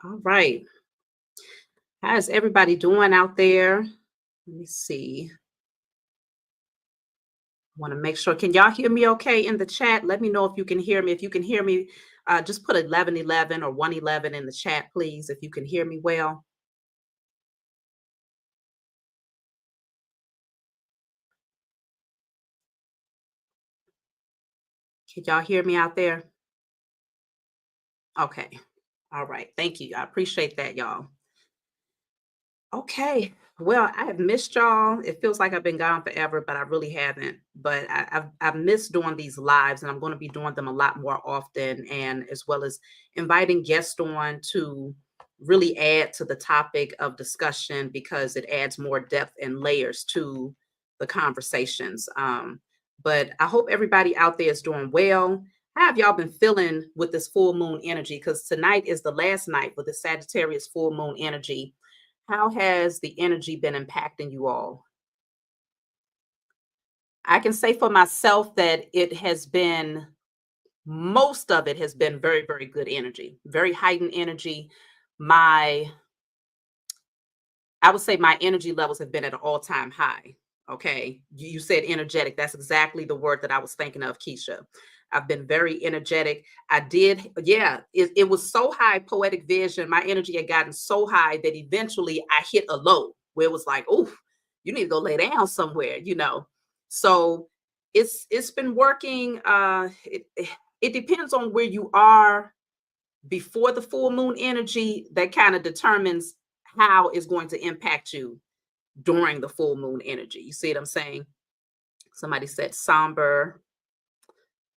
All right. How's everybody doing out there? Let me see. Want to make sure. Can y'all hear me okay in the chat? Let me know if you can hear me. If you can hear me, just put 1111 or 111 in the chat, please, if you can hear me well. Can y'all hear me out there? Okay. All right. Thank you. I appreciate that, y'all. Okay. Well, I have missed y'all. It feels like I've been gone forever, but I really haven't. But I've missed doing these lives, and I'm going to be doing them a lot more often, and as well as inviting guests on to really add to the topic of discussion because it adds more depth and layers to the conversations. But I hope everybody out there is doing well. How have y'all been feeling with this full moon energy? Because tonight is the last night with the Sagittarius full moon energy. How has the energy been impacting you all? I can say for myself that it has been, most of it has been very, very good energy, very heightened energy. My, I would say my energy levels have been at an all-time high. Okay. You said energetic. That's exactly the word that I was thinking of, Kesha. I've been very energetic. I did, yeah, it was so high, poetic vision. My energy had gotten so high that eventually I hit a low where it was like, oh, you need to go lay down somewhere. So it's been working. It depends on where you are before the full moon energy. That kind of determines how it's going to impact you during the full moon energy. You see what I'm saying? Somebody said somber.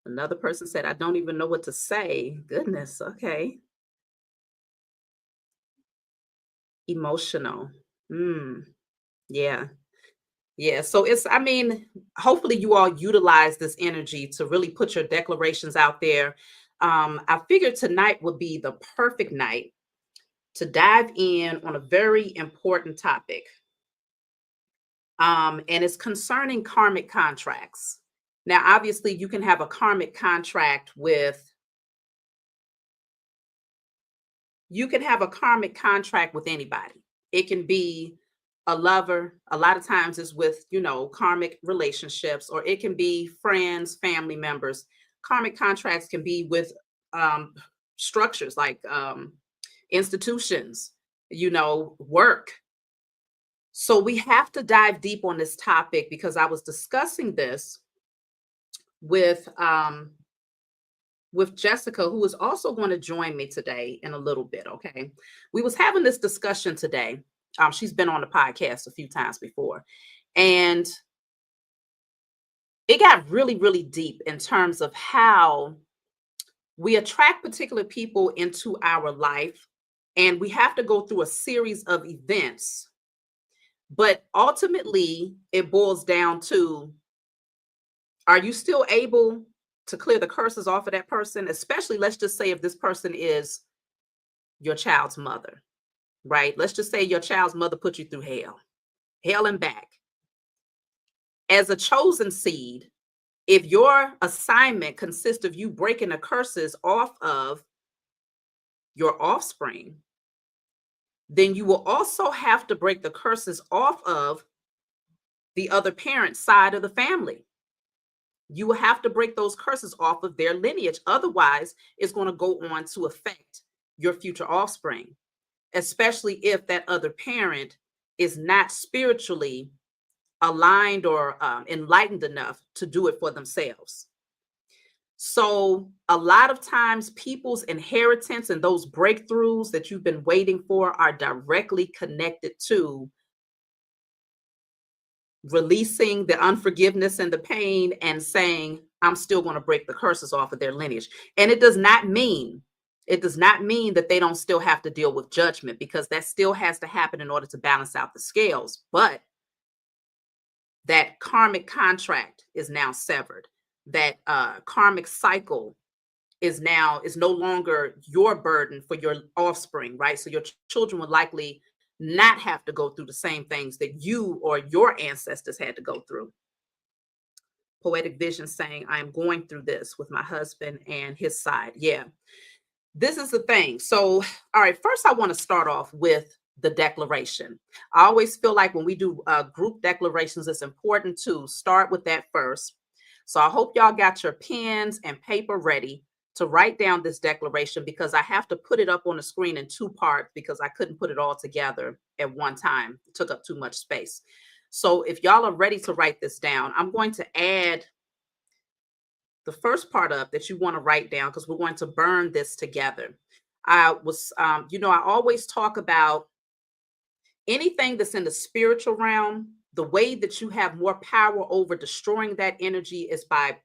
Another person said, I don't even know what to say. Goodness. Okay. Emotional. Mm, yeah. Yeah. So I mean, hopefully you all utilize this energy to really put your declarations out there. I figured tonight would be the perfect night to dive in on a very important topic. And it's concerning karmic contracts. Now, obviously, you can have a karmic contract with anybody. It can be a lover. A lot of times it's with, karmic relationships, or it can be friends, family members. Karmic contracts can be with structures like institutions, work. So we have to dive deep on this topic because I was discussing this with Jessica, who is also going to join me today in a little bit. Okay, we was having this discussion today. She's been on the podcast a few times before, and it got really, really deep in terms of how we attract particular people into our life, and we have to go through a series of events. But ultimately, it boils down to, are you still able to clear the curses off of that person? Especially, let's just say if this person is your child's mother, right? Let's just say your child's mother put you through hell and back. As a chosen seed, if your assignment consists of you breaking the curses off of your offspring, then you will also have to break the curses off of the other parent side of the family. You will have to break those curses off of their lineage. Otherwise, it's going to go on to affect your future offspring, especially if that other parent is not spiritually aligned or enlightened enough to do it for themselves. So a lot of times people's inheritance and those breakthroughs that you've been waiting for are directly connected to releasing the unforgiveness and the pain and saying, I'm still going to break the curses off of their lineage. And it does not mean that they don't still have to deal with judgment, because that still has to happen in order to balance out the scales. But that karmic contract is now severed. That karmic cycle is no longer your burden for your offspring, right? So your children would likely not have to go through the same things that you or your ancestors had to go through. Poetic vision saying, I am going through this with my husband and his side. Yeah. this is the thing. So, all right, first I want to start off with the declaration. I always feel like when we do group declarations, it's important to start with that first. So I hope y'all got your pens and paper ready to write down this declaration, because I have to put it up on the screen in two parts because I couldn't put it all together at one time. It took up too much space. So if y'all are ready to write this down, I'm going to add the first part up that you want to write down, because we're going to burn this together. I was, I always talk about anything that's in the spiritual realm. The way that you have more power over destroying that energy is by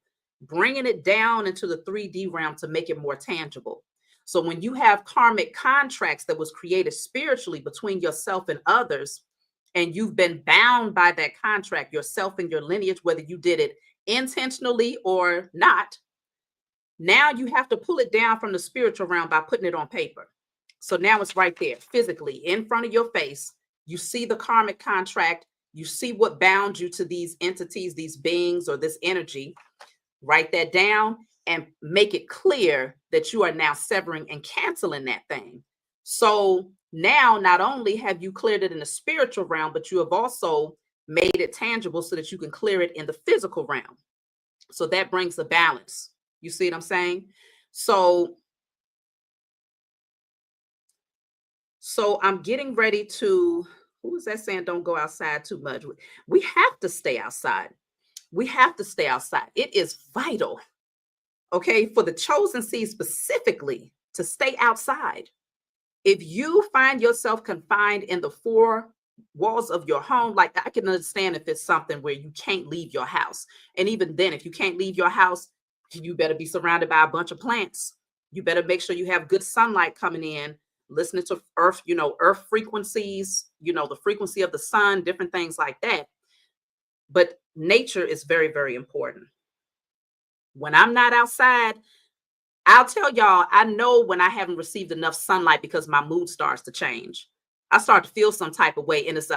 bringing it down into the 3D realm to make it more tangible. So when you have karmic contracts that was created spiritually between yourself and others, and you've been bound by that contract, yourself and your lineage, whether you did it intentionally or not, now you have to pull it down from the spiritual realm by putting it on paper. So now it's right there, physically in front of your face. You see the karmic contract. You see what bound you to these entities, these beings, or this energy. Write that down and make it clear that you are now severing and canceling that thing. So now not only have you cleared it in the spiritual realm, but you have also made it tangible so that you can clear it in the physical realm. So that brings a balance. You see what I'm saying? So I'm getting ready to, who is that saying don't go outside too much? We have to stay outside. We have to stay outside. It is vital, okay, for the chosen seed specifically to stay outside. If you find yourself confined in the four walls of your home, like I can understand if it's something where you can't leave your house. And even then, if you can't leave your house, you better be surrounded by a bunch of plants. You better make sure you have good sunlight coming in, listening to earth, earth frequencies, the frequency of the sun, different things like that. But nature is very, very important. When I'm not outside, I'll tell y'all, I know when I haven't received enough sunlight because my mood starts to change. I start to feel some type of way, and it's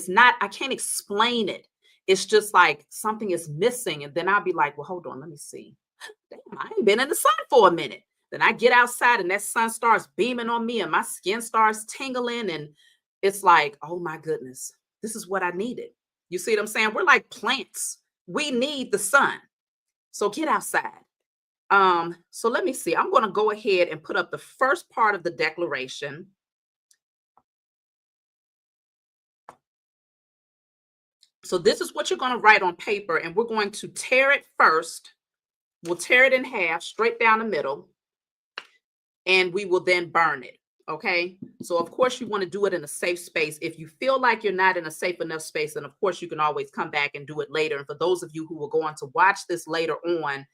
not, I can't explain it. It's just like something is missing, and then I'll be like, well, hold on, let me see. Damn, I ain't been in the sun for a minute. Then I get outside and that sun starts beaming on me and my skin starts tingling, and it's like, oh my goodness, this is what I needed. You see what I'm saying? We're like plants. We need the sun. So get outside. So let me see. I'm going to go ahead and put up the first part of the declaration. So this is what you're going to write on paper, and we're going to tear it first. We'll tear it in half, straight down the middle, and we will then burn it. Okay. So of course you want to do it in a safe space. If you feel like you're not in a safe enough space, then of course you can always come back and do it later. And for those of you who will go on to watch this later on,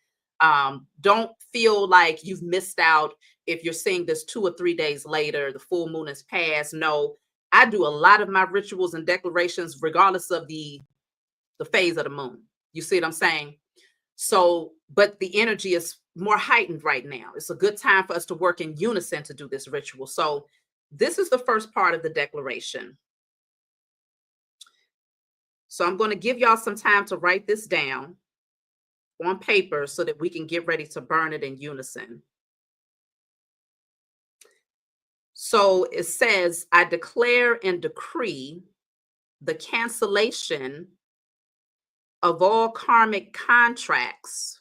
don't feel like you've missed out if you're seeing this 2 or 3 days later, the full moon has passed. No, I do a lot of my rituals and declarations regardless of the phase of the moon. You see what I'm saying? So, but the energy is more heightened right now. It's a good time for us to work in unison to do this ritual. So this is the first part of the declaration. So I'm going to give y'all some time to write this down on paper so that we can get ready to burn it in unison. So it says, I declare and decree the cancellation of all karmic contracts.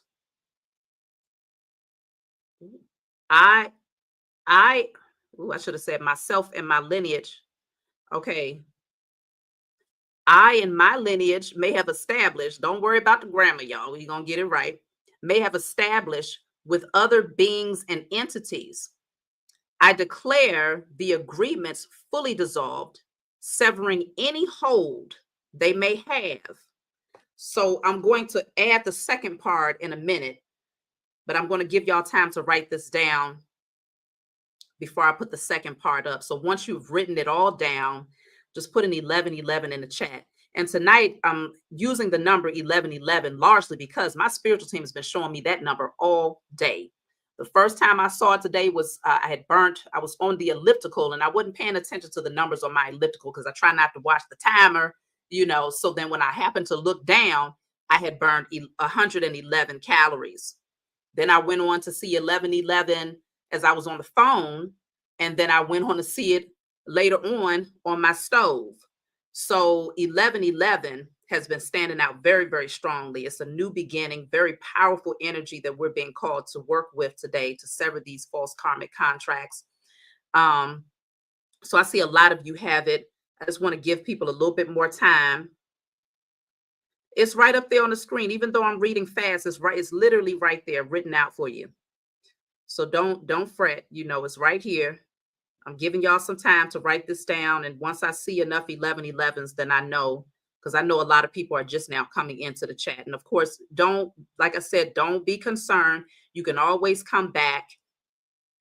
I should have said myself and my lineage. Okay. I and my lineage may have established, don't worry about the grammar, y'all. We're going to get it right. May have established with other beings and entities. I declare the agreements fully dissolved, severing any hold they may have. So I'm going to add the second part in a minute, but I'm going to give y'all time to write this down before I put the second part up. So once you've written it all down, just put an 1111 in the chat. And tonight I'm using the number 1111 largely because my spiritual team has been showing me that number all day. The first time I saw it today was I was on the elliptical and I wasn't paying attention to the numbers on my elliptical because I try not to watch the timer, So then when I happened to look down, I had burned 111 calories. Then I went on to see 1111 as I was on the phone, and then I went on to see it later on my stove. So 1111 has been standing out very, very strongly. It's a new beginning, very powerful energy that we're being called to work with today to sever these false karmic contracts. So I see a lot of you have it. I just want to give people a little bit more time. It's right up there on the screen. Even though I'm reading fast, it's literally right there written out for you. So don't fret. You know, it's right here. I'm giving y'all some time to write this down. And once I see enough 1111s, then I know, because I know a lot of people are just now coming into the chat. And of course, like I said, don't be concerned. You can always come back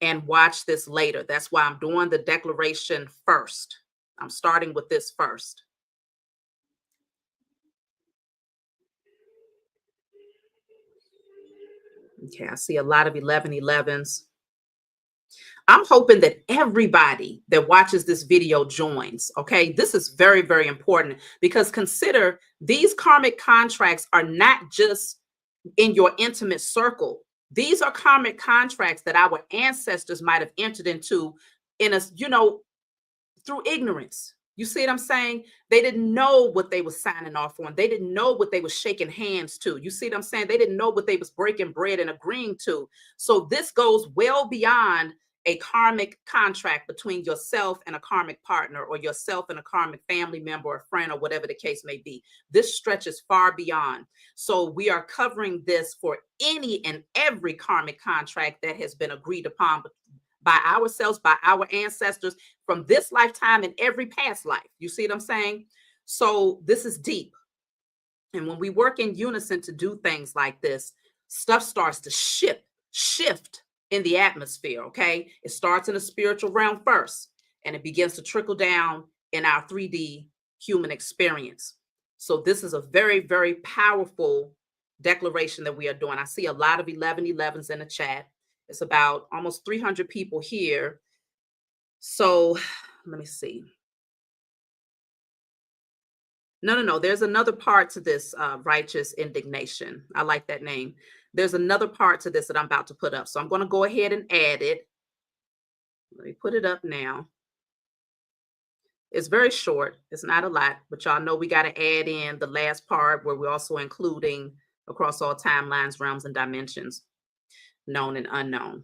and watch this later. That's why I'm doing the declaration first. I'm starting with this first. Okay, I see a lot of 1111s. I'm hoping that everybody that watches this video joins. Okay, this is very, very important, because consider these karmic contracts are not just in your intimate circle. These are karmic contracts that our ancestors might have entered into through ignorance. You see what I'm saying? They didn't know what they were signing off on. They didn't know what they were shaking hands to. You see what I'm saying? They didn't know what they was breaking bread and agreeing to. So this goes well beyond a karmic contract between yourself and a karmic partner, or yourself and a karmic family member or friend, or whatever the case may be. This stretches far beyond. So we are covering this for any and every karmic contract that has been agreed upon by ourselves, by our ancestors, from this lifetime and every past life. You see what I'm saying? So this is deep. And when we work in unison to do things like this, stuff starts to shift in the atmosphere, okay? It starts in the spiritual realm first, and it begins to trickle down in our 3D human experience. So this is a very, very powerful declaration that we are doing. I see a lot of 1111s in the chat. It's about almost 300 people here. So let me see. No. There's another part to this righteous indignation. I like that name. There's another part to this that I'm about to put up. So I'm going to go ahead and add it. Let me put it up now. It's very short. It's not a lot, but y'all know we got to add in the last part where we're also including across all timelines, realms, and dimensions, known and unknown.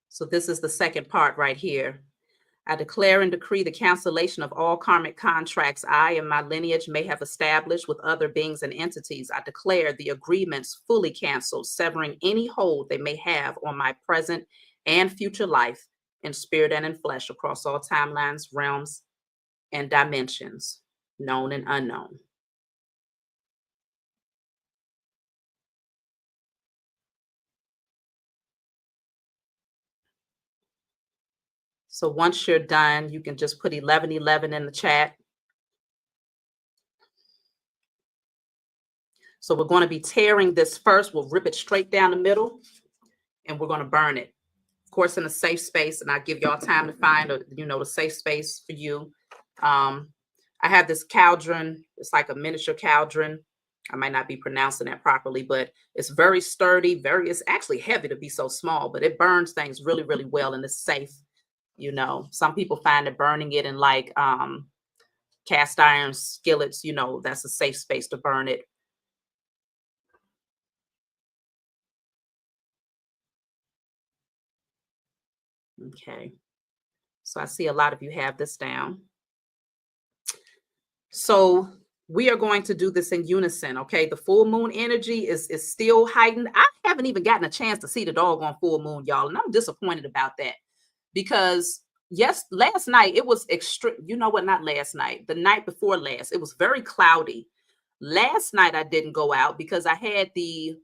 So this is the second part right here. I declare and decree the cancellation of all karmic contracts I and my lineage may have established with other beings and entities. I declare the agreements fully canceled, severing any hold they may have on my present and future life in spirit and in flesh across all timelines, realms, and dimensions, known and unknown. So once you're done, you can just put 1111 in the chat. So we're going to be tearing this first. We'll rip it straight down the middle, and we're going to burn it. Of course, in a safe space, and I'll give y'all time to find the safe space for you. I have this cauldron. It's like a miniature cauldron. I might not be pronouncing that properly, but it's very sturdy. It's actually heavy to be so small, but it burns things really, really well, and it's safe. Some people find that burning it in like cast iron skillets, that's a safe space to burn it. Okay. So I see a lot of you have this down. So we are going to do this in unison, okay? The full moon energy is still heightened. I haven't even gotten a chance to see the doggone full moon, y'all, and I'm disappointed about that, because last night it was extreme. You know what? Not last night. The night before last, it was very cloudy. Last night I didn't go out because I had the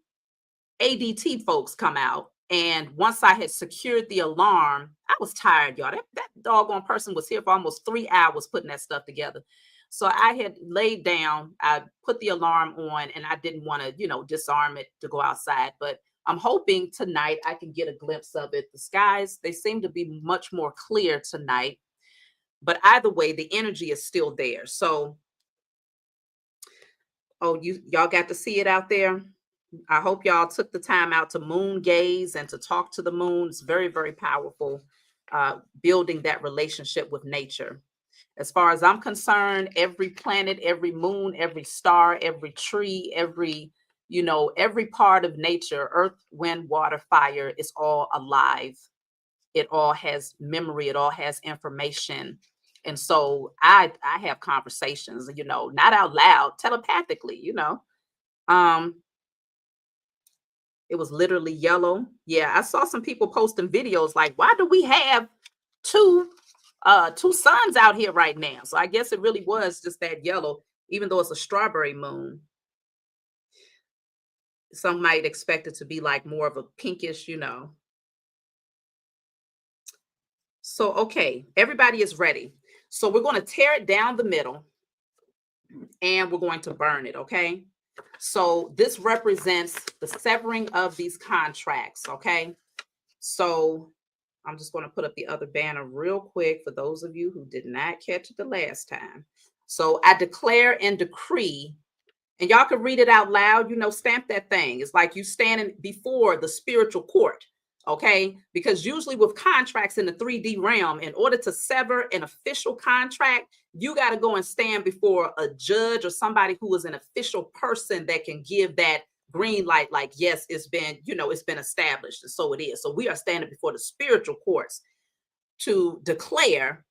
ADT folks come out. And once I had secured the alarm, I was tired, y'all. That doggone person was here for almost 3 hours putting that stuff together. So I had laid down, I put the alarm on, and I didn't want to, disarm it to go outside. But I'm hoping tonight I can get a glimpse of it. The skies, they seem to be much more clear tonight. But either way, the energy is still there. So, oh, y'all got to see it out there. I hope y'all took the time out to moon gaze and to talk to the moon. It's very, very powerful, building that relationship with nature. As far as I'm concerned, every planet, every moon, every star, every tree, every part of nature, earth, wind, water, fire, is all alive. It all has memory. It all has information. And so I have conversations, not out loud, telepathically, it was literally yellow. Yeah, I saw some people posting videos like, why do we have two suns out here right now? So I guess it really was just that yellow, even though it's a strawberry moon. Some might expect it to be like more of a pinkish, So, okay, everybody is ready. So we're going to tear it down the middle and we're going to burn it, okay? So this represents the severing of these contracts, okay? So I'm just going to put up the other banner real quick for those of you who did not catch it the last time. So I declare and decree, and y'all can read it out loud, stamp that thing. It's like you standing before the spiritual court, okay? Because usually with contracts in the 3D realm, in order to sever an official contract, you got to go and stand before a judge or somebody who is an official person that can give that green light, like, yes, it's been established, and so it is. So we are standing before the spiritual courts to declare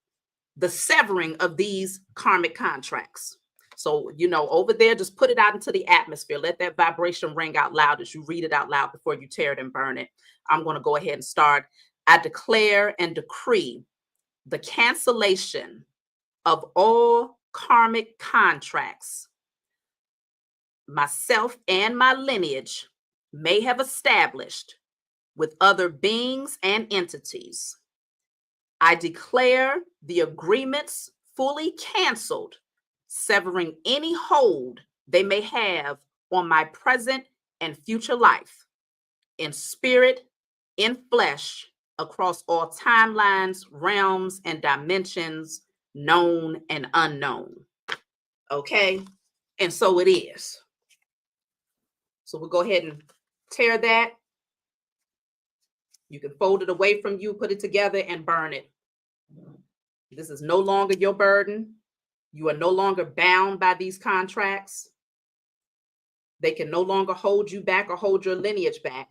the severing of these karmic contracts. So, over there, just put it out into the atmosphere. Let that vibration ring out loud as you read it out loud before you tear it and burn it. I'm going to go ahead and start. I declare and decree the cancellation of all karmic contracts myself and my lineage may have established with other beings and entities. I declare the agreements fully canceled, severing any hold they may have on my present and future life, in spirit, in flesh, across all timelines, realms, and dimensions, known and unknown. Okay? And so it is. So we'll go ahead and tear that. You can fold it away from you, put it together, and burn it. This is no longer your burden. You are no longer bound by these contracts. They can no longer hold you back or hold your lineage back.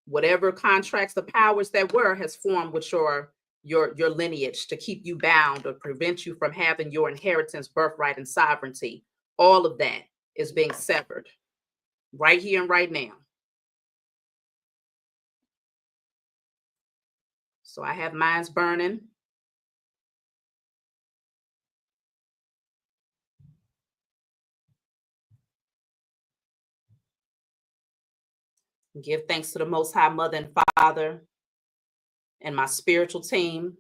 Whatever contracts, the powers that were, has formed with your lineage to keep you bound or prevent you from having your inheritance, birthright, and sovereignty. All of that is being severed right here and right now. So I have mine's burning. Give thanks to the Most High Mother and Father and my spiritual team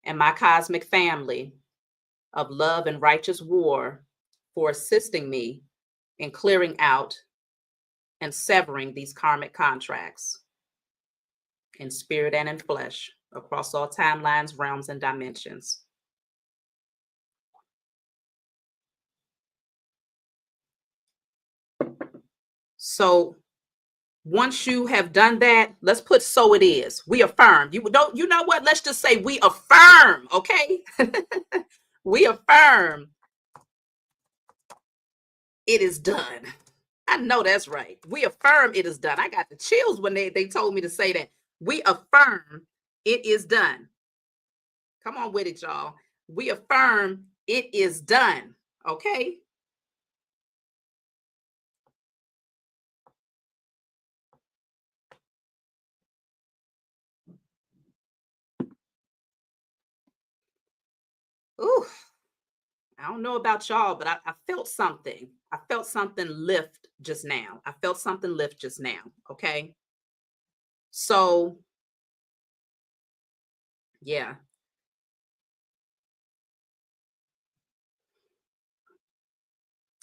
and my cosmic family of love and righteous war for assisting me in clearing out and severing these karmic contracts in spirit and in flesh across all timelines, realms, and dimensions. So once you have done that, let's put so it is. We affirm. You know what? Let's just say we affirm, okay? We affirm it is done. I know that's right. We affirm it is done. I got the chills when they told me to say that. We affirm it is done. Come on with it, y'all. We affirm it is done, okay? Ooh, I don't know about y'all, but I felt something. I felt something lift just now. I felt something lift just now, okay? So, yeah.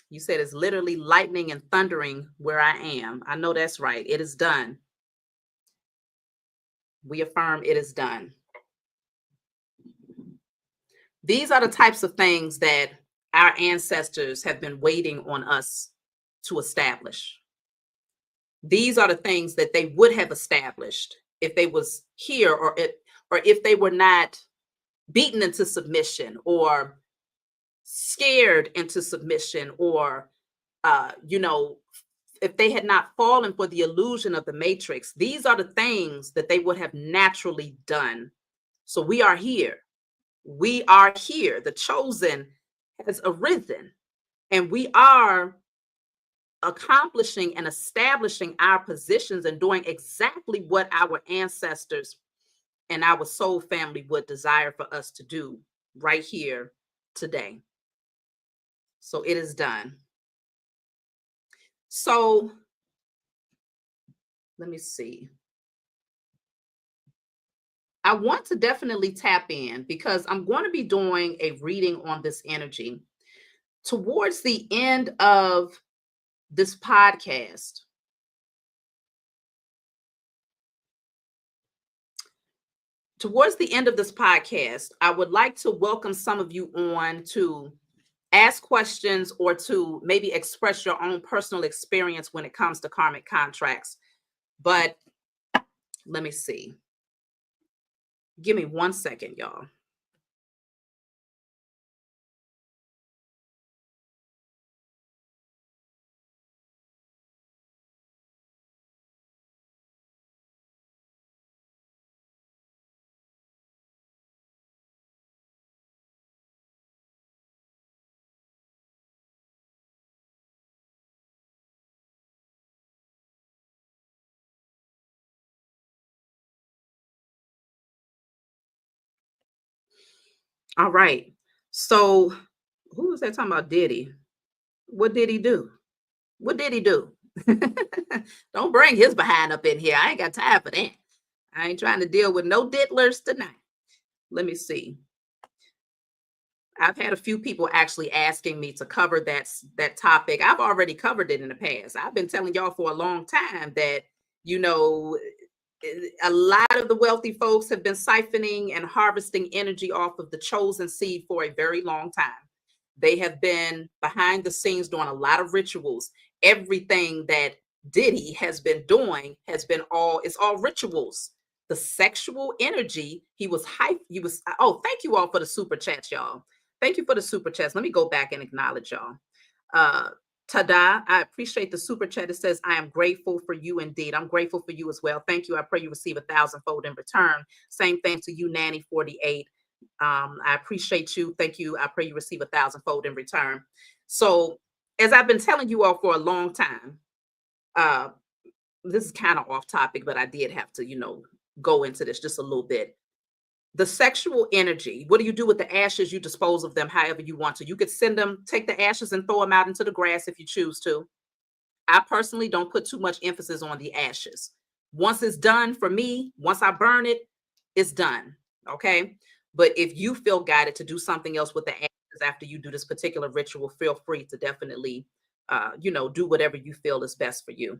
You said it's literally lightning and thundering where I am. I know that's right. It is done. We affirm it is done. These are the types of things that our ancestors have been waiting on us to establish. These are the things that they would have established if they was here, or if they were not beaten into submission, or scared into submission, or you know, if they had not fallen for the illusion of the matrix. These are the things that they would have naturally done. So we are here. We are here. The chosen has arisen, and we are accomplishing and establishing our positions and doing exactly what our ancestors and our soul family would desire for us to do right here today. So it is done. So let me see. I want to definitely tap in because I'm going to be doing a reading on this energy towards the end of this podcast. Towards the end of this podcast, I would like to welcome some of you on to ask questions or to maybe express your own personal experience when it comes to karmic contracts. But let me see. Give me 1 second, y'all. All right. So who was that talking about Diddy? What did he do? What did he do? Don't bring his behind up in here. I ain't got time for that. I ain't trying to deal with no diddlers tonight. Let me see. I've had a few people actually asking me to cover that topic. I've already covered it in the past. I've been telling y'all for a long time that, you know, a lot of the wealthy folks have been siphoning and harvesting energy off of the chosen seed for a very long time. They have been behind the scenes doing a lot of rituals. Everything that Diddy has been doing has been it's all rituals. The sexual energy, oh, thank you all for the super chats, y'all. Thank you for the super chats. Let me go back and acknowledge y'all. Tada, I appreciate the super chat. It says, I am grateful for you indeed. I'm grateful for you as well. Thank you. I pray you receive 1,000-fold in return. Same thing to you, Nanny 48. I appreciate you. Thank you. I pray you receive 1,000-fold in return. So as I've been telling you all for a long time, this is kind of off topic, but I did have to, go into this just a little bit. The sexual energy, what do you do with the ashes? You dispose of them however you want to. You could take the ashes and throw them out into the grass if you choose to. I personally don't put too much emphasis on the ashes. Once it's done for me, once I burn it, it's done. Okay. But if you feel guided to do something else with the ashes after you do this particular ritual, feel free to definitely, do whatever you feel is best for you.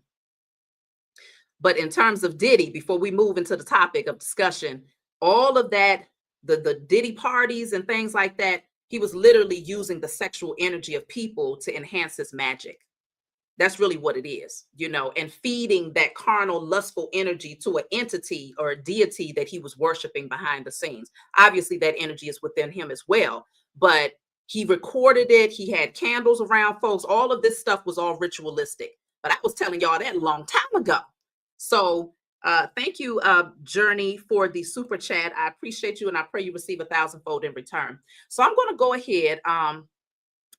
But in terms of Diddy, before we move into the topic of discussion, all of that, the Diddy parties and things like that, he was literally using the sexual energy of people to enhance his magic. That's really what it is, and feeding that carnal, lustful energy to an entity or a deity that he was worshiping behind the scenes. Obviously, that energy is within him as well, but he recorded it. He had candles around folks. All of this stuff was all ritualistic. But I was telling y'all that a long time ago. So thank you, Journey, for the super chat. I appreciate you, and I pray you receive 1,000-fold in return. So I'm going to go ahead. I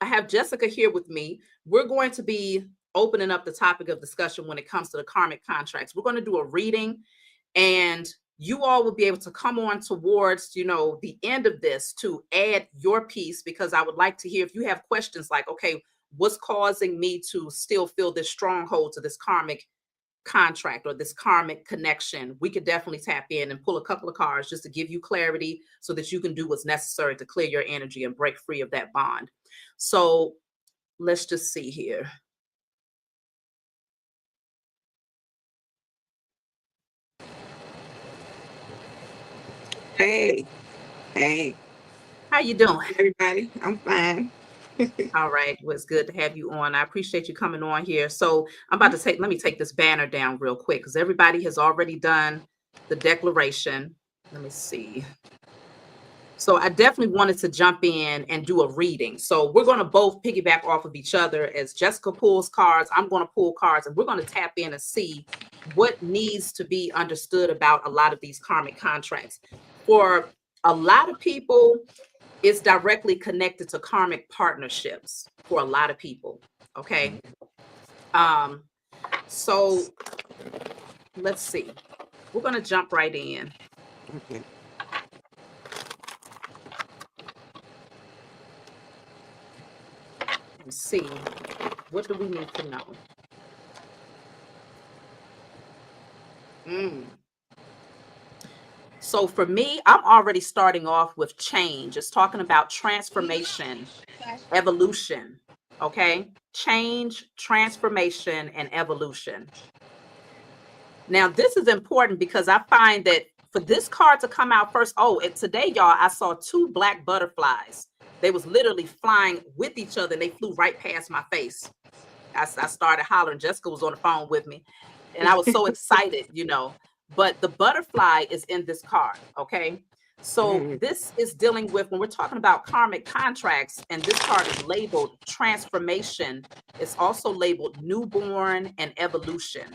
have Jessica here with me. We're going to be opening up the topic of discussion when it comes to the karmic contracts. We're going to do a reading, and you all will be able to come on towards, the end of this to add your piece, because I would like to hear if you have questions like, okay, what's causing me to still feel this stronghold to this karmic contract or this karmic connection? We could definitely tap in and pull a couple of cards just to give you clarity so that you can do what's necessary to clear your energy and break free of that bond. So let's just see here. Hey. How you doing? Everybody, I'm fine. All right. Well, it's good to have you on. I appreciate you coming on here. So I'm about to let me take this banner down real quick because everybody has already done the declaration. Let me see. So I definitely wanted to jump in and do a reading. So we're going to both piggyback off of each other. As Jessica pulls cards, I'm going to pull cards, and we're going to tap in and see what needs to be understood about a lot of these karmic contracts. For a lot of people, it's directly connected to karmic partnerships for a lot of people. Okay. Um, so let's see. We're going to jump right in Okay. and see what do we need to know. So for me, I'm already starting off with change. It's talking about transformation, evolution. Okay. Change, transformation, and evolution. Now, this is important because I find that for this card to come out first, and today, y'all, I saw two black butterflies. They was literally flying with each other and they flew right past my face. I started hollering. Jessica was on the phone with me and I was so excited, but the butterfly is in this card. Okay. So this is dealing with, when we're talking about karmic contracts, and this card is labeled transformation. It's also labeled newborn and evolution.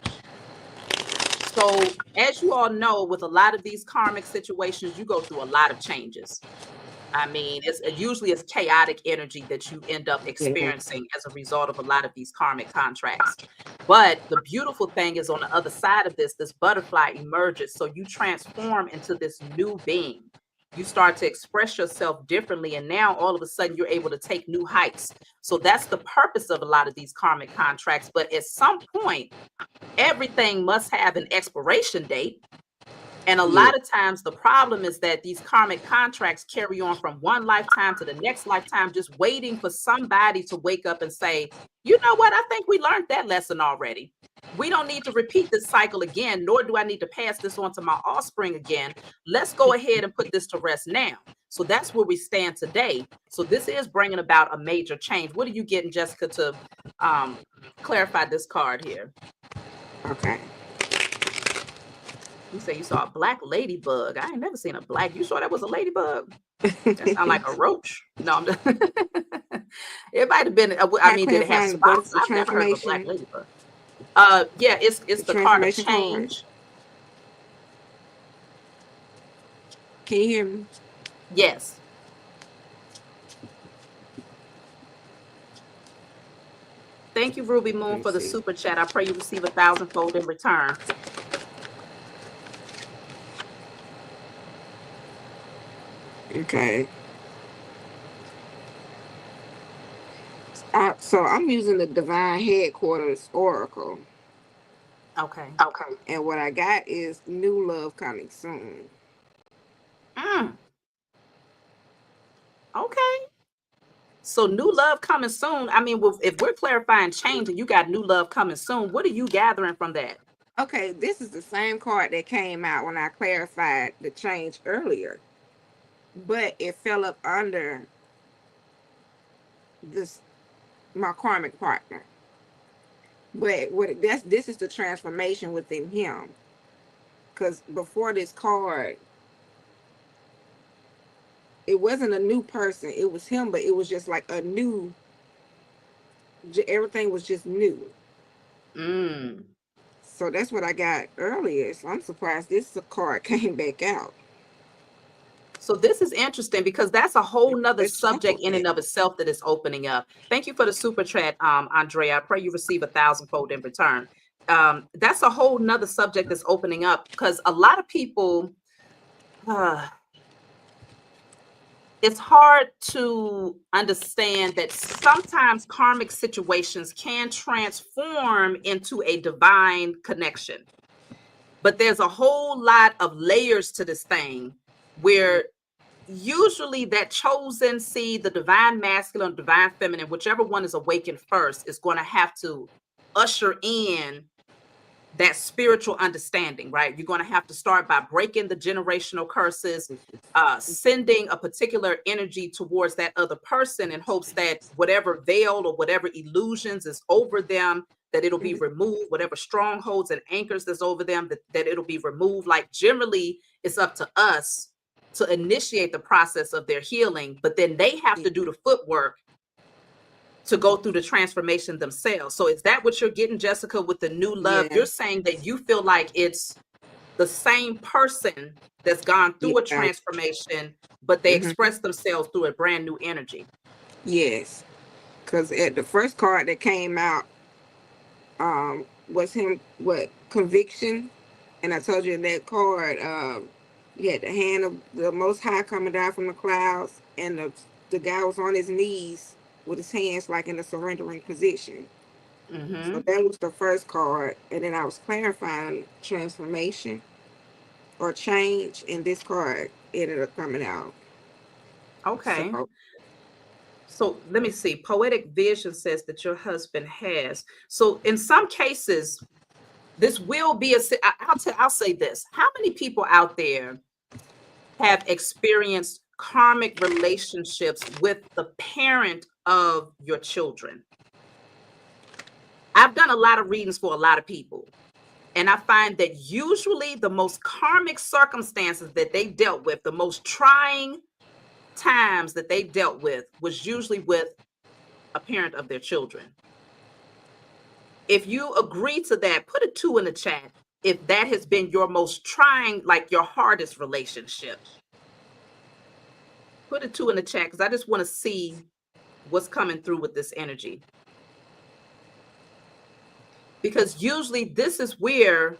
So as you all know, with a lot of these karmic situations, you go through a lot of changes. I mean, usually it's chaotic energy that you end up Yeah. experiencing as a result of a lot of these karmic contracts. But the beautiful thing is, on the other side of this butterfly emerges. So you transform into this new being. You start to express yourself differently. And now all of a sudden you're able to take new heights. So that's the purpose of a lot of these karmic contracts. But at some point, everything must have an expiration date. And a lot of times the problem is that these karmic contracts carry on from one lifetime to the next lifetime, just waiting for somebody to wake up and say, you know what, I think we learned that lesson already. We don't need to repeat this cycle again, nor do I need to pass this on to my offspring again. Let's go ahead and put this to rest now. So that's where we stand today. So this is bringing about a major change. What are you getting, Jessica, to clarify this card here? Okay. You say you saw a black ladybug. I ain't never seen a black. You saw that was a ladybug? That sound like a roach. No, I'm just it might have been. I mean, did it have Clarifying spots? the I've never heard of a black transformation, ladybug. Yeah, it's the the card of transformation card. change. Can you hear me? Yes. Thank you, Ruby Moon, Let me for the see. super chat. I pray you receive 1,000-fold in return. Okay. So I'm using the Divine Headquarters Oracle. Okay. Okay. And what I got is new love coming soon. Okay. So new love coming soon. I mean, if we're clarifying change and you got new love coming soon, what are you gathering from that? Okay, this is the same card that came out when I clarified the change earlier, but it fell up under this my karmic partner. But this is the transformation within him. Because before this card, it wasn't a new person. It was him, but it was just like a new. Everything was just new. So that's what I got earlier. So I'm surprised this card came back out. So this is interesting because that's a whole nother Let's talk subject about in and that. of itself that is opening up. Thank you for the super chat, Andrea. I pray you receive 1,000-fold in return. That's a whole nother subject that's opening up because a lot of people, it's hard to understand that sometimes karmic situations can transform into a divine connection. But there's a whole lot of layers to this thing where usually that chosen seed, the divine masculine, divine feminine, whichever one is awakened first, is going to have to usher in that spiritual understanding, right? You're going to have to start by breaking the generational curses, sending a particular energy towards that other person in hopes that whatever veil or whatever illusions is over them, that it'll be removed, whatever strongholds and anchors that's over them, that it'll be removed. Like generally, it's up to us to initiate the process of their healing, but then they have to do the footwork to go through the transformation themselves. So is that what you're getting, Jessica, with the new love? Yeah. You're saying that you feel like it's the same person that's gone through a transformation, but they express themselves through a brand new energy. Yes. Because at the first card that came out was him, conviction. And I told you in that card, you had the hand of the Most High coming down from the clouds, and the guy was on his knees with his hands like in a surrendering position. So that was the first card. And then I was clarifying transformation or change, and this card ended up coming out. Okay. So let me see. Poetic Vision says that your husband has. So in some cases, this will be I'll say this. How many people out there have experienced karmic relationships with the parent of your children? I've done a lot of readings for a lot of people, and I find that usually the most karmic circumstances that they dealt with, the most trying times that they dealt with, was usually with a parent of their children. If you agree to that, put a 2 in the chat if that has been your most trying, like your hardest relationship. Put a 2 in the chat, because I just want to see what's coming through with this energy. Because usually this is where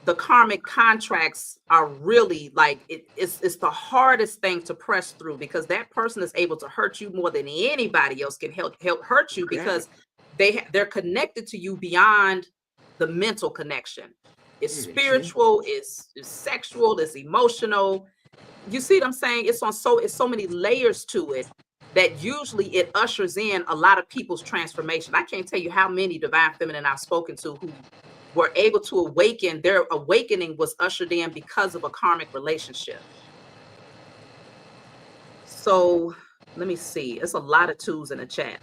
the karmic contracts are really like, it's the hardest thing to press through, because that person is able to hurt you more than anybody else can help hurt you, because they're connected to you beyond the mental connection. It's spiritual, it's sexual, it's emotional. You see what I'm saying? It's so many layers to it, that usually it ushers in a lot of people's transformation. I can't tell you how many divine feminine I've spoken to who were able to awaken. Their awakening was ushered in because of a karmic relationship. So let me see. It's a lot of 2s in the chat.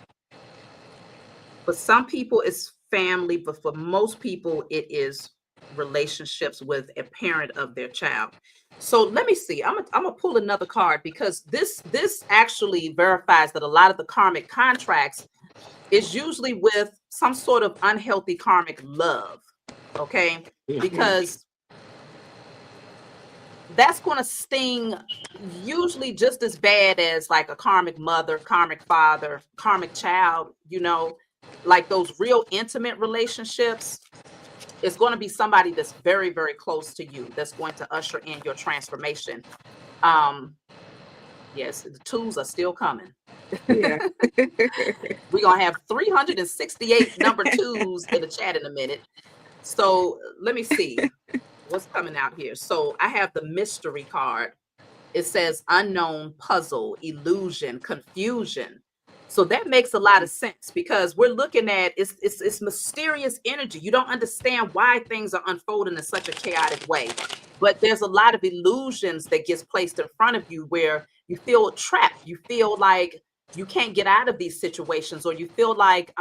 For some people, it's family, but for most people, it is relationships with a parent of their child. So let me see. I'm gonna pull another card, because this actually verifies that a lot of the karmic contracts is usually with some sort of unhealthy karmic love. Okay, because that's going to sting usually just as bad as like a karmic mother, karmic father, karmic child, like those real intimate relationships. It's going to be somebody that's very, very close to you that's going to usher in your transformation. Yes, the 2s are still coming. Yeah. We're going to have 368 number 2s in the chat in a minute. So let me see what's coming out here. So I have the mystery card. It says unknown, puzzle, illusion, confusion. So that makes a lot of sense, because we're looking at it's mysterious energy. You don't understand why things are unfolding in such a chaotic way. But there's a lot of illusions that gets placed in front of you where you feel trapped. You feel like you can't get out of these situations, or you feel like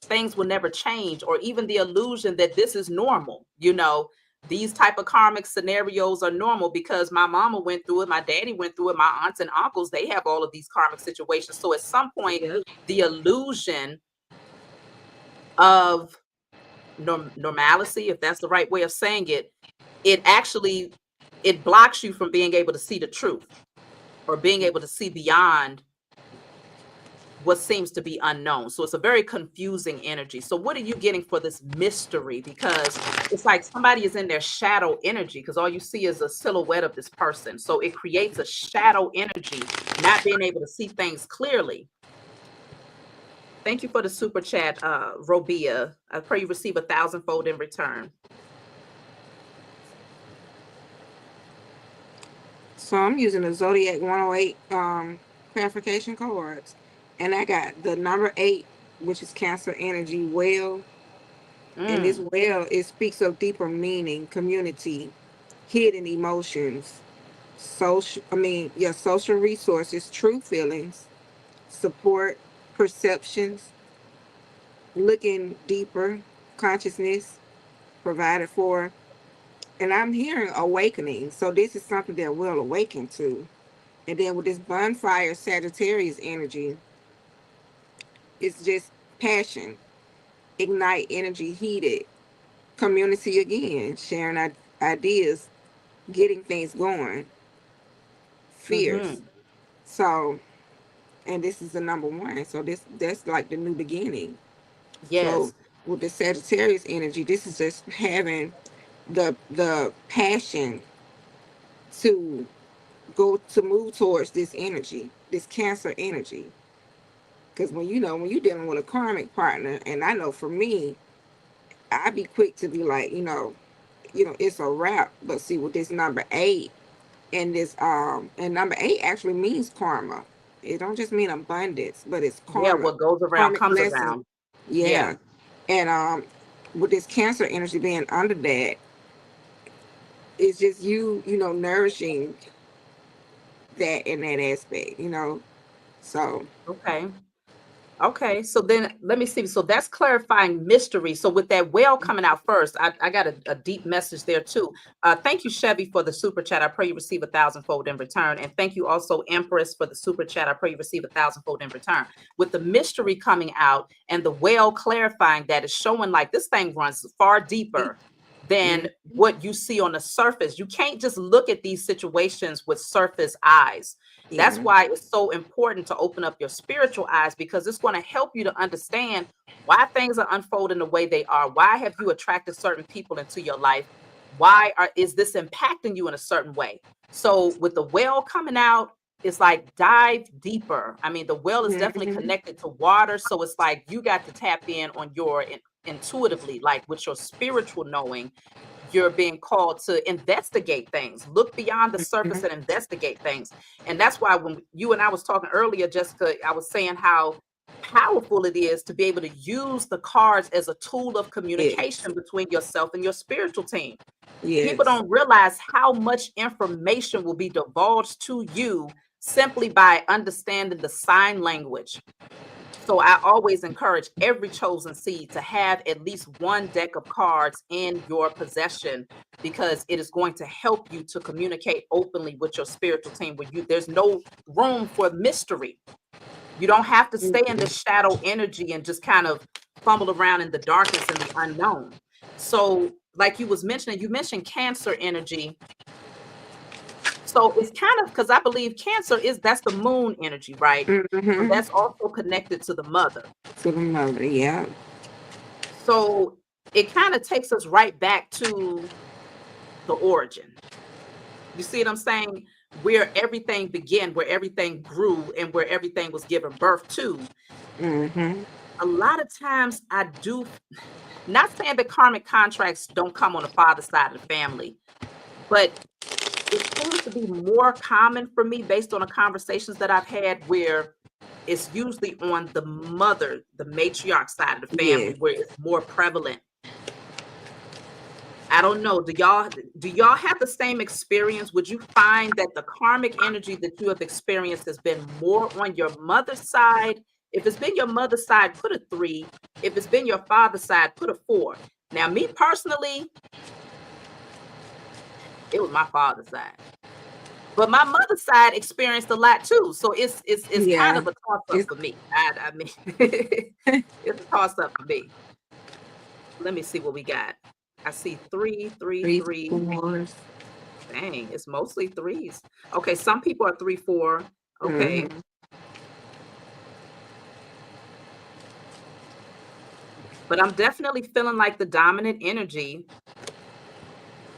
things will never change, or even the illusion that this is normal. These type of karmic scenarios are normal because my mama went through it, my daddy went through it, my aunts and uncles, they have all of these karmic situations. So at some point, the illusion of normalcy, if that's the right way of saying it, it blocks you from being able to see the truth, or being able to see beyond what seems to be unknown. So it's a very confusing energy. So what are you getting for this mystery? Because it's like somebody is in their shadow energy, because all you see is a silhouette of this person. So it creates a shadow energy, not being able to see things clearly. Thank you for the super chat, Robia. I pray you receive 1,000-fold in return. So I'm using the Zodiac 108 clarification cards. And I got the number 8, which is Cancer energy, well. And this Mm. well, it speaks of deeper meaning, community, hidden emotions, social resources, true feelings, support, perceptions, looking deeper, consciousness provided for. And I'm hearing awakening. So this is something that we'll awaken to. And then with this bonfire Sagittarius energy, it's just passion, ignite energy, heated, community again, sharing ideas, getting things going, fierce. Mm-hmm. So, and this is the number one. So that's like the new beginning. So Yes. with the Sagittarius energy, this is just having the passion to go to move towards this energy, this Cancer energy. Because when you're dealing with a karmic partner, and I know for me, I'd be quick to be like, it's a wrap. But see, with this number eight, and number eight actually means karma. It don't just mean abundance, but it's Yeah, karma, what goes around karmic comes blessing. around. Yeah. Yeah. And with this Cancer energy being under that, it's just nourishing that in that aspect. So Okay. Okay, so then let me see. So that's clarifying mystery. So with that whale coming out first, I got a deep message there too. Thank you, Chevy, for the super chat. I pray you receive 1,000-fold in return. And thank you also, Empress, for the super chat. I pray you receive 1,000-fold in return. With the mystery coming out and the whale clarifying that, is showing like this thing runs far deeper than mm, what you see on the surface. You can't just look at these situations with surface eyes. That's yeah. why it's so important to open up your spiritual eyes, because it's going to help you to understand why things are unfolding the way they are. Why have you attracted certain people into your life? Is this impacting you in a certain way? So with the well coming out, it's like dive deeper. I mean, the well is definitely Mhm. connected to water. So it's like you got to tap in on your intuitively, like with your spiritual knowing. You're being called to investigate things, look beyond the surface Mhm. and investigate things. And that's why when you and I was talking earlier, Jessica, I was saying how powerful it is to be able to use the cards as a tool of Yes. communication between yourself and your spiritual team. People Yes. don't realize how much information will be divulged to you simply by understanding the sign language. So I always encourage every chosen seed to have at least one deck of cards in your possession, because it is going to help you to communicate openly with your spiritual team, where there's no room for mystery. You don't have to stay in the Mhm. shadow energy and just kind of fumble around in the darkness and the unknown. So like you mentioned Cancer energy. So it's kind of, because I believe Cancer that's the moon energy, right? So Mhm. that's also connected to the mother. To the mother, yeah. So it kind of takes us right back to the origin. You see what I'm saying? Where everything began, where everything grew, and where everything was given birth to. Mhm. A lot of times I do, not saying that karmic contracts don't come on the father side of the family, but it seems to be more common for me based on the conversations that I've had, where it's usually on the mother, the matriarch side of the Yes. family, where it's more prevalent. I don't know. Do y'all have the same experience? Would you find that the karmic energy that you have experienced has been more on your mother's side? If it's been your mother's side, put a 3. If it's been your father's side, put a 4. Now, me personally, it was my father's side. But my mother's side experienced a lot too. So it's kind Yeah. of a toss up It's for me. I mean, it's a toss up for me. Let me see what we got. I see 3, 3, three 3. fours. Dang, it's mostly threes. Okay, some people are 3, 4. Okay, Mhm. but I'm definitely feeling like the dominant energy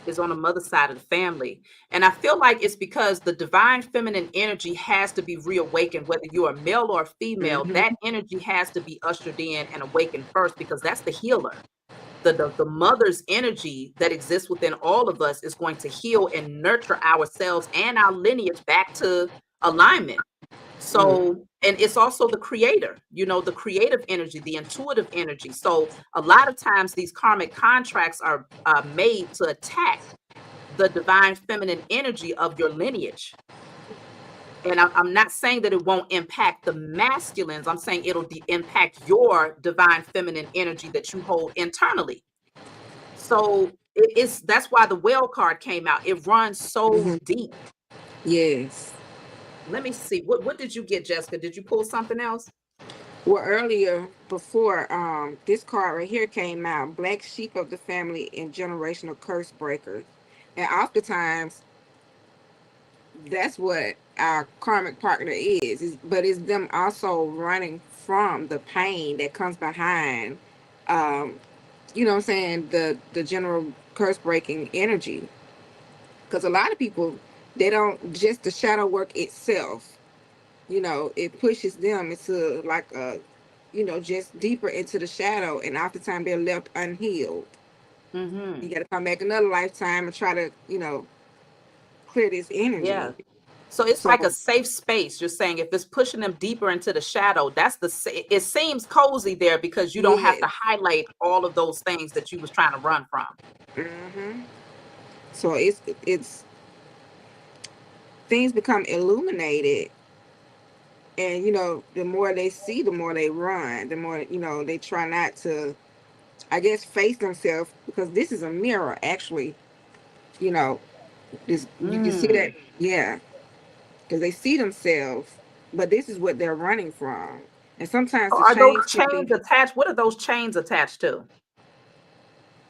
is on the mother side of the family. And I feel like it's because the divine feminine energy has to be reawakened, whether you're a male or a female. Mhm. That energy has to be ushered in and awakened first, because that's the healer. The mother's energy that exists within all of us is going to heal and nurture ourselves and our lineage back to alignment. So, and it's also the creator, the creative energy, the intuitive energy. So a lot of times these karmic contracts are made to attack the divine feminine energy of your lineage. And I'm not saying that it won't impact the masculines. I'm saying it'll impact your divine feminine energy that you hold internally. So that's why the whale card came out. It runs so deep. Yes. Let me see. What did you get, Jessica? Did you pull something else? Well, earlier, before this card right here came out, black sheep of the family and generational curse breakers. And oftentimes, that's what our karmic partner but it's them also running from the pain that comes behind, you know what I'm saying, the general curse breaking energy. Because a lot of people, they don't, just the shadow work itself, it pushes them into like just deeper into the shadow, and oftentimes they're left unhealed. You got to come back another lifetime and try to, clear this Yeah. energy. So it's like a So safe space. You're saying if it's pushing them deeper into the shadow, it seems cozy there because you don't have yes. to highlight all of those things that you was trying to run from. So it's things become illuminated, and the more they see, the more they run, the more they try not to, I guess, face themselves, because this is a mirror actually. you know this, you can see that. Yeah, because they see themselves, but this is what they're running from. And sometimes So the are those change can chains be, attached? What are those chains attached to?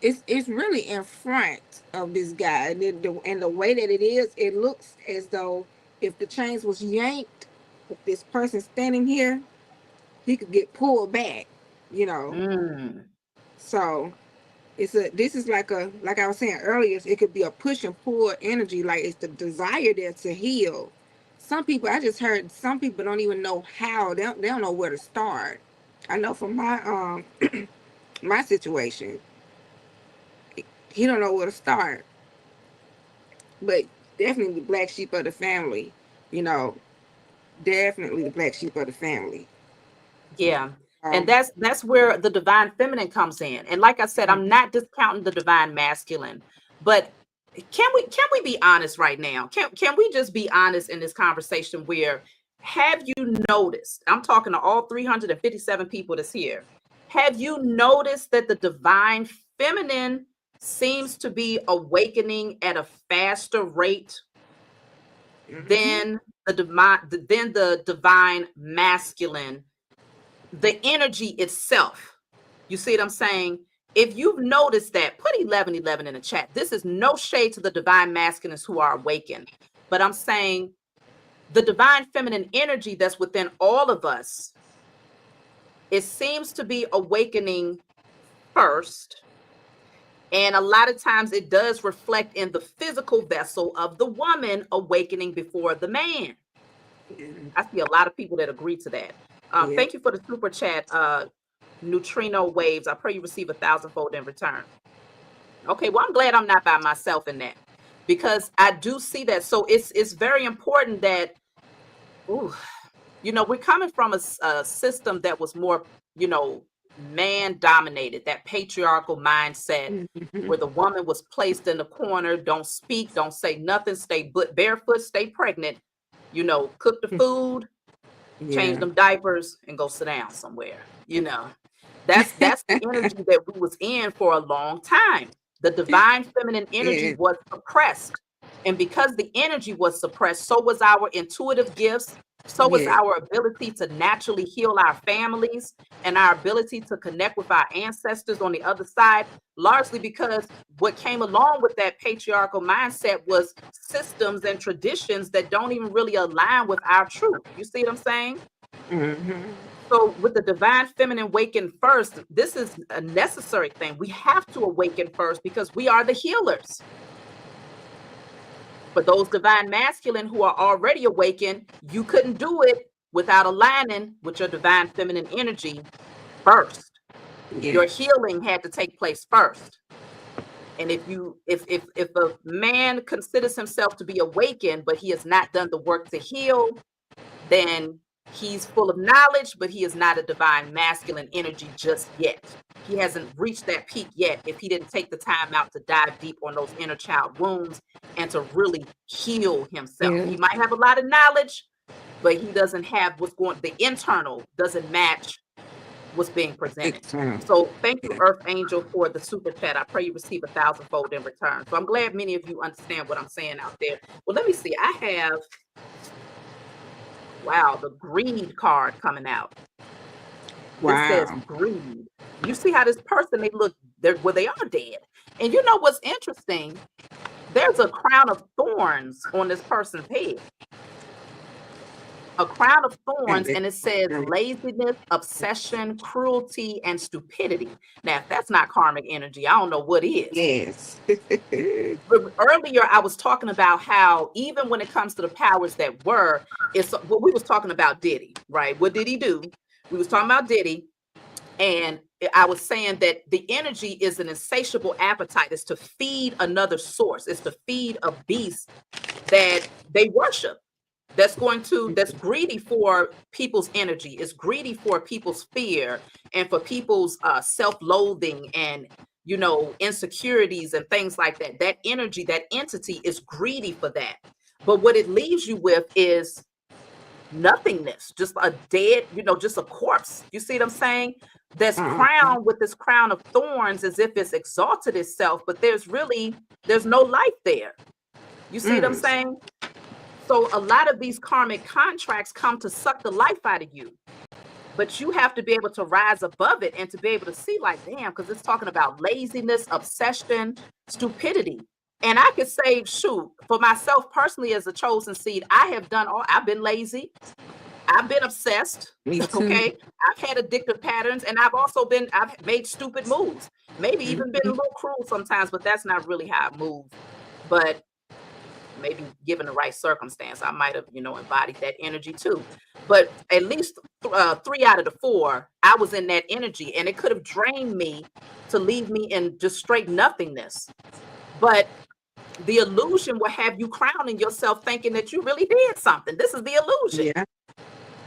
it's really in front of this guy, and the way that it is, it looks as though if the chains was yanked, if this person standing here, he could get pulled back, you know. Mm. So this is like I was saying earlier, it could be a push and pull energy, like it's the desire there to heal. Some people, I just heard, some people don't even know how, they don't know where to start. I know from my my situation, he don't know where to start. But definitely the black sheep of the family, you know, definitely the black sheep of the family. Yeah. And Um, that's where the divine feminine comes in. And like I said, I'm not discounting the divine masculine, but can we be honest right now? Can we just be honest in this conversation where have you noticed? I'm talking to all 357 people that's here. Have you noticed that the divine feminine seems to be awakening at a faster rate than the divine masculine, the energy itself? You see what I'm saying? If you've noticed that, put 1111 in the chat. This is no shade to the divine masculines who are awakened, but I'm saying the divine feminine energy that's within all of us, it seems to be awakening first. And a lot of times it does reflect in the physical vessel of the woman awakening before the man. I see a lot of people that agree to that. yeah, Thank you for the super chat, neutrino waves. I pray you receive 1,000-fold in return. Okay, well, I'm glad I'm not by myself in that, because I do see that. So it's very important that, ooh, we're coming from a system that was more, man dominated, that patriarchal mindset where the woman was placed in the corner, don't speak, don't say nothing, stay barefoot, stay pregnant, cook the food, change yeah, them diapers, and go sit down somewhere. That's the energy that we was in for a long time. The divine feminine energy yeah, was suppressed. And because the energy was suppressed, so was our intuitive gifts, so was yeah, our ability to naturally heal our families and our ability to connect with our ancestors on the other side, largely because what came along with that patriarchal mindset was systems and traditions that don't even really align with our truth. You see what I'm saying? So with the divine feminine awaken first, this is a necessary thing. We have to awaken first because we are the healers. For those divine masculine who are already awakened, you couldn't do it without aligning with your divine feminine energy first. yeah, Your healing had to take place first. And if a man considers himself to be awakened, but he has not done the work to heal, then He's full of knowledge, but he is not a divine masculine energy just yet. He hasn't reached that peak yet if he didn't take the time out to dive deep on those inner child wounds and to really heal himself. Yeah. He might have a lot of knowledge, but he doesn't have the internal doesn't match what's being presented. So thank you, Earth Angel, for the super chat. I pray you receive 1,000-fold in return. So I'm glad many of you understand what I'm saying out there. Well, let me see. I have, wow, the greed card coming out. Wow. It says greed. You see how this person, they are dead. And you know what's interesting? There's a crown of thorns on this person's head. A crown of thorns, and it says laziness, obsession, cruelty, and stupidity. Now, if that's not karmic energy, I don't know what is. Yes. Earlier, I was talking about how even when it comes to the powers that were, we was talking about Diddy, right? What did he do? We was talking about Diddy, and I was saying that the energy is an insatiable appetite. It's to feed another source. It's to feed a beast that they worship. That's greedy for people's energy. It's greedy for people's fear and for people's self-loathing and, insecurities and things like that. That energy, that entity is greedy for that. But what it leaves you with is nothingness, just a dead, just a corpse. You see what I'm saying? This crown with this crown of thorns, as if it's exalted itself, but there's no life there. You see what I'm saying? So a lot of these karmic contracts come to suck the life out of you, but you have to be able to rise above it and to be able to see like, damn, because it's talking about laziness, obsession, stupidity. And I could say, shoot, for myself personally as a chosen seed, I've been lazy. I've been obsessed. Okay. I've had addictive patterns, and I've made stupid moves, maybe even been a little cruel sometimes, but that's not really how I move. But maybe given the right circumstance, I might have, embodied that energy too. But at least 3 out of the 4, I was in that energy, and it could have drained me to leave me in just straight nothingness. But the illusion will have you crowning yourself thinking that you really did something. This is the illusion. Yeah,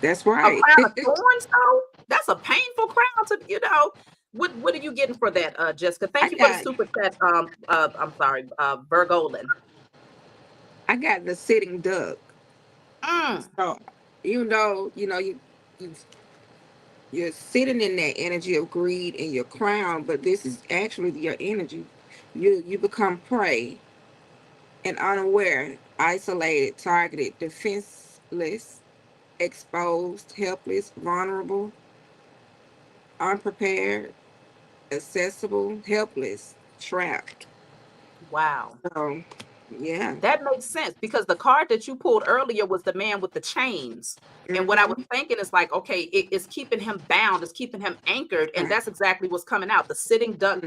that's right. A crown of thorns, though, that's a painful crown to, What are you getting for that, Jessica? Thank you for the super chat. I'm sorry, Virgolin. I got the sitting duck. So you're sitting in that energy of greed in your crown, but this is actually your energy. You become prey and unaware, isolated, targeted, defenseless, exposed, helpless, vulnerable, unprepared, accessible, helpless, trapped. Wow. So yeah, that makes sense, because the card that you pulled earlier was the man with the chains. And what I was thinking is like, okay, it's keeping him bound, it's keeping him anchored. And that's exactly what's coming out. The sitting duck,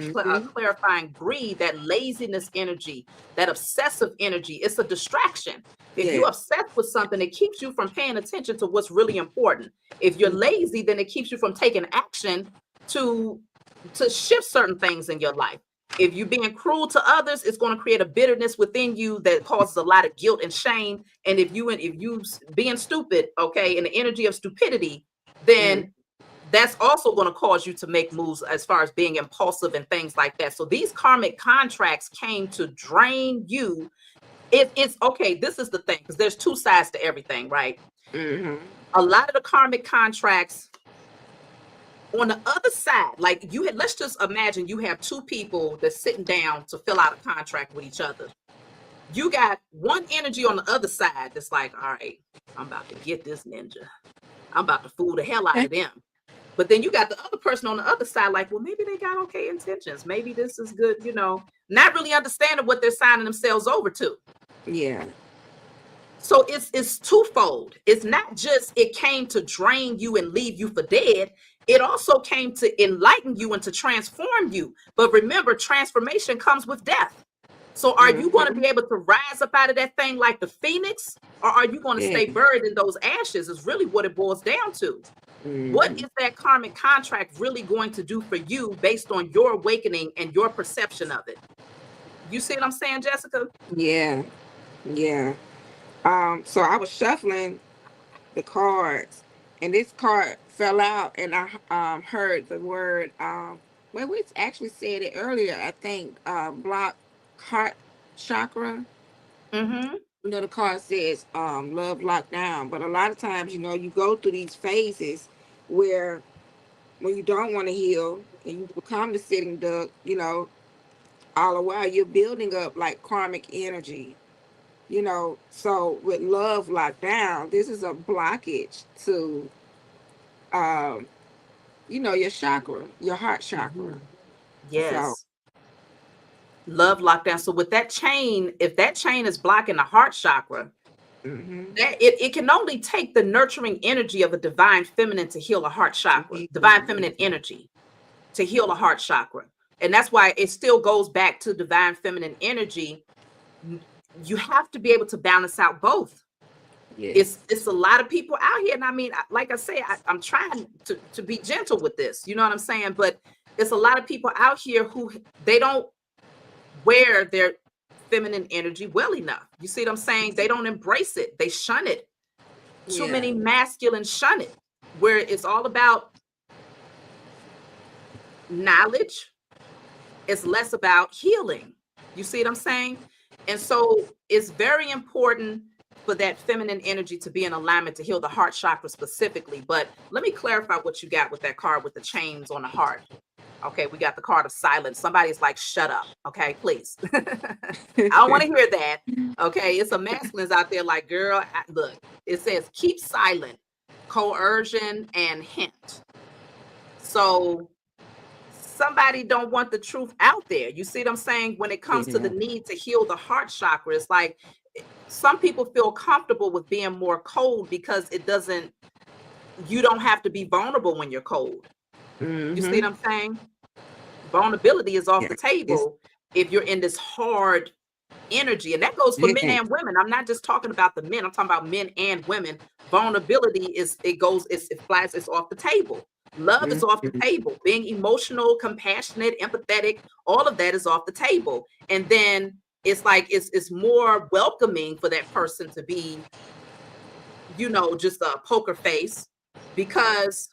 clarifying greed, that laziness energy, that obsessive energy. It's a distraction. If you're obsessed with something, it keeps you from paying attention to what's really important. If you're lazy, then it keeps you from taking action to shift certain things in your life. If you're being cruel to others, it's going to create a bitterness within you that causes a lot of guilt and shame. And if you being stupid, okay, in the energy of stupidity, then that's also going to cause you to make moves as far as being impulsive and things like that. So these karmic contracts came to drain you. It's okay. This is the thing, because there's 2 sides to everything, right? A lot of the karmic contracts, on the other side, like let's just imagine you have 2 people that's sitting down to fill out a contract with each other. You got one energy on the other side that's like, all right, I'm about to get this ninja. I'm about to fool the hell out of them. But then you got the other person on the other side, like, well, maybe they got okay intentions. Maybe this is good, not really understanding what they're signing themselves over to. Yeah. So it's twofold. It's not just it came to drain you and leave you for dead. It also came to enlighten you and to transform you. But remember, transformation comes with death. So are you going to be able to rise up out of that thing like the phoenix? Or are you going to stay buried in those ashes is really what it boils down to. What is that karmic contract really going to do for you based on your awakening and your perception of it? You see what I'm saying, Jessica? Yeah. Yeah. So I was shuffling the cards, and this card fell out, and I heard the word well, we actually said it earlier, I think, block heart chakra. Mm-hmm. You know, the card says love lockdown, but a lot of times, you know, you go through these phases where when you don't want to heal and you become the sitting duck, you know, all the while you're building up like karmic energy, you know. So with love locked down, this is a blockage to um you know, your chakra, your heart chakra. Mm-hmm. So Yes. Love lockdown. So with that chain, if that chain is blocking the heart chakra, mhm. that it can only take the nurturing energy of a divine feminine to heal a heart chakra, divine feminine energy to heal a heart chakra. And that's why it still goes back to divine feminine energy. You have to be able to balance out both. Yes. It's a lot of people out here. And I mean, like I say, I'm trying to be gentle with this. You know what I'm saying? But it's a lot of people out here who they don't wear their feminine energy well enough. You see what I'm saying? They don't embrace it. They shun it. Too Yeah. many masculine shun it, where it's all about knowledge. It's less about healing. You see what I'm saying? And so it's very important for that feminine energy to be in alignment to heal the heart chakra specifically. But let me clarify what you got with that card with the chains on the heart. Okay, we got the card of silence. Somebody's like, shut up. Okay, please. I don't want to hear that. Okay, it's a masculines out there like, girl, look, it says keep silent, coercion, and hint. So somebody don't want the truth out there. You see what I'm saying? When it comes to the Yeah. need to heal the heart chakra, it's like some people feel comfortable with being more cold because it doesn't, you don't have to be vulnerable when you're cold. You see Mhm. what I'm saying? Vulnerability is off Yeah. the It's table if you're in this hard energy. And that goes for men yeah. and women. I'm not just talking about the men, I'm talking about men and women. Vulnerability is, it goes, it flies, it's off the table. Love is off the Mhm. table. Being emotional, compassionate, empathetic, all of that is off the table. And then it's like it's more welcoming for that person to be, you know, just a poker face because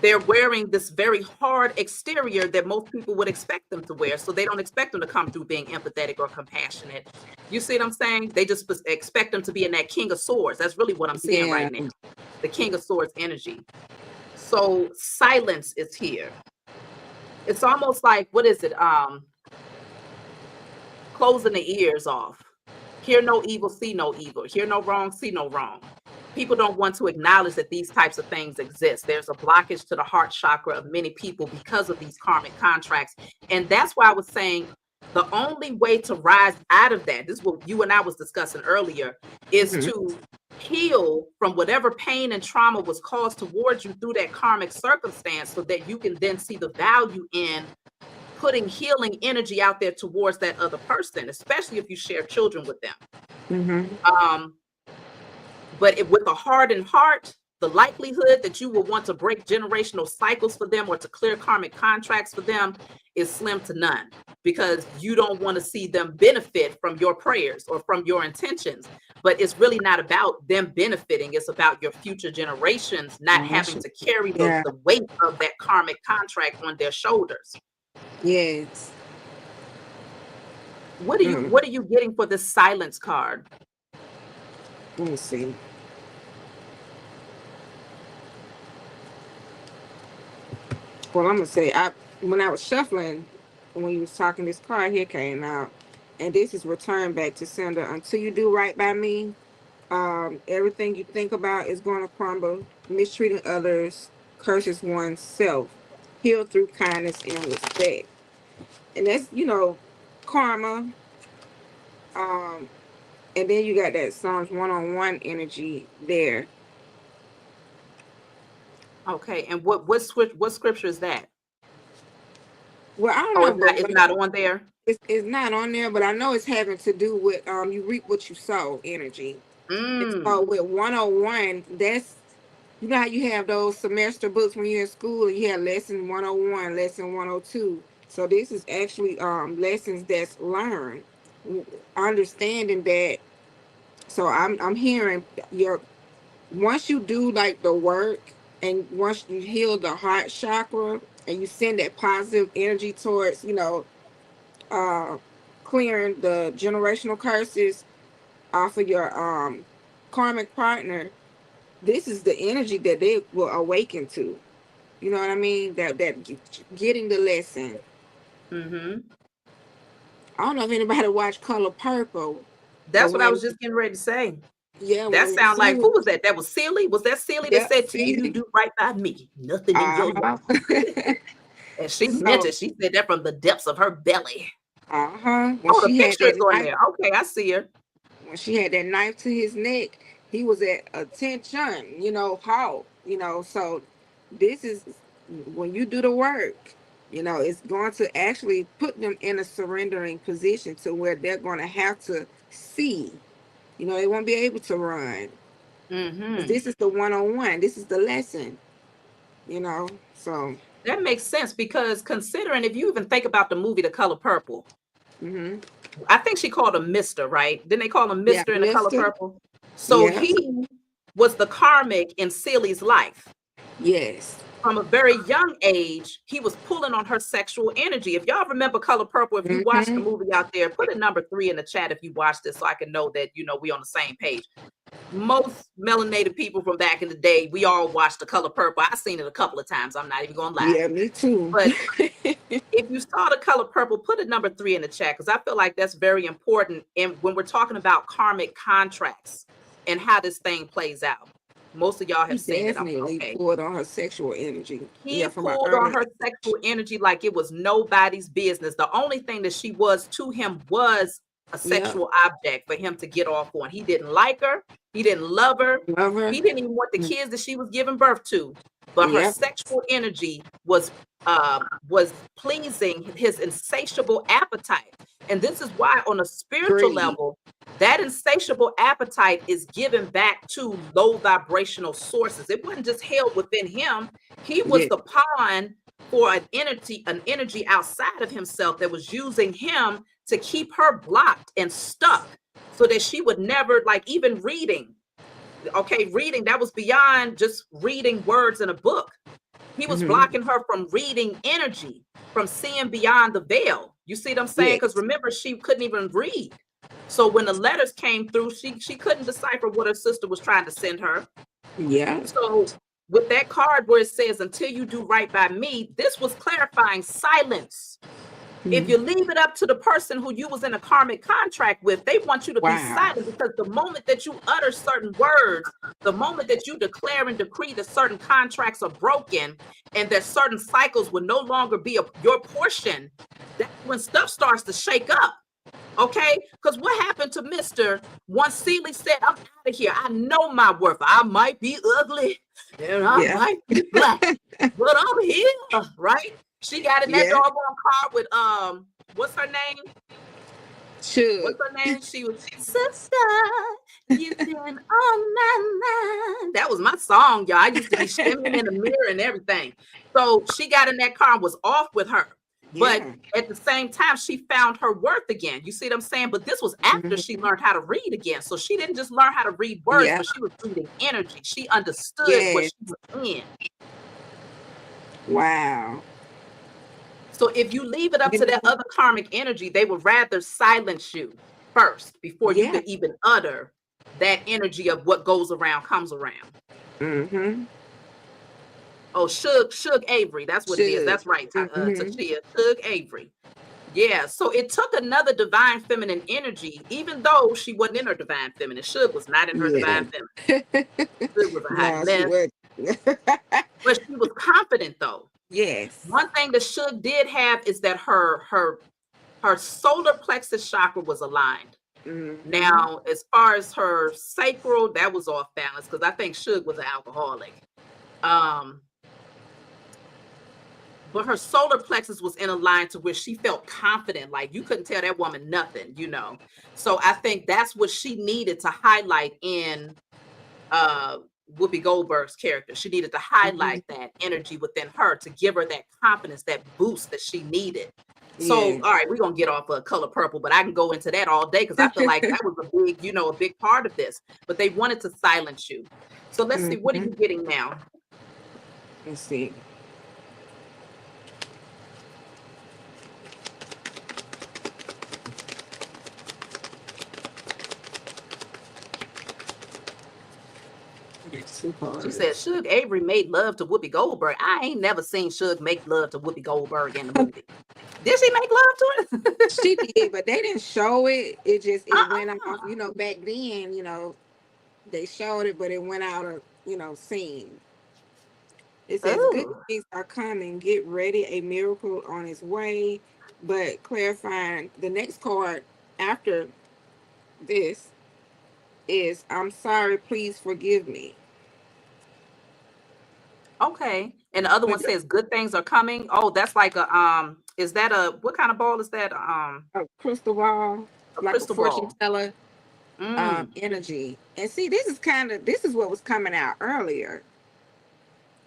they're wearing this very hard exterior that most people would expect them to wear. So they don't expect them to come through being empathetic or compassionate. You see what I'm saying? They just expect them to be in that King of Swords. That's really what I'm seeing Yeah. right now. The King of Swords energy. So silence is here. It's almost like, what is it? Closing the ears off. Hear no evil, see no evil. Hear no wrong, see no wrong. People don't want to acknowledge that these types of things exist. There's a blockage to the heart chakra of many people because of these karmic contracts. And that's why I was saying the only way to rise out of that, this is what you and I was discussing earlier, is Mhm. to heal from whatever pain and trauma was caused towards you through that karmic circumstance so that you can then see the value in putting healing energy out there towards that other person, especially if you share children with them. Mhm. Um, but with a hardened heart, the likelihood that you will want to break generational cycles for them or to clear karmic contracts for them is slim to none because you don't want to see them benefit from your prayers or from your intentions. But it's really not about them benefiting. It's about your future generations not having to carry Yeah. the weight of that karmic contract on their shoulders. Yes. Mm. What are you getting for this silence card? Let me see. Well, I'm gonna say I when I was shuffling, when you was talking, this card here came out, and this is return back to sender. Until you do right by me, everything you think about is going to crumble. Mistreating others curses oneself. Heal through kindness and respect, and that's, you know, karma. Um, and then you got that Psalms 101 energy there. Okay, and what scripture is that? Well, I don't Oh, know, but it's what not on there. it's not on there, but I know it's having to do with you reap what you sow energy. And Mm, so with 101, that's, you know how you have those semester books when you're in school and you have lesson 101, lesson 102. So this is actually lessons that's learned, understanding that. So I'm hearing once you do like the work, and once you heal the heart chakra, and you send that positive energy towards, uh clearing the generational curses off of your karmic partner, this is the energy that they will awaken to. You know what I mean? Getting the lesson. Mm-hmm. I don't know if anybody watched Color Purple, but That's what I was just getting ready to say. That when sound like, Celia, who was that? That was Silly? Was that Silly that yeah, said to you, Celia, do right by me, nothing in your way? uh-huh. And she meant So, it. She said that from the depths of her belly. when Oh, the she had picture is that on knife, there. Okay, I see her. to his neck, he was at attention, how, so this is when you do the work, it's going to actually put them in a surrendering position to where they're going to have to see, they won't be able to run. 'Cause Mm-hmm. this is the one-on-one, this is the lesson, so. That makes sense because considering if you even think about the movie The Color Purple, Hmm. I think she called him Mr., right? Didn't they call him Yeah, Mr. in The Color mister. Purple? So Yeah. he was the karmic in Cilly's life. Yes. From a very young age, he was pulling on her sexual energy. If y'all remember Color Purple, if you watched the Hmm. movie out there, put a number 3 in the chat if you watched it so I can know that, we on the same page. Most melanated people from back in the day, we all watched The Color Purple. I've seen it a couple of times. I'm not even going to lie. Yeah, me too. But if you saw The Color Purple, put a number 3 in the chat because I feel like that's very important when we're talking about karmic contracts and how this thing plays out. Most of y'all He have seen it. definitely Okay. pulled on her sexual energy. He Yeah, from an pulled on early. her sexual energy like it was nobody's business. The only thing that she was to him was a Yeah. sexual object for him to get off on. He didn't like her. He didn't love her. Lover. He didn't even want the kids that she was giving birth to. But her Yep. sexual energy was pleasing his insatiable appetite. And this is why, on a spiritual Greed. level, that insatiable appetite is given back to low vibrational sources. It wasn't just held within him. He was Yeah. the pawn for an energy outside of himself that was using him to keep her blocked and stuck so that she would never, like, even reading. Okay, reading, that was beyond just reading words in a book. He was Hmm. blocking her from reading energy, from seeing beyond the veil. You see what I'm saying? Yes. Because remember, she couldn't even read. So when the letters came through, she couldn't decipher what her sister was trying to send her. Yeah. So with that card where it says, until you do right by me, this was clarifying silence. If you leave it up to the person who you was in a karmic contract with, they want you to be Wow. silent, because the moment that you utter certain words, the moment that you declare and decree that certain contracts are broken and that certain cycles will no longer be your portion, that's when stuff starts to shake up. Okay, because what happened to Mr. Once Seeley said, I'm out of here. I know my worth. I might be ugly and I Yeah. might be black, but I'm here, right? She got in that Yeah. doggone car with what's her name? Should. What's her name? She was Sister, you've been on my mind. That was my song, y'all. I used to be shimmying in the mirror and everything. So she got in that car and was off with her. But Yeah. at the same time, she found her worth again. You see what I'm saying? But this was after she Mhm. learned how to read again. So she didn't just learn how to read words, Yeah. but she was reading energy. She understood what Yes. she was in. Wow. So if you leave it up You to that know? other karmic energy, they would rather silence you first before you Yeah. could even utter that energy of what goes around comes around. Mm-hmm. Oh, Shug Avery. That's what it is. Should. That's right, Mm-hmm. Tachia. Shug Avery. Yeah. So it took another divine feminine energy, even though she wasn't in her divine feminine. Shug was not in her Yeah. divine feminine. Shug was a hot No, she mess. would. But she was confident though. Yes. One thing that Shug did have is that her solar plexus chakra was aligned. Mm-hmm. Now, as far as her sacral, that was off balance because I think Shug was an alcoholic. But her solar plexus was in a line to where she felt confident, like you couldn't tell that woman nothing, So I think that's what she needed to highlight in Whoopi Goldberg's character. She needed to highlight that energy within her to give her that confidence, that boost that she needed. So, Yeah. all right, we're gonna get off of color purple, but I can go into that all day because I feel like that was a big, a big part of this. But they wanted to silence you. So let's see, what are you getting now? Let's see. She said Suge Avery made love to Whoopi Goldberg. I ain't never seen Suge make love to Whoopi Goldberg in the movie. Did she make love to it? She did, but they didn't show it. It went off, back then, they showed it, but it went out of, scene. It says good Ooh. things are coming. Get ready, a miracle on its way. But clarifying, the next card after this is I'm sorry, please forgive me. Okay. And the other one says good things are coming. Oh, that's like a is that what kind of ball is that? A crystal ball, like a crystal fortune ball. teller energy. And see, this is what was coming out earlier.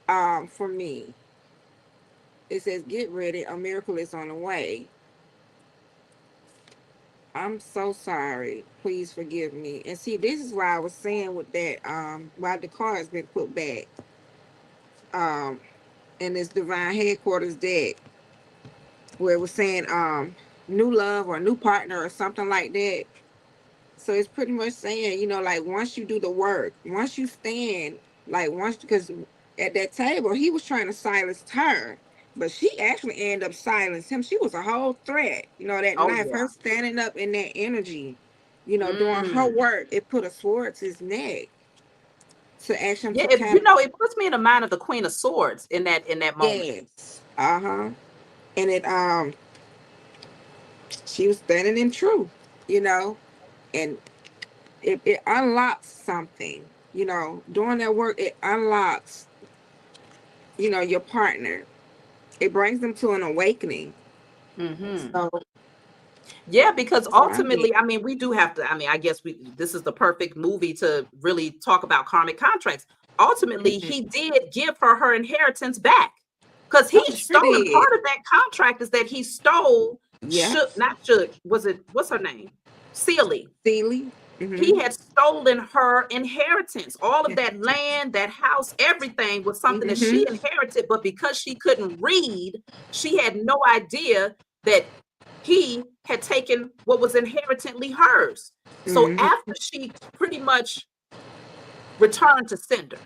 For me. It says get ready, a miracle is on the way. I'm so sorry. Please forgive me. And see, this is why I was saying with that, why the card's been put back. In this divine headquarters deck, where it was saying new love or new partner or something like that. So it's pretty much saying, like once you do the work, once you stand, because at that table he was trying to silence her, but she actually ended up silencing him. She was a whole threat, that Oh knife, yeah. her standing up in that energy, doing her work, it put a sword to his neck to ask him Yeah, to kind of, it puts me in the mind of the Queen of Swords in that moment. yes, and it she was standing in truth, and it unlocks something, doing that work. It unlocks, your partner. It brings them to an awakening. So Yeah, because that's what I get. ultimately, I mean, we do have to, I mean, I guess this is the perfect movie to really talk about karmic contracts. Ultimately, he did give her inheritance back because he Oh, sure stole, and did. part of that contract is that he stole, Yeah. what's her name? Celie. Sealy. He had stolen her inheritance. All of that land, that house, everything was something that she inherited, but because she couldn't read, she had no idea that he had taken what was inherently hers. So after she pretty much returned to sender,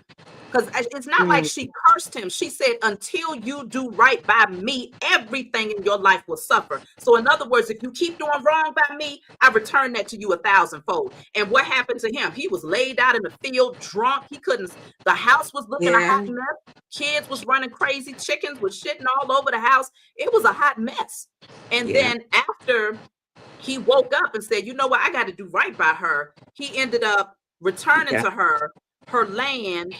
because it's not like she cursed him. She said, until you do right by me, everything in your life will suffer. So in other words, if you keep doing wrong by me, I return that to you 1,000-fold. And what happened to him? He was laid out in the field, drunk. He couldn't, the house was looking a hot mess. Kids was running crazy. Chickens was shitting all over the house. It was a hot mess. And then after he woke up and said, you know what, I got to do right by her, he ended up returning to her land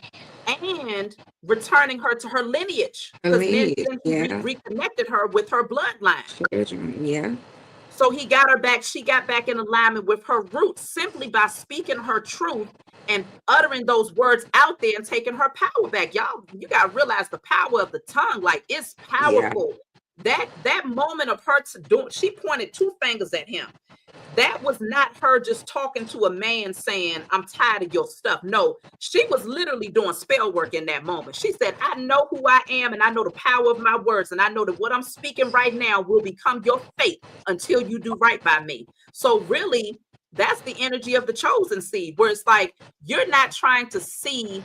and returning her to her lineage, because then he reconnected her with her bloodline. So he got her back. She got back in alignment with her roots simply by speaking her truth and uttering those words out there and taking her power back. Y'all, you got to realize the power of the tongue. Like, it's powerful. That moment of her she pointed two fingers at him. That was not her just talking to a man saying, I'm tired of your stuff. No, she was literally doing spell work in that moment. She said, I know who I am, and I know the power of my words, and I know that what I'm speaking right now will become your fate until you do right by me. So really, that's the energy of the chosen seed, where it's like, you're not trying to see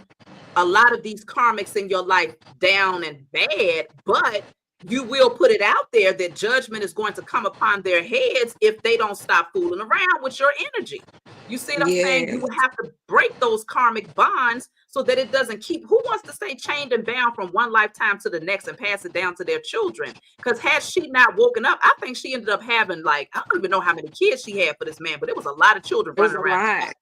a lot of these karmics in your life down and bad, but you will put it out there that judgment is going to come upon their heads if they don't stop fooling around with your energy. You see what I'm saying? You will have to break those karmic bonds so that it doesn't keep. Who wants to stay chained and bound from one lifetime to the next and pass it down to their children? Because had she not woken up, I think she ended up having, like, I don't even know how many kids she had for this man, but it was a lot of children running around.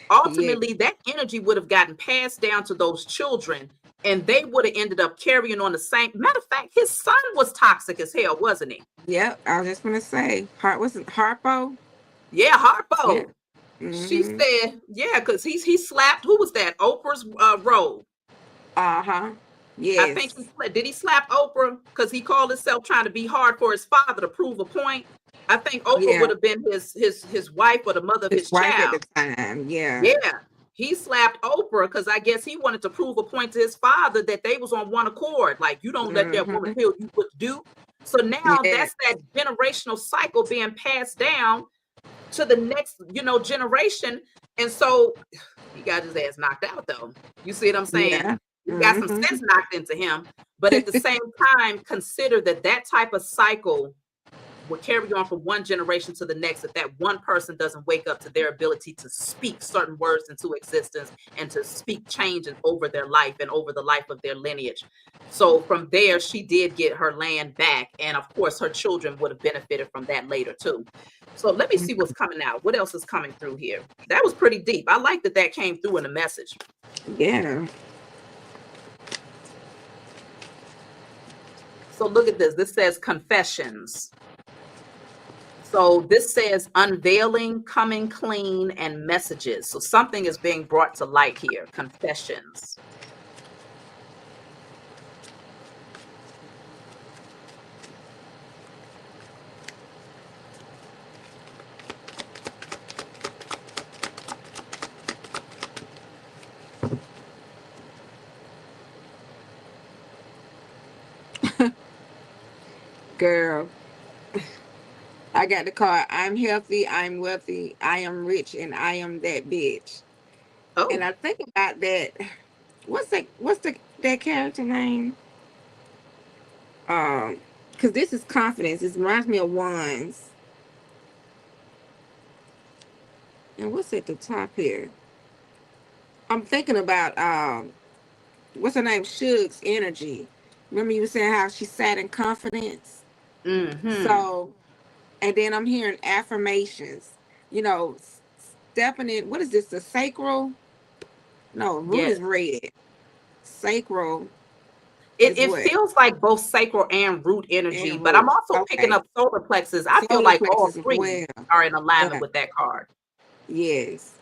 Ultimately, that energy would have gotten passed down to those children, and they would have ended up carrying on the same. Matter of fact, his son was toxic as hell, wasn't he? Yep, I was just gonna say, wasn't Harpo? Yeah, Harpo. Yeah. She said, yeah, because he slapped, who was that? Oprah's robe. I think Yes. did he slap Oprah because he called himself trying to be hard for his father to prove a point? I think Oprah would Yeah. have been his wife or the mother of His his wife at child. the time. Yeah. Yeah, he slapped Oprah because I guess he wanted to prove a point to his father that they was on one accord. Like, you don't let that woman Mm-hmm. tell you what to do. So now Yeah. that's that generational cycle being passed down to the next, generation. And so he got his ass knocked out though. You see what I'm saying? Yeah. He got some Mm-hmm. sense knocked into him. But at the same time, consider that type of cycle will carry on from one generation to the next if that one person doesn't wake up to their ability to speak certain words into existence and to speak change over their life and over the life of their lineage. So from there, she did get her land back. And of course, her children would have benefited from that later too. So let me see what's coming out. What else is coming through here? That was pretty deep. I like that came through in the message. Yeah. So look at this. This says confessions. So this says unveiling, coming clean, and messages. So something is being brought to light here. Confessions. Girl, I got the card. I'm healthy, I'm wealthy, I am rich, and I am that bitch. And Oh, I think about that. What's that character name? Because this is confidence. It reminds me of wands. And what's at the top here? I'm thinking about what's her name? Suge's energy. Remember you were saying how she sat in confidence? mm-hmm. So, and then I'm hearing affirmations. You know, stepping in. What is this? The sacral? No, root Yes. is red. Sacral It, is it what? feels like both sacral and root energy, And but I'm root. also picking Okay. up solar plexus. I feel Solar like all plexus as three well. are in alignment Yeah. with that card. Yes.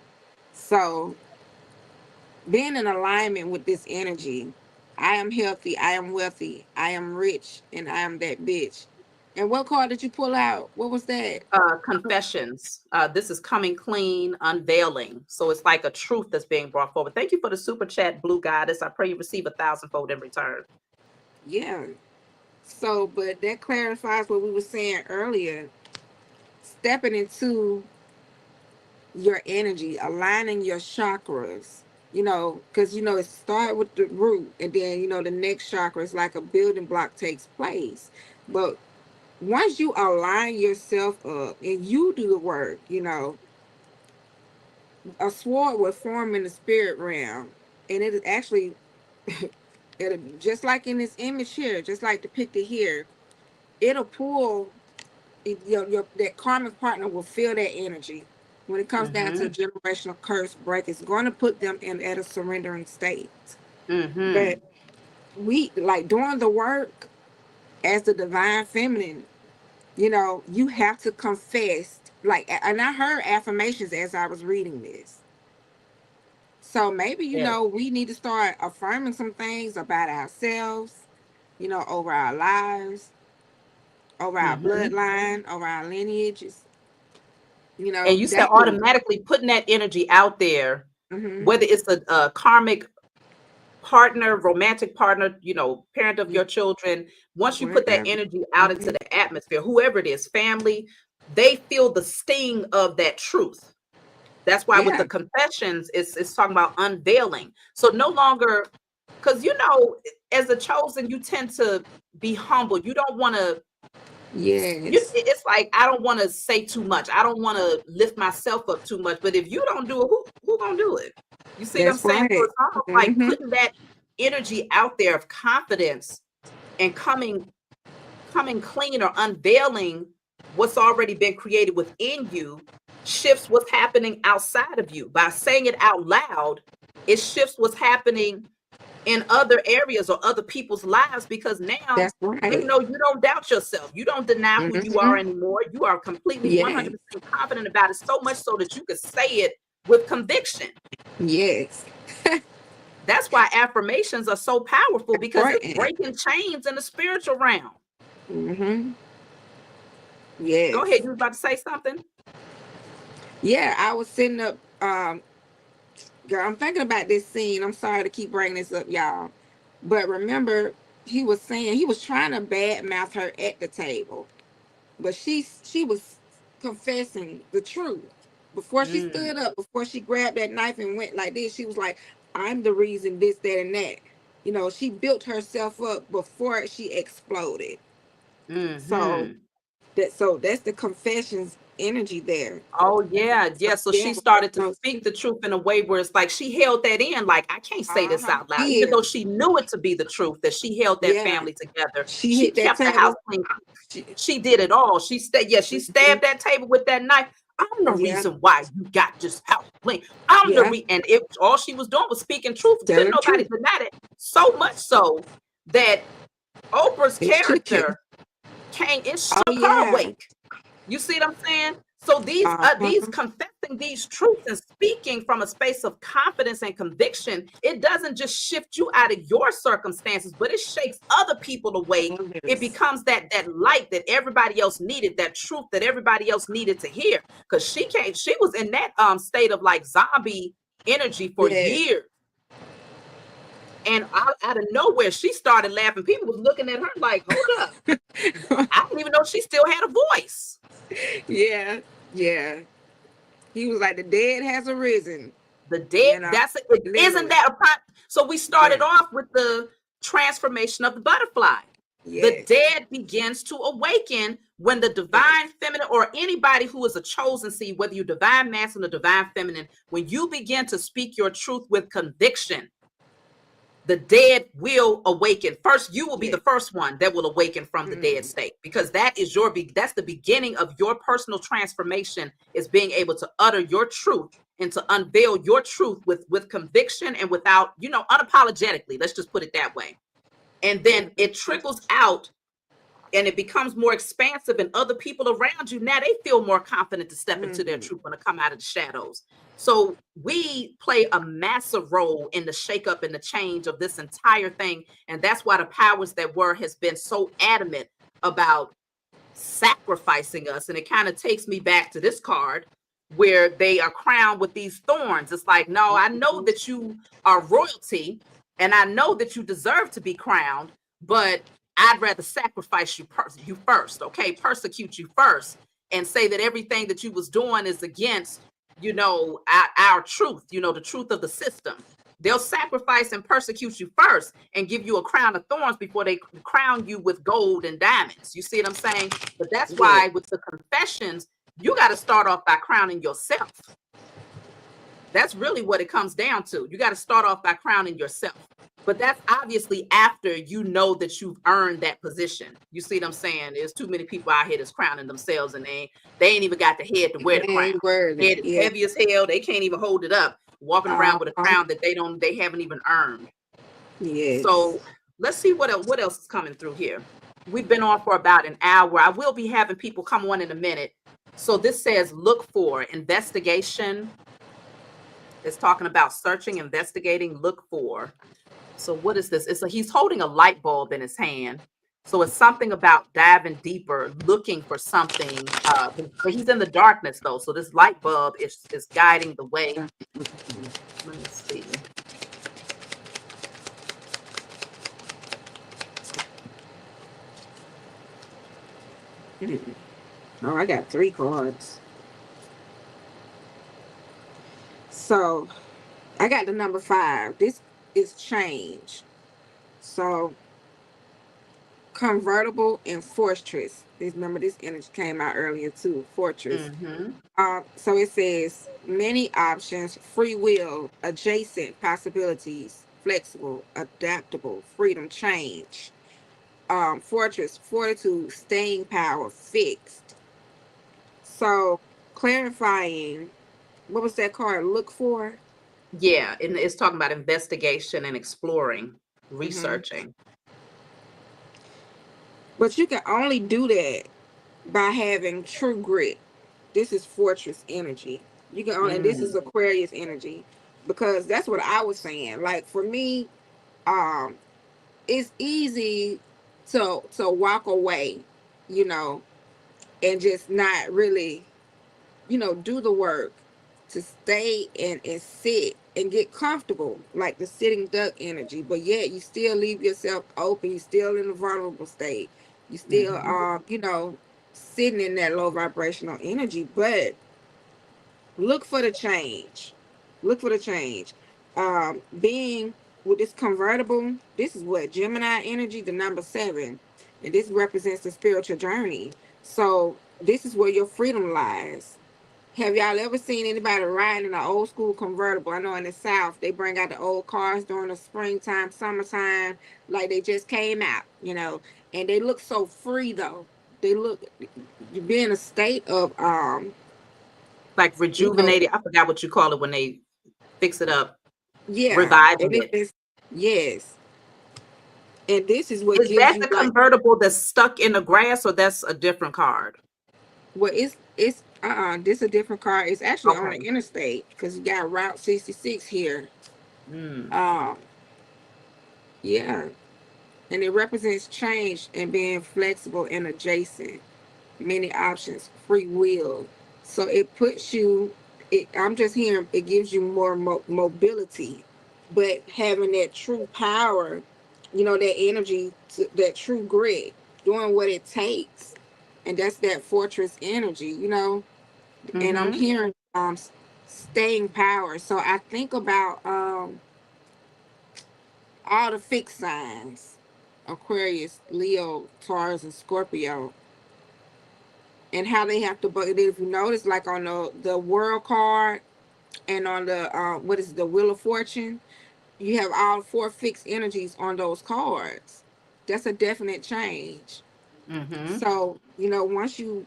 So being in alignment with this energy, I am healthy, I am wealthy, I am rich, and I am that bitch. And what card did you pull out? What was that? Confessions. This is coming clean, unveiling. So it's like a truth that's being brought forward. Thank you for the super chat, Blue Goddess. I pray you receive 1,000-fold in return. Yeah. So, but that clarifies what we were saying earlier. Stepping into your energy, aligning your chakras, because it start with the root, and then the next chakra is like a building block takes place. But once you align yourself up and you do the work, a sword will form in the spirit realm, and it is actually just like in this image here, just like depicted here, it'll pull your that karmic partner will feel that energy. When it comes down to Mm-hmm. a generational curse break, it's going to put them in at a surrendering state. Mm-hmm. But we like doing the work as the divine feminine. You have to confess. Like, and I heard affirmations as I was reading this. So maybe Yes. we need to start affirming some things about ourselves. Over our lives, over our Mm-hmm. bloodline, over our lineages. And you said That will. automatically putting that energy out there, Mm-hmm. whether it's a karmic partner, romantic partner, parent of your children, once you put that Wherever. energy out into Mm-hmm. the atmosphere, whoever it is, family, they feel the sting of that truth. That's why with Yeah. the confessions, it's talking about unveiling. So no longer, because as a chosen, you tend to be humble. You don't want to, Yes. it's like, I don't want to say too much. I don't want to lift myself up too much. But if you don't do it, who gonna do it? You see what I'm That's saying? So right. it's almost like Mm-hmm. putting that energy out there of confidence and coming clean or unveiling what's already been created within you shifts what's happening outside of you. By saying it out loud, it shifts what's happening in other areas or other people's lives, because now That's right. you don't doubt yourself. You don't deny who you are Mm-hmm. anymore. You are completely Yeah. 100% confident about it, so much so that you could say it with conviction. Yes. That's why affirmations are so powerful, because it's Important. breaking chains in the spiritual realm. Mm-hmm. Yes. Go ahead. You were about to say something? Yeah, I was sitting up, girl, I'm thinking about this scene. I'm sorry to keep bringing this up, y'all. But remember, he was saying he was trying to badmouth her at the table. But she was confessing the truth. Before she Mm, stood up, before she grabbed that knife and went like this, she was like, I'm the reason this, that, and that. You know, she built herself up before she exploded. So mm-hmm. that's the confessions energy there. Oh, yeah. So Yeah. So yeah, she started to no, speak the truth in a way where it's like she held that in, like, I can't say this out loud. Even yeah, though she knew it to be the truth, that she held that yeah. family together. She She hit that kept the house table. clean. She, She did it all. She she stabbed that table with that knife. I'm the yeah, reason why you got this house clean. I'm the yeah. and it all she was doing was speaking truth. Couldn't Telling the nobody truth. deny it. So much so that Oprah's It shook him. character it Oh shook her yeah. awake. You see what I'm saying? So Uh-huh. these confessing these truths and speaking from a space of confidence and conviction, it doesn't just shift you out of your circumstances, but it shakes other people awake. It Yes. becomes that light that everybody else needed, that truth that everybody else needed to hear. Because she was in that state of like zombie energy for Yes. years. And out of nowhere, she started laughing. People was looking at her like, hold up. I didn't even know she still had a voice. Yeah. Yeah. He was like, the dead has arisen. The dead, You know, that's it. Isn't literally. that a part? So we started Yeah. off with the transformation of the butterfly. The Yes. dead begins to awaken when the Yes. divine feminine, or anybody who is a chosen seed, whether you're divine masculine or divine feminine, when you begin to speak your truth with conviction, the dead will awaken. First, you will be Yes. the first one that will awaken from the dead state, because that is that's the beginning of your personal transformation, is being able to utter your truth and to unveil your truth with conviction and without, unapologetically. Let's just put it that way. And then it trickles out and it becomes more expansive, and other people around you, now they feel more confident to step into their truth when they come out of the shadows. So we play a massive role in the shakeup and the change of this entire thing. And that's why the powers that were has been so adamant about sacrificing us. And it kind of takes me back to this card where they are crowned with these thorns. It's like, no, I know that you are royalty and I know that you deserve to be crowned, but I'd rather sacrifice you first, okay? Persecute you first, and say that everything that you was doing is against, our truth, the truth of the system. They'll sacrifice and persecute you first and give you a crown of thorns before they crown you with gold and diamonds. You see what I'm saying? But that's Yeah. why with the confessions, you got to start off by crowning yourself. That's really what it comes down to. You got to start off by crowning yourself. But that's obviously after you know that you've earned that position. You see what I'm saying? There's too many people out here that's crowning themselves, and they ain't even got the head to wear the crown. Head is heavy as hell. They can't even hold it up, walking around with a crown that they haven't even earned. Yes. So let's see what else is coming through here. We've been on for about an hour. I will be having people come on in a minute. So this says look for investigation. It's talking about searching, investigating, look for. So what is this? He's holding a light bulb in his hand. So it's something about diving deeper, looking for something. But he's in the darkness though. So this light bulb is guiding the way. Let me see. Oh, I got 3 cards. So I got the number 5. This is change. So convertible and fortress. Remember, this energy came out earlier too. Fortress. So it says many options, free will, adjacent possibilities, flexible, adaptable, freedom, change. Fortress, fortitude, staying power, fixed. So clarifying, what was that card? Look for? Yeah, and it's talking about investigation and exploring, Mm-hmm. researching. But you can only do that by having true grit. This is fortress energy. You can only, and this is Aquarius energy. because that's what I was saying. Like for me, um, it's easy to walk away, you know, and just not really, do the work to stay and sit and get comfortable, like the sitting duck energy. But yet you still leave yourself open. You still in a vulnerable state. You still, Mm-hmm. sitting in that low vibrational energy. But look for the change. Look for the change. Being with this convertible, this is what Gemini energy, the number 7, and this represents the spiritual journey. So this is where your freedom lies. Have y'all ever seen anybody riding in an old school convertible? I know in the South they bring out the old cars during the springtime, summertime, like they just came out, and they look so free though. They look, you be in a state of Like you know, rejuvenated. I forgot what you call it when they fix it up, yeah, reviving and it it. is, yes, and this is what Is gives that you the like, convertible that's stuck in the grass, or that's a different card? well, it's this a different car. It's actually on the Okay. interstate because you got Route 66 here. Mm. Um, yeah, and it represents change and being flexible and adjacent, many options, free will. So it puts you. I'm just hearing it gives you more mobility, but having that true power, that energy, that true grit, doing what it takes, and that's that fortress energy, And I'm Mm-hmm. hearing staying power. So I think about all the fixed signs: Aquarius, Leo, Taurus, and Scorpio, and how they have to. But if you notice, like on the World card and on the what is it, the Wheel of Fortune, you have all 4 fixed energies on those cards. That's a definite change. Mm-hmm. So once you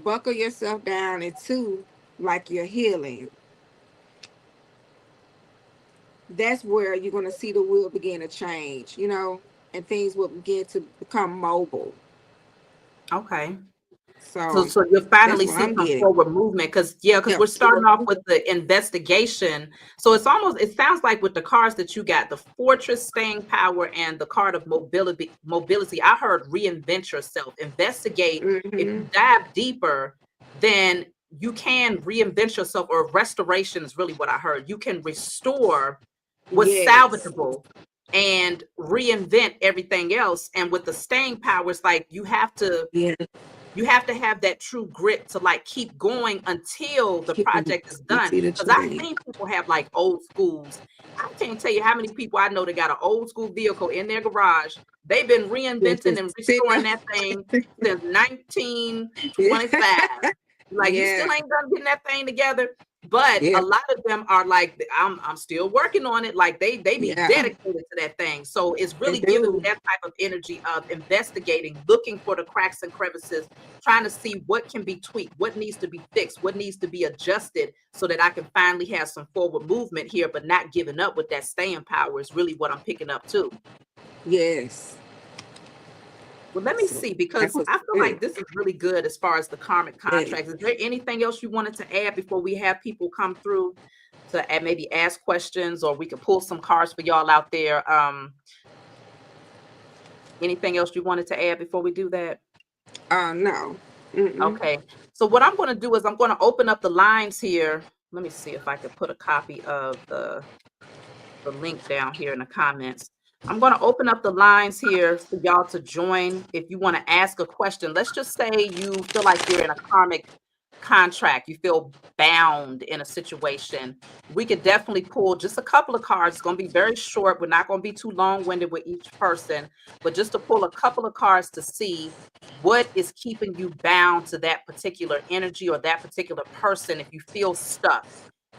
buckle yourself down into like you're healing, that's where you're going to see the wheel begin to change, and things will begin to become mobile. Okay. So, So so you'll that's finally what see I'm some getting. forward movement because Yeah, we're starting off with the investigation. So it sounds like with the cards that you got, the fortress, staying power, and the card of mobility. I heard reinvent yourself, investigate. If hmm you dive deeper, then you can reinvent yourself, or restoration is really what I heard. You can restore what's yes, salvageable and reinvent everything else. And with the staying power, it's like yeah, you have to have that true grit to like keep going until the project is you done. see the Because I've change. seen people have like old schools. I can't tell you how many people I know that got an old school vehicle in their garage. They've been Just reinventing and sitting restoring up. that thing since Yeah, 1925. Like you yeah, still ain't done getting that thing together. But yeah, a lot of them are like, I'm still working on it. Like they be yeah, dedicated to that thing. So it's they really giving me do. that type of energy of investigating, looking for the cracks and crevices, trying to see what can be tweaked, what needs to be fixed, what needs to be adjusted so that I can finally have some forward movement here, but not giving up with that staying power is really what I'm picking up too. Yes. Well, let me So see, that's because what's I feel good. like this is really good as far as the karmic Yeah. contracts. Is there anything else you wanted to add before we have people come through to maybe ask questions, or we could pull some cards for y'all out there? Anything else you wanted to add before we do that? No. Mm-mm. Okay. So what I'm going to do is I'm going to open up the lines here. Let me see if I could put a copy of the link down here in the comments. I'm going to open up the lines here for y'all to join if you want to ask a question. Let's just say you feel like you're in a karmic contract, you feel bound in a situation. We could definitely pull just a couple of cards. It's going to be very short. We're not going to be too long-winded with each person, but just to pull a couple of cards to see what is keeping you bound to that particular energy or that particular person if you feel stuck.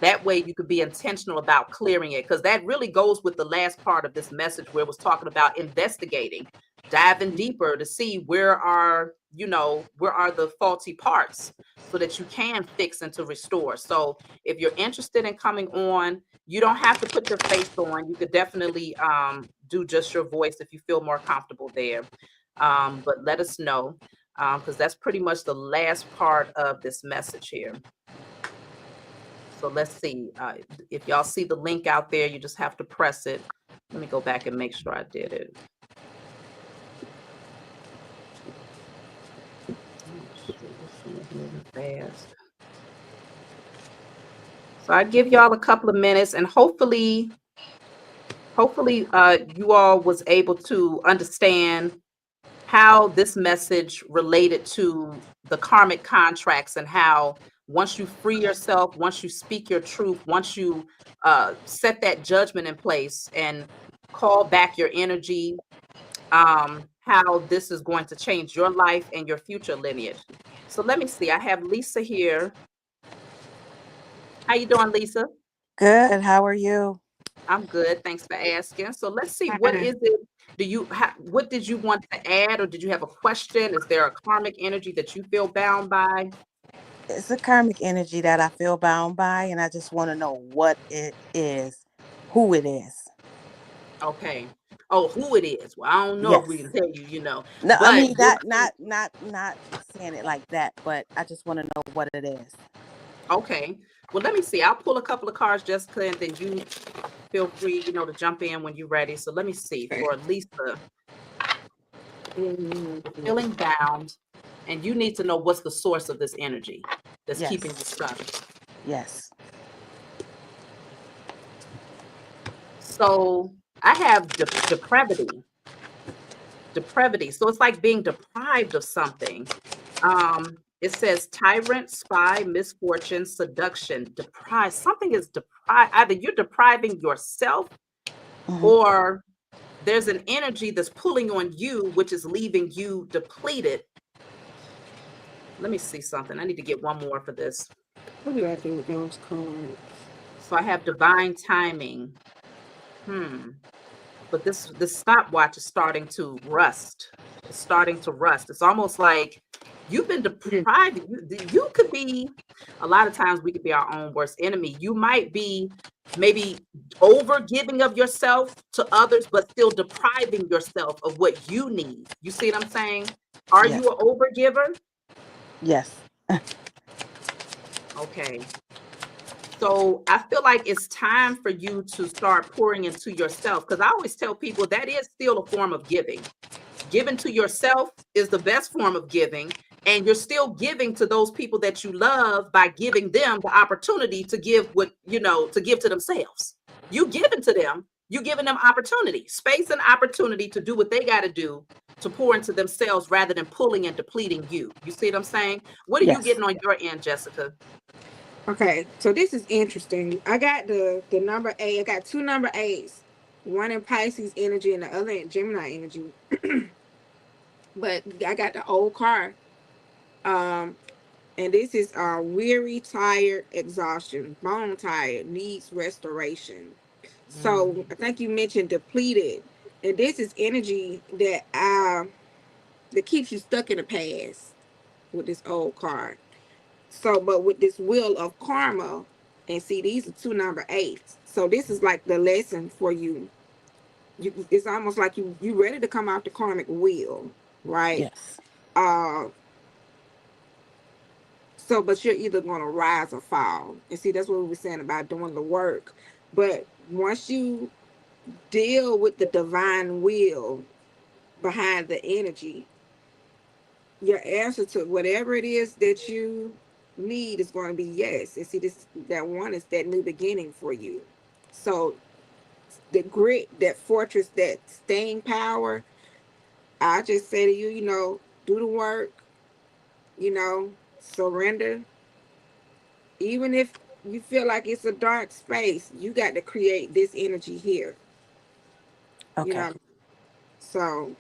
That way you could be intentional about clearing it, because that really goes with the last part of this message where it was talking about investigating, diving deeper to see where are the faulty parts so that you can fix and to restore. So if you're interested in coming on, you don't have to put your face on. You could definitely do just your voice if you feel more comfortable there. But let us know, because that's pretty much the last part of this message here. So let's see. If y'all see the link out there, you just have to press it. Let me go back and make sure I did it. Oh, shoot, this thing is moving fast. So I give y'all a couple of minutes, and hopefully you all was able to understand how this message related to the karmic contracts, and how once you free yourself, once you speak your truth, once you set that judgment in place and call back your energy, how this is going to change your life and your future lineage. So let me see. I have Lisa here. How you doing, Lisa? Good. How are you? I'm good. Thanks for asking. So let's see. What is it? What did you want to add, or did you have a question? Is there a karmic energy that you feel bound by? It's a karmic energy that I feel bound by, and I just want to know what it is, who it is. Okay. Oh, who it is? Well, I don't know if we Yes. can tell you, No, I but mean not saying it like that, but I just want to know what it is. okay. Well, let me see. I'll pull a couple of cards, Jessica, and then you feel free, to jump in when you're ready. So let me see. For Lisa, feeling bound, and you need to know what's the source of this energy that's keeping you stuck. Yes. So I have depravity. Depravity. So it's like being deprived of something. It says tyrant, spy, misfortune, seduction, deprive. Something is deprived. Either you're depriving yourself, or there's an energy that's pulling on you, which is leaving you depleted. Let me see something. I need to get one more for this. What do I do with those cards? So I have divine timing. But this stopwatch is starting to rust. It's starting to rust. It's almost like you've been deprived. You could be, a lot of times we could be our own worst enemy. You might be maybe over giving of yourself to others, but still depriving yourself of what you need. You see what I'm saying? Are you an overgiver? Yes. Okay. So I feel like it's time for you to start pouring into yourself, because I always tell people that is still a form of giving. Giving to yourself is the best form of giving, and you're still giving to those people that you love by giving them the opportunity to give to give to themselves. You giving to them, you giving them opportunity, space and opportunity to do what they got to do to pour into themselves, rather than pulling and depleting you. You see what I'm saying? What are you getting on your end, Jessica? Okay, so this is interesting. I got the number 8. I got two number 8s, one in Pisces energy and the other in Gemini energy. But I got the old card. And this is weary, tired, exhaustion, bone tired, needs restoration. So I think you mentioned depleted, and this is energy that keeps you stuck in the past with this old card. So, but with this wheel of karma, and see, these are two number 8s. So this is like the lesson for you. It's almost like you ready to come out the karmic wheel, right? Yes. So, but you're either going to rise or fall. And see, that's what we were saying about doing the work. But once you deal with the divine will behind the energy, your answer to whatever it is that you need is going to be yes. And see, that one is that new beginning for you. So the grit, that fortress, that staying power, I just say to you, do the work, surrender. Even if you feel like it's a dark space, you got to create this energy here. Okay. So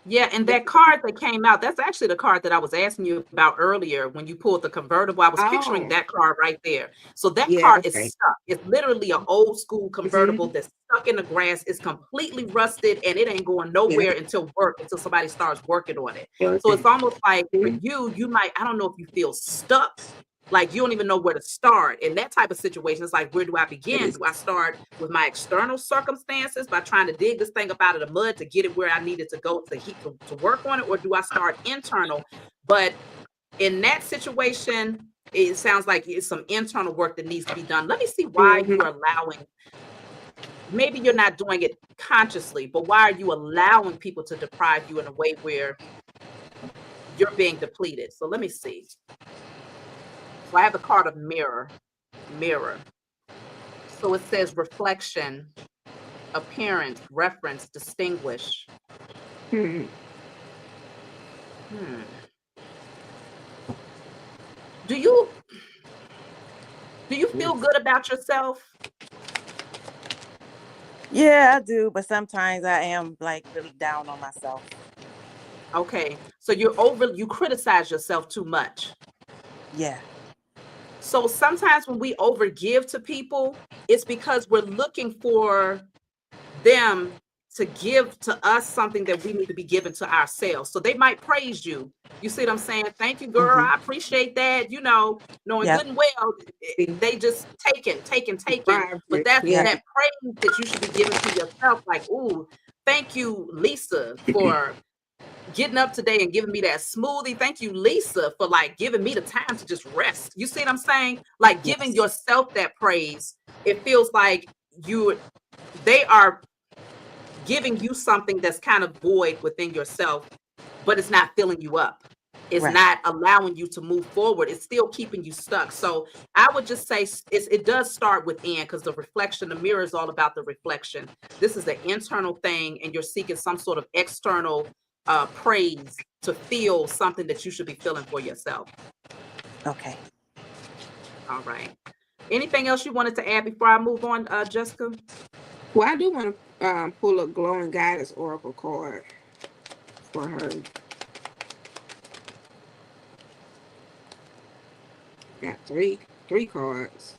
Yeah, and that card that came out, that's actually the card that I was asking you about earlier when you pulled the convertible. I was picturing that card right there. So that yeah, card is stuck. It's literally an old school convertible that's stuck in the grass. It's completely rusted, and it ain't going nowhere until somebody starts working on it. So it's almost like for you, I don't know if you feel stuck, like you don't even know where to start. In that type of situation, it's like, where do I begin? Do I start with my external circumstances by trying to dig this thing up out of the mud to get it where I needed to go to work on it? Or do I start internal? But in that situation, it sounds like it's some internal work that needs to be done. Let me see why you are allowing, maybe you're not doing it consciously, but why are you allowing people to deprive you in a way where you're being depleted? So let me see. So I have the card of mirror. So it says reflection, appearance, reference, distinguish. Hmm. Do you feel good about yourself? Yeah, I do, but sometimes I am like really down on myself. Okay, so you criticize yourself too much. Yeah. So sometimes when we overgive to people, it's because we're looking for them to give to us something that we need to be given to ourselves. So they might praise you. You see what I'm saying? Thank you, girl. I appreciate that. You know, knowing Yep. good and well, they just taking. But that's Yeah. that praise that you should be giving to yourself. Like, ooh, thank you, Lisa, for getting up today and giving me that smoothie. Thank you, Lisa, for like giving me the time to just rest. You see what I'm saying? Like giving Yes. yourself that praise. It feels like they are giving you something that's kind of void within yourself, but it's not filling you up. It's Right. not allowing you to move forward. It's still keeping you stuck. So I would just say it does start within, because the reflection, the mirror is all about the reflection. This is an internal thing, and you're seeking some sort of external praise to feel something that you should be feeling for yourself. Okay. All right. Anything else you wanted to add before I move on, Jessica? Well, I do want to pull a glowing guidance oracle card for her. Got three cards.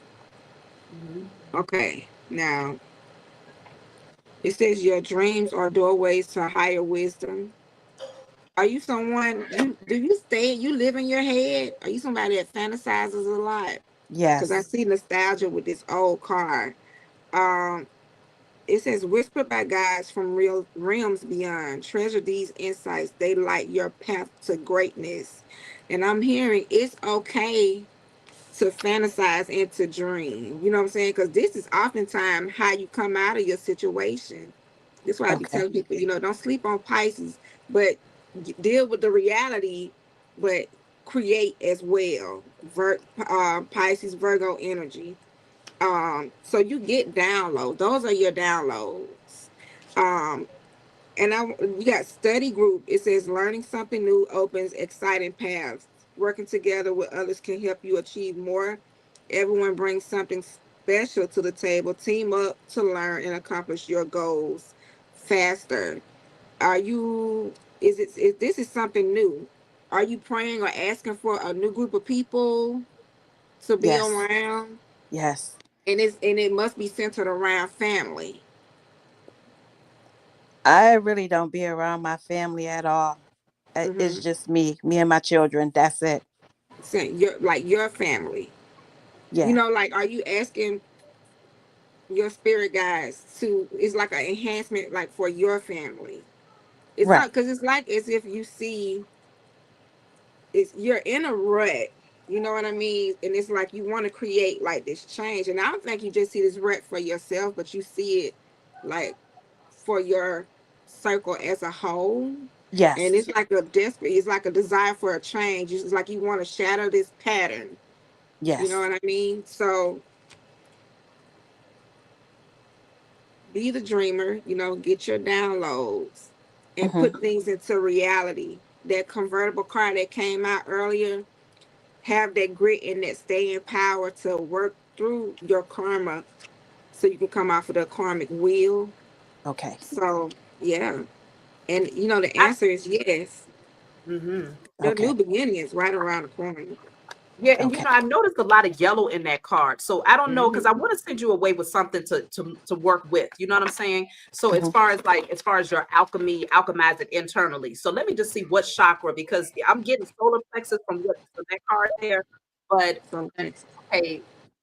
Okay, now it says your dreams are doorways to higher wisdom. Are you someone you live in your head? Are you somebody that fantasizes a lot? Because I Yes. see nostalgia with this old card. Um, it says whispered by guides from real realms beyond. Treasure these insights. They light your path to greatness. And I'm hearing it's okay to fantasize and to dream. You know what I'm saying? Because this is oftentimes how you come out of your situation. That's why I be Okay. telling people, don't sleep on Pisces, but deal with the reality, but create as well. Pisces, Virgo energy. So you get downloads. Those are your downloads. Um, and you got study group. It says learning something new opens exciting paths. Working together with others can help you achieve more. Everyone brings something special to the table. Team up to learn and accomplish your goals faster. Are you? Is this is something new? Are you praying or asking for a new group of people to be Yes. around? Yes. And it must be centered around family. I really don't be around my family at all. It's Mm-hmm. just me and my children. That's it. Your family. Yeah. Like, are you asking your spirit guides to? It's like an enhancement, like for your family. It's Right. not because it's like as if you see you're in a rut. You know what I mean? And it's like you want to create like this change. And I don't think you just see this rut for yourself, but you see it like for your circle as a whole. And Yes. it's like it's like a desire for a change. It's like you want to shatter this pattern. You know Yes. what I mean? So be the dreamer, get your downloads and Hmm. put things into reality. That convertible car that came out earlier, have that grit and that staying power to work through your karma so you can come off of the karmic wheel. Okay. So, yeah. And, the I, answer is yes. mhm. The Okay. new beginning is right around the corner. Yeah, and Okay. I noticed a lot of yellow in that card. So I don't know, because I Hmm. want to send you away with something to work with. You know what I'm saying? So Hmm. as far as your alchemizing internally. So let me just see what chakra, because I'm getting solar plexus from that card there. But So, thanks. okay,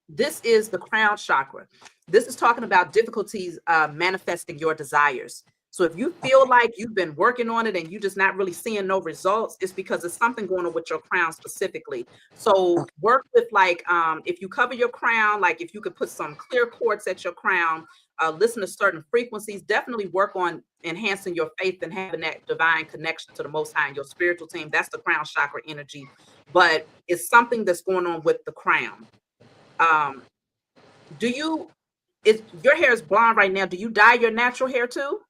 this is the crown chakra. This is talking about difficulties manifesting your desires. So if you feel like you've been working on it and you're just not really seeing no results, it's because there's something going on with your crown specifically. So work with like, if you cover your crown, like if you could put some clear quartz at your crown, listen to certain frequencies, definitely work on enhancing your faith and having that divine connection to the Most High and your spiritual team. That's the crown chakra energy, but it's something that's going on with the crown. Your hair is blonde right now. Do you dye your natural hair too?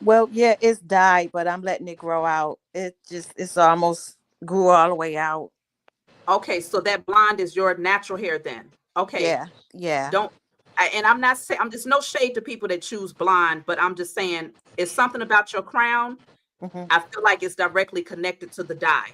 Well, yeah, it's dyed, but I'm letting it grow out. It's almost grew all the way out. Okay, so that blonde is your natural hair then. Okay. Yeah. And I'm not saying, I'm just no shade to people that choose blonde, but I'm just saying it's something about your crown. Mm-hmm. I feel like it's directly connected to the dye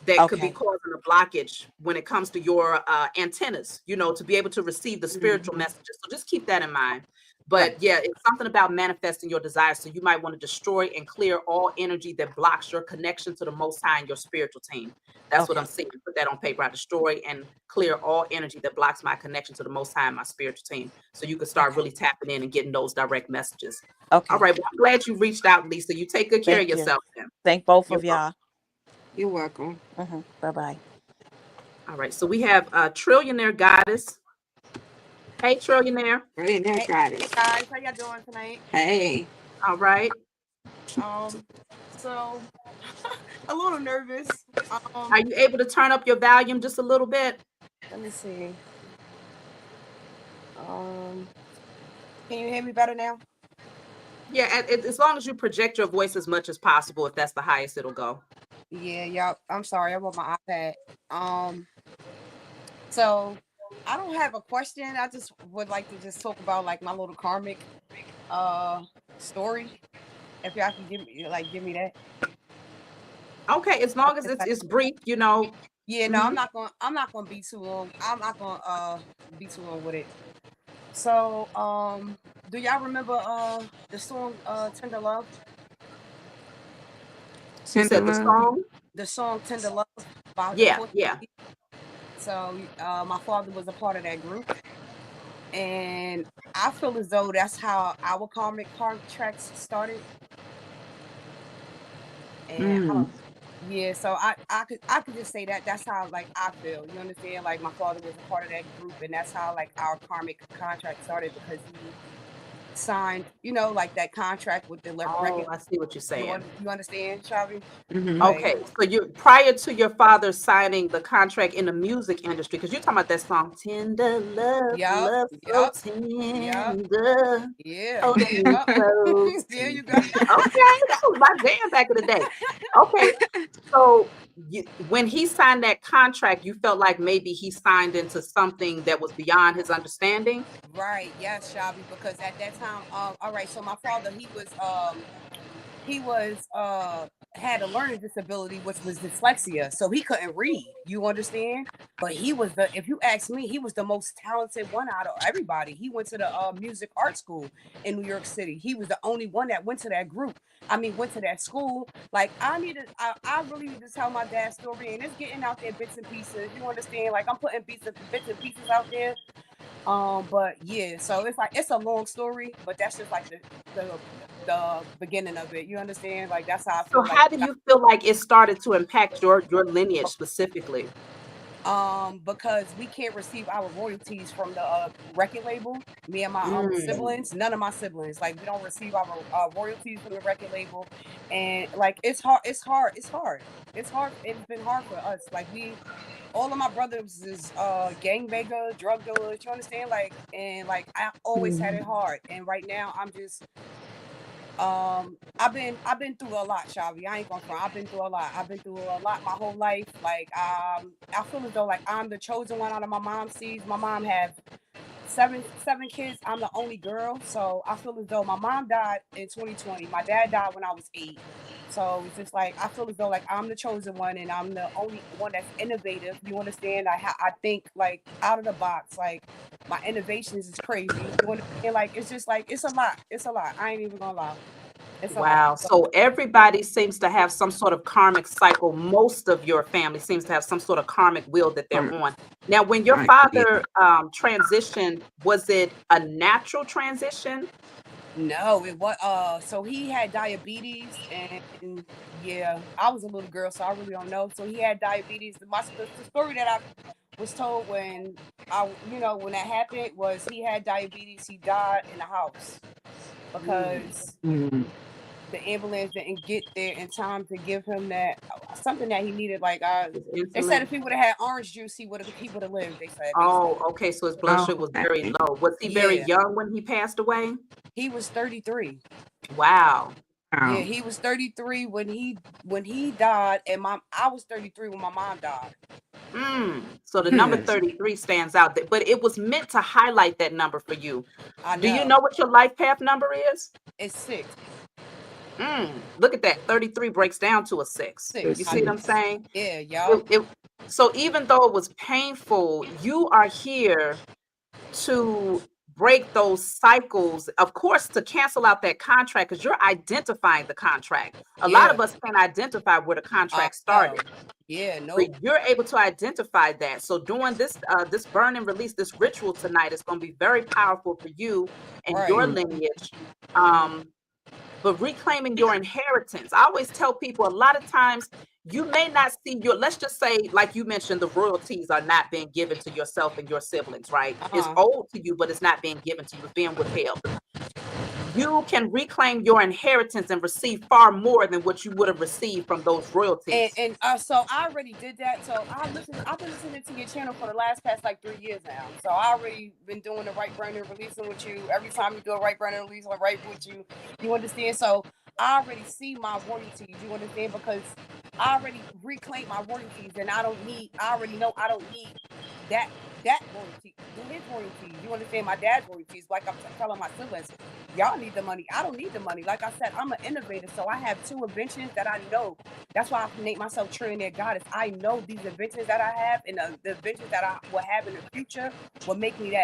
that could be causing a blockage when it comes to your antennas, to be able to receive the spiritual messages. So just keep that in mind. But yeah, it's something about manifesting your desires. So you might want to destroy and clear all energy that blocks your connection to the Most High and your spiritual team. That's what I'm saying. Put that on paper. I destroy and clear all energy that blocks my connection to the Most High and my spiritual team. So you can start really tapping in and getting those direct messages. Okay. All right. Well, I'm glad you reached out, Lisa. You take good care of yourself. Then. Thank both of y'all. You're welcome. Bye-bye. All right. So we have Trillionaire Goddess. Hey, Trillionaire. Trillionaire Goddess. Hey guys, how y'all doing tonight? Hey. All right. So a little nervous. Are you able to turn up your volume just a little bit? Let me see. Can you hear me better now? Yeah, as long as you project your voice as much as possible, if that's the highest it'll go. Yeah. I'm sorry, I'm on my iPad. So I don't have a question. I just would like to just talk about like my little karmic story. If y'all can give me that. Okay, as long as it's brief, Yeah, no, I'm not gonna be too long. I'm not gonna be too long with it. So do y'all remember the song Tender Love? You said the song? The song Tender Love by Yeah. So my father was a part of that group. And I feel as though that's how our karmic contracts started. And yeah, so I could just say that that's how like I feel. You understand? Like my father was a part of that group, and that's how like our karmic contract started because he signed, like that contract with the record. I see what you're saying. You understand, Shavi? Okay, so you prior to your father signing the contract in the music industry, because you're talking about that song "Tender Love," love so tender. Yeah. There you go. Okay, that was my jam back in the day. Okay, so when he signed that contract, you felt like maybe he signed into something that was beyond his understanding. Right. Yes, Shavi, because at that time, all right. So my father, he was had a learning disability, which was dyslexia, so he couldn't read. You understand? But if you ask me, he was the most talented one out of everybody. He went to the music art school in New York City. He was the only one that went to that group. Went to that school. Like I really need to tell my dad's story, and it's getting out there bits and pieces. You understand? Like I'm putting bits and pieces out there. But yeah, so it's a long story, but that's just like the beginning of it. You understand? Like that's how I feel. So how do you feel like it started to impact your lineage specifically? Because we can't receive our royalties from the record label. Me and my siblings, none of my siblings, like we don't receive our royalties from the record label, and like it's hard. It's been hard for us. Like all of my brothers is gangbanger, drug dealers. You understand? Like and like I always had it hard, and right now I'm just. I've been through a lot, Shavi. I ain't gonna front. I've been through a lot my whole life. Like I feel as though like I'm the chosen one out of my mom's seeds. My mom had seven kids. I'm the only girl, so I feel as though my mom died in 2020. My dad died when I was 8. So it's just like I feel as though like I'm the chosen one, and I'm the only one that's innovative. You understand? I think like out of the box. Like my innovations is crazy. You understand? Like it's just like it's a lot. I ain't even gonna lie. Wow. So everybody seems to have some sort of karmic cycle. Most of your family seems to have some sort of karmic wheel that they're on. Now, when your father transitioned, was it a natural transition? No, it was so he had diabetes, and yeah, I was a little girl, so I really don't know. So he had diabetes. The story that I was told when when that happened was he had diabetes. He died in the house because Mm. the ambulance didn't get there in time to give him that something that he needed. Like His they said, if insulin. he would have had orange juice, he would have lived. They said basically, Oh, okay. So his blood Oh, sugar was very okay. low. Was he very yeah, young when he passed away? he was 33. Wow. Yeah, Wow. he was 33 when he died, and I was 33 when my mom died. So the number Hmm. 33 stands out, but it was meant to highlight that number for you. I Do you know. know what your life path number is? It's six. Look at that. 33 breaks down to a 6. You Let's see what see. I'm saying? Yeah, y'all. So even though it was painful, you are here to break those cycles, of course, to cancel out that contract because you're identifying the contract. A lot Yeah, of us can't identify where the I contract know. started, Yeah, but nope. you're able to identify that. So doing this burn and release, this ritual tonight is going to be very powerful for you and Right. your lineage. Um, but reclaiming your inheritance. I always tell people a lot of times you may not see let's just say, like you mentioned, the royalties are not being given to yourself and your siblings, right? It's Uh-huh. owed to you, but it's not being given to you, it's being withheld. You can reclaim your inheritance and receive far more than what you would have received from those royalties. And so I already did that. So I've been listening to your channel for the past like 3 years now. So I already been doing the right burn and releasing with you. Every time you do a right burn and release, I right with you. You understand? So I already see my royalties. You understand? Because I already reclaimed my royalties, and I already know I don't need that royalty, his royalties. You understand? My dad's royalties. Like I'm telling my siblings, y'all need the money. I don't need the money. Like I said, I'm an innovator, so I have two inventions that I know. That's why I named myself Trillionaire Goddess. I know these inventions that I have, and the inventions that I will have in the future will make me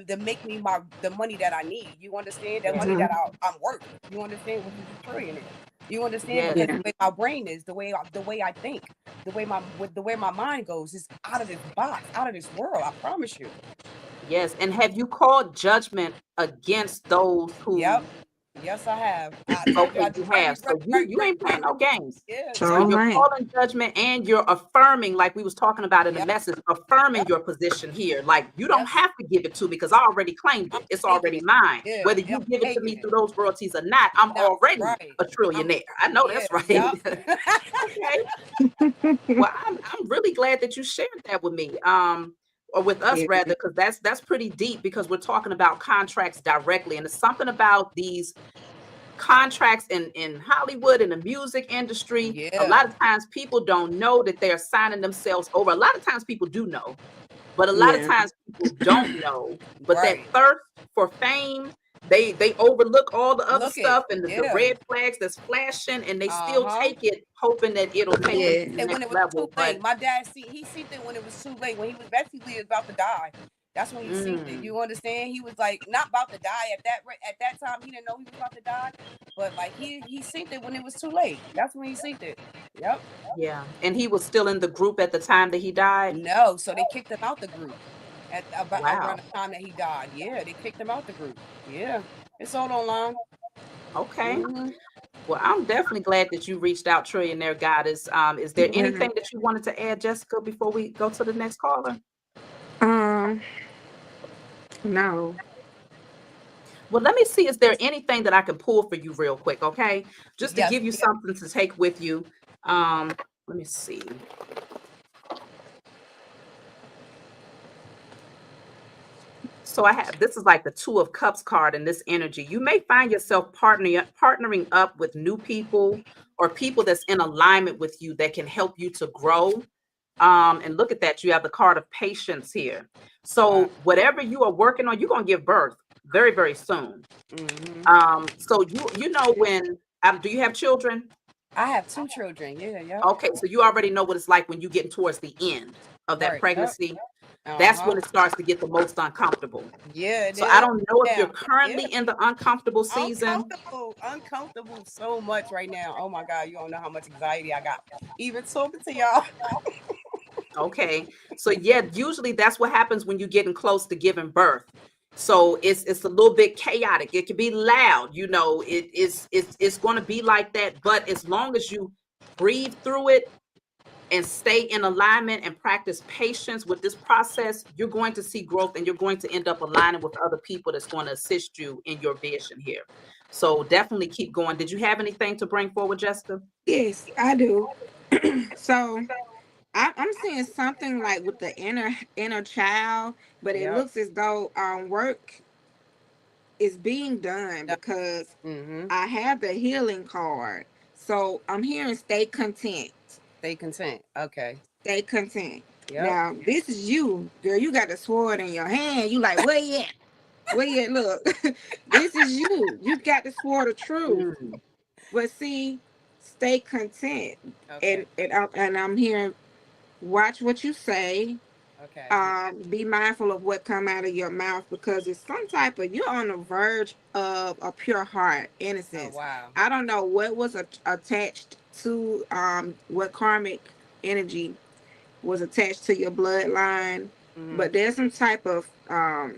the money that I need. You understand? That Yeah. money that I'm worth. You understand? Which is a trillionaire. You understand? Yes. Because the Yeah. way my brain is, the way I think, the way my mind goes is out of this box, out of this world. I promise you. Yes. And have you called judgment against those who? Yep. Yes, I have. I told you Okay, I do you have. So you ain't playing no games. yeah, So So yep. you're right. calling judgment and you're affirming, like we was talking about in the Yep. message, affirming Yep. your position here. Like you don't Yes. have to give it to me because I already claimed I'm it. It's taking already it. mine. Yeah. Whether Yep. you give it to Taking me it. through those royalties or not, I'm Not already right. a I'm trillionaire. I know yeah. that's right. Yep. Okay. Well, I'm really glad that you shared that with me. Or with us Yeah. rather, because that's pretty deep because we're talking about contracts directly. And it's something about these contracts in Hollywood in the music industry. A Yeah. lot of times people don't know that they're signing themselves over. A lot of times people do know, but a lot of Yeah. times people don't know. But that Right. thirst for fame, they overlook all the other Look it. stuff and the Yeah. red flags that's flashing, and they still Uh-huh. take it, hoping that it'll And take when them Yeah. to the and when next it was too level. But late, my dad he seen it when it was too late. When he was basically about to die. That's when he seen it. mm, You understand? He was like not about to die at that time. He didn't know he was about to die, but like he seen it when it was too late. That's when he seen it. Yep. yeah, and he was still in the group at the time that he died. No, so they kicked him out the group at about Wow. around the time that he died. Yeah, they kicked him out the group. Yeah, it's all online. Okay. Hmm. Well, I'm definitely glad that you reached out, Trillionaire Goddess. Is there Yeah. anything that you wanted to add, Jessica, before we go to the next caller? Um. No. Well, let me see. Is there anything that I can pull for you real quick? Okay. Just to Yes. give you something to take with you. Let me see. So I have this is like the Two of Cups card in this energy. You may find yourself partnering up with new people or people that's in alignment with you that can help you to grow. And look at that, you have the card of patience here. Wow. So whatever you are working on, you're gonna give birth very, very soon. Hmm. So you know when do you have children? I have two children. Yeah. Yep. Okay, so you already know what it's like when you get towards the end of that Right. Yep. pregnancy. Uh That's huh. when it starts to get the most uncomfortable. Yeah, it So I is. don't know if you're Now. Yeah. currently in the uncomfortable season. Uncomfortable so much right now. Oh my God, you don't know how much anxiety I got. Even talking to y'all. Okay. So yeah, usually that's what happens when you're getting close to giving birth. So it's a little bit chaotic. It can be loud, you know, it's going to be like that. But as long as you breathe through it and stay in alignment and practice patience with this process, you're going to see growth, and you're going to end up aligning with other people that's going to assist you in your vision here. So definitely keep going. Did you have anything to bring forward, Jessica? Yes, I do. So I'm seeing something like with the inner child, but it Yep. looks as though work is being done Yep. because Mm-hmm. I have the healing card. So I'm hearing stay content. Stay content. Okay. Stay content. Yep. Now this is you, girl. You got the sword in your hand. You like, where you at? Where you at? Look, this is you. You got the sword of truth. Mm. But see, stay content. Okay. And I'm hearing, watch what you say. Okay. Be mindful of what come out of your mouth, because it's some type of, you're on the verge of a pure heart, Oh innocence. wow. I don't know what was attached to what karmic energy was attached to your bloodline, Mm-hmm. but there's some type of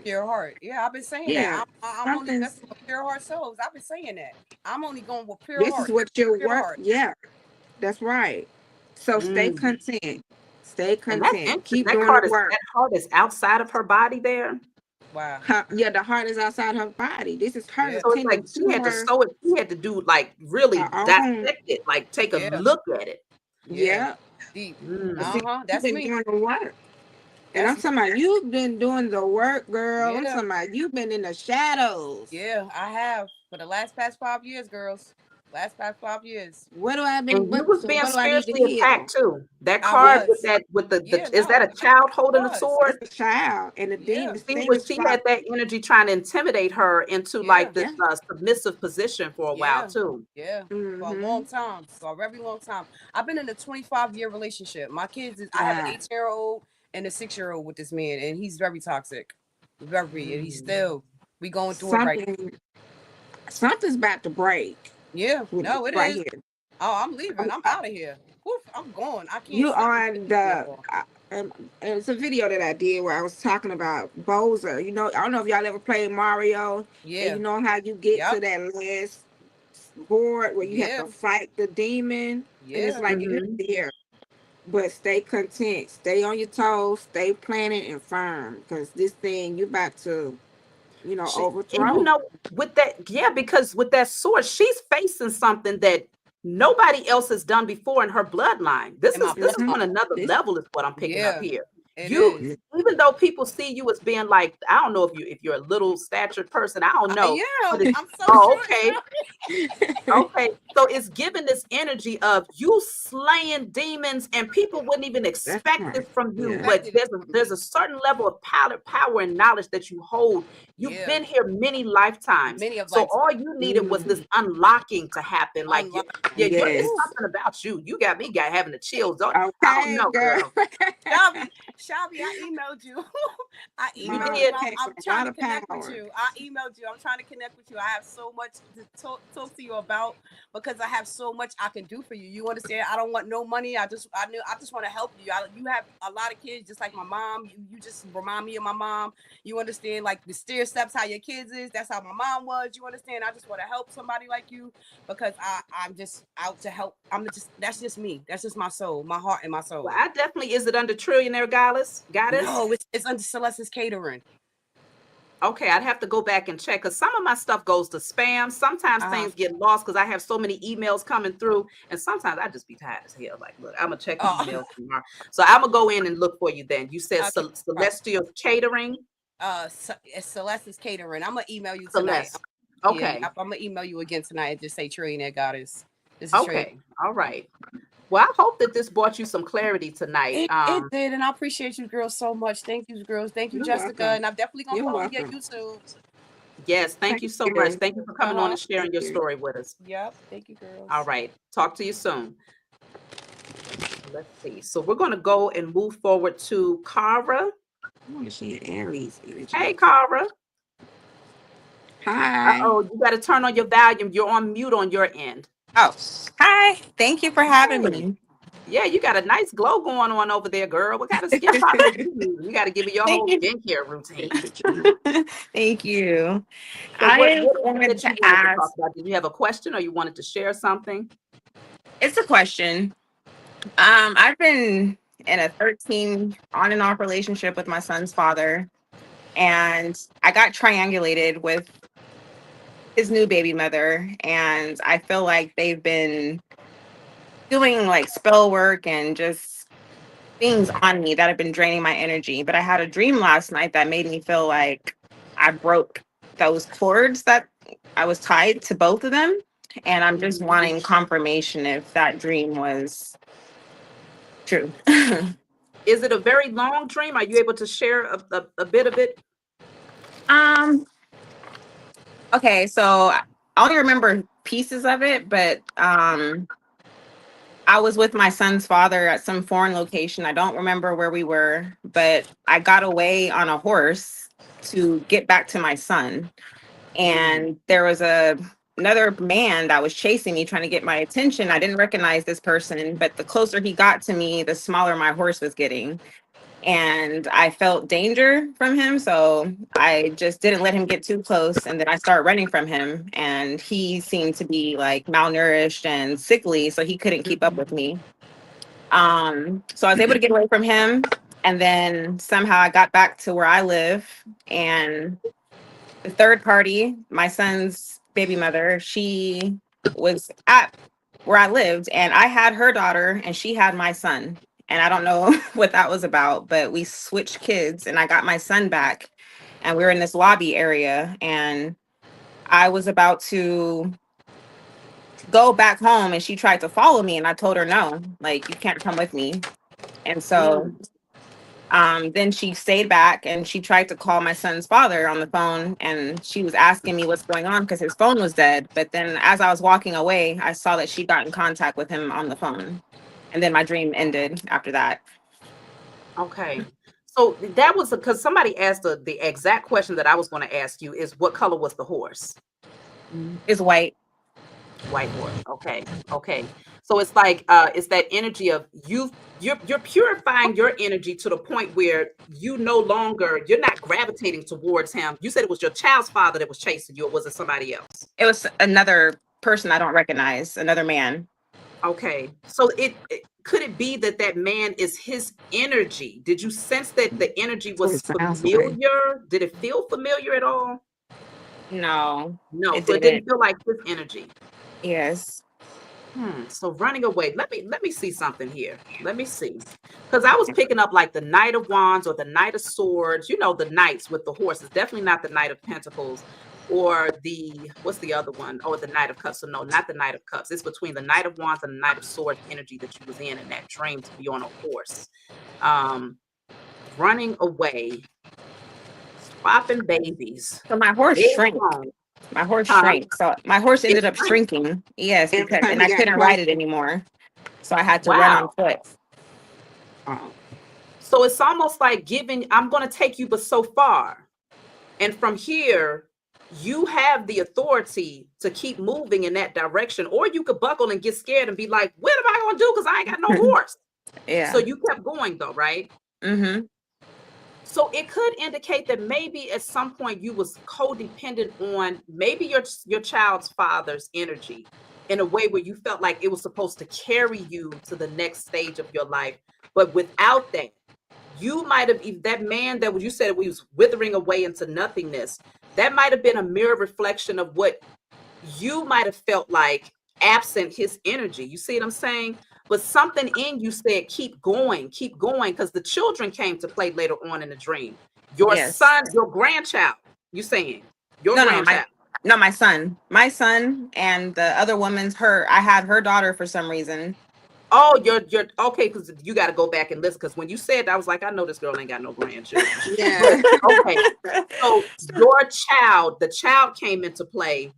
Pure heart. Yeah, I've been saying yeah, that. I'm only something. messing with pure heart souls. I've been saying that. I'm only going with pure This is heart. what your Pure work. heart. Yeah, that's right. So stay Mm. content. Stay And that's content. interesting. Keep doing the work. That heart is outside of her body there. Wow. Yeah, the heart is outside her body. This is her Yeah. So it's like attending she to had to her, sew it. She had to do like really own. dissect it, like take a Yeah. look at it. Yeah. Yeah. Deep. Mm. See, you've That's been me. doing the work. And I'm That's me. talking about you've been doing the work, girl. I'm Yeah. talking about you've been in the shadows. Yeah, I have for the past 5 years, girls. Past 5 years. What do I been And you was so being what do I need to spiritually heal? attacked too. That I card with was. the Yeah, is that no, a child holding a was. sword? That's a child. And the Yeah. demon See, demons she try. had that energy trying to intimidate her into Yeah. like this Yeah. submissive position for a while Yeah. too. Yeah. For a Mm-hmm. long time. For a very long time. I've been in a 25-year relationship. My kids I have an Wow. 18-year-old and a 6-year-old with this man, and he's very toxic. Very, and he's still we going through it right. Something's about to break Yeah, with no, it right is. here. Oh, I'm leaving. I'm out of here. Woof, I'm going. I can't You stand on here the more. and it's a video that I did where I was talking about Bowser. You know, I don't know if y'all ever played Mario, and Yeah. you know how you get Yep. to that last board where you have Yeah. to fight the demon, and it's Yeah. like you have Mhm. to hear. But stay content, stay on your toes, stay planted and firm, because this thing you about to, And you overthrow. know, with that, yeah, because with that sword, she's facing something that nobody else has done before in her bloodline. This In my is this is Mhm. on bloodline. another This, level, is what I'm picking up Yeah, here. it You, is. even though people see you as being like, I don't know if you're a little statured person, I don't know, Yeah, but it's I'm so oh, short. okay. Okay, so it's giving this energy of you slaying demons, and people wouldn't even that's expect right. this from you. Yeah. But Expected it from there's me. a certain level of power and knowledge that you hold. You've Yeah, been here many lifetimes, many of so lifetimes. all you needed was this Mm, unlocking to happen. Like you, yeah, Unlocking. it's yes. Woo. something about you. You got me having the chills. I don't Okay, know, girl. girl. Shabby, I emailed you. I You emailed you. did. Mom has I'm a trying lot to of connect with power. you. I emailed you. I'm trying to connect with you. I have so much to talk to you about because I have so much I can do for you. You understand? I don't want no money. I just want to help you. You have a lot of kids, just like my mom. You just remind me of my mom. You understand? Like the stair steps, how your kids is. That's how my mom was. You understand? I just want to help somebody like you because I'm just out to help. That's just me. That's just my soul, my heart, and my Well, soul. I definitely, is it under Trillionaire Goddess? No, it's under Celeste's catering. Okay, I'd have to go back and check because some of my stuff goes to spam. Sometimes things get lost because I have so many emails coming through, and sometimes I just be tired as hell. Like, look, I'm gonna check the Oh, emails tomorrow. So I'm gonna go in and look for you. Then you said okay. Celestial Catering, It's Celeste's catering. I'm gonna email you tonight. Celeste. Yeah, Okay, I'm gonna email you again tonight and just say Trillionaire Goddess. This is Trillionaire. okay, all right. Well, I hope that this brought you some clarity tonight. It did, and I appreciate you girls so much. Thank you, girls. Thank you, You're Jessica. welcome. And I'm definitely gonna You're follow your welcome. YouTube. Yes, thank Thank you so much. you. Thank you for coming on and sharing Thank your you. story with us. Yep. Thank you, girls. All right, talk to you soon. Let's see. So we're gonna go and move forward to Cara. I want to see Aries energy. Hey, Cara. Hi. Oh, you got to turn on your volume. You're on mute on your end. Oh, hi. Thank you for having Hey. me. Yeah, you got a nice glow going on over there, girl. What kind of skin product you use? You got to give me your whole Thank skincare routine. you. Thank you. So what I is it wanted that to you wanted to talk ask, about? Did you have a question or you wanted to share something? it's a question. I've been in a 13 on and off relationship with my son's father, and I got triangulated with his new baby mother, and I feel like they've been doing like spell work and just things on me that have been draining my energy. But I had a dream last night that made me feel like I broke those cords that I was tied to both of them. And I'm just wanting confirmation if that dream was true. Is it a very long dream? Are you able to share a bit of it? um, okay, so I only remember pieces of it, but I was with my son's father at some foreign location. I don't remember where we were, but I got away on a horse to get back to my son. And there was another man that was chasing me, trying to get my attention. I didn't recognize this person, but the closer he got to me, the smaller my horse was getting. And I felt danger from him, so I just didn't let him get too close. And then I started running from him, and he seemed to be like malnourished and sickly, so he couldn't keep up with me. So I was able to get away from him, and then somehow I got back to where I live. And the third party, my son's baby mother, she was at where I lived, and I had her daughter and she had my son. And I don't know what that was about, but we switched kids and I got my son back, and we were in this lobby area, and I was about to go back home and she tried to follow me, and I told her no, like, you can't come with me. And so Mm. then she stayed back and she tried to call my son's father on the phone, and she was asking me what's going on because his phone was dead. But then as I was walking away, I saw that she got in contact with him on the phone. And then my dream ended after that. Okay. So that was because somebody asked the exact question that I was going to ask you is what color was the horse? It's white. White horse. Okay. Okay. So it's that energy of you're purifying your energy to the point where you're not gravitating towards him. You said it was your child's father that was chasing you, or was it somebody else? It was another person I don't recognize, another man. Okay. So could it be that that man is his energy? Did you sense that the energy That's what was it sounds like. familiar? Did it feel familiar at all? No, No. it So it didn't didn't. feel like his energy. Yes. So running away. Let me see something here. Let me see. Because I was picking up like the Knight of Wands or the Knight of Swords, the knights with the horses. Definitely not the Knight of Pentacles or what's the other one? Oh, the Knight of Cups. So no, not the Knight of Cups. It's between the Knight of Wands and the Knight of Swords energy that you was in that dream to be on a horse. Um, Running away, swapping babies. So my horse Big shrank. home. My horse Huh? shrank. So my horse It ended up shrinks. shrinking. Yes, Every because time and he I got couldn't close. ride it anymore. So I had to run on Wow. foot. So it's almost like I'm going to take you but so far. And from here, you have the authority to keep moving in that direction. Or you could buckle and get scared and be like, what am I going to do? Because I ain't got no horse. So Yeah. you kept going though, right? Mm-hmm. So it could indicate that maybe at some point you was codependent on maybe your child's father's energy in a way where you felt like it was supposed to carry you to the next stage of your life. But without that, you might have that man that you said we was withering away into nothingness. That might have been a mirror reflection of what you might have felt like absent his energy. You see what I'm saying? But something in you said, keep going, because the children came to play later on in the dream. Your Yes. son, your grandchild, you saying your No, no, grandchild. my son. My son and the other woman's I had her daughter for some reason. Oh, you're okay, because you got to go back and listen. Because when you said that, I was like, I know this girl ain't got no grandchildren. Yeah. Okay. So the child came into play.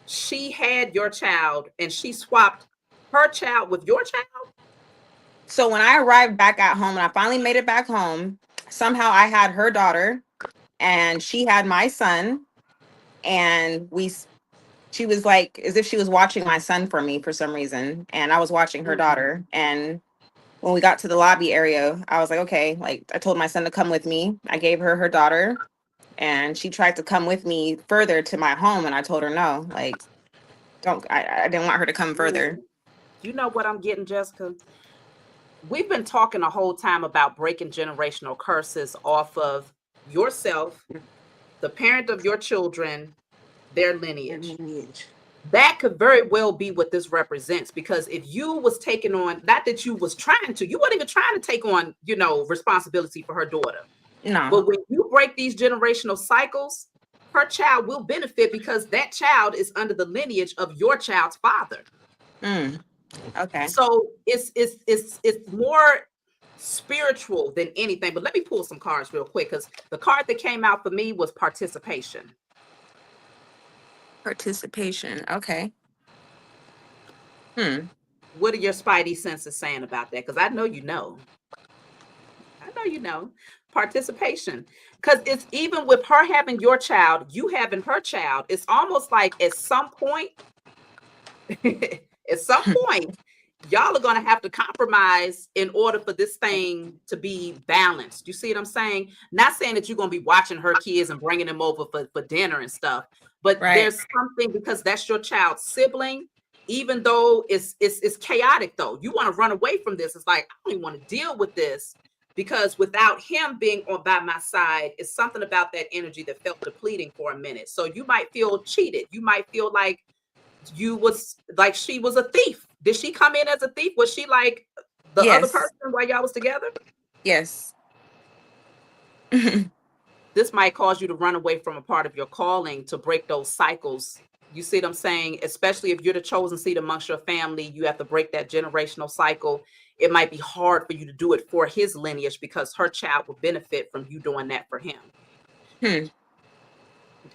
She had your child and she swapped her child with your child. So when I arrived back at home and I finally made it back home, somehow I had her daughter and she had my son, and she was like as if she was watching my son for me for some reason, and I was watching her daughter, and when we got to the lobby area, I was like, okay, like I told my son to come with me. I gave her her daughter, and she tried to come with me further to my home, and I told her no, like don't. I didn't want her to come further. You know what I'm getting, Jessica? We've been talking the whole time about breaking generational curses off of yourself, the parent of your children, their lineage. That could very well be what this represents, because if you was taking on, not that you was trying to, you weren't even trying to take on, you know, responsibility for her daughter. No. But when you break these generational cycles, her child will benefit because that child is under the lineage of your child's father. Okay. So it's more spiritual than anything. But let me pull some cards real quick, because the card that came out for me was participation. Participation. Okay. What are your spidey senses saying about that? Because I know you know. Participation. Because it's even with her having your child, you having her child, it's almost like at some point, y'all are going to have to compromise in order for this thing to be balanced. You see what I'm saying? Not saying that you're going to be watching her kids and bringing them over for dinner and stuff, but there's something, because that's your child's sibling. Even though it's chaotic, though, you want to run away from this. It's like, I don't even want to deal with this, because without him being on by my side, it's something about that energy that felt depleting for a minute. So you might feel cheated. You might feel like she was a thief. Did she come in as a thief? Was she like the other person while y'all was together? Yes. This might cause you to run away from a part of your calling to break those cycles. You see what I'm saying? Especially if you're the chosen seed amongst your family, you have to break that generational cycle. It might be hard for you to do it for his lineage, because her child will benefit from you doing that for him.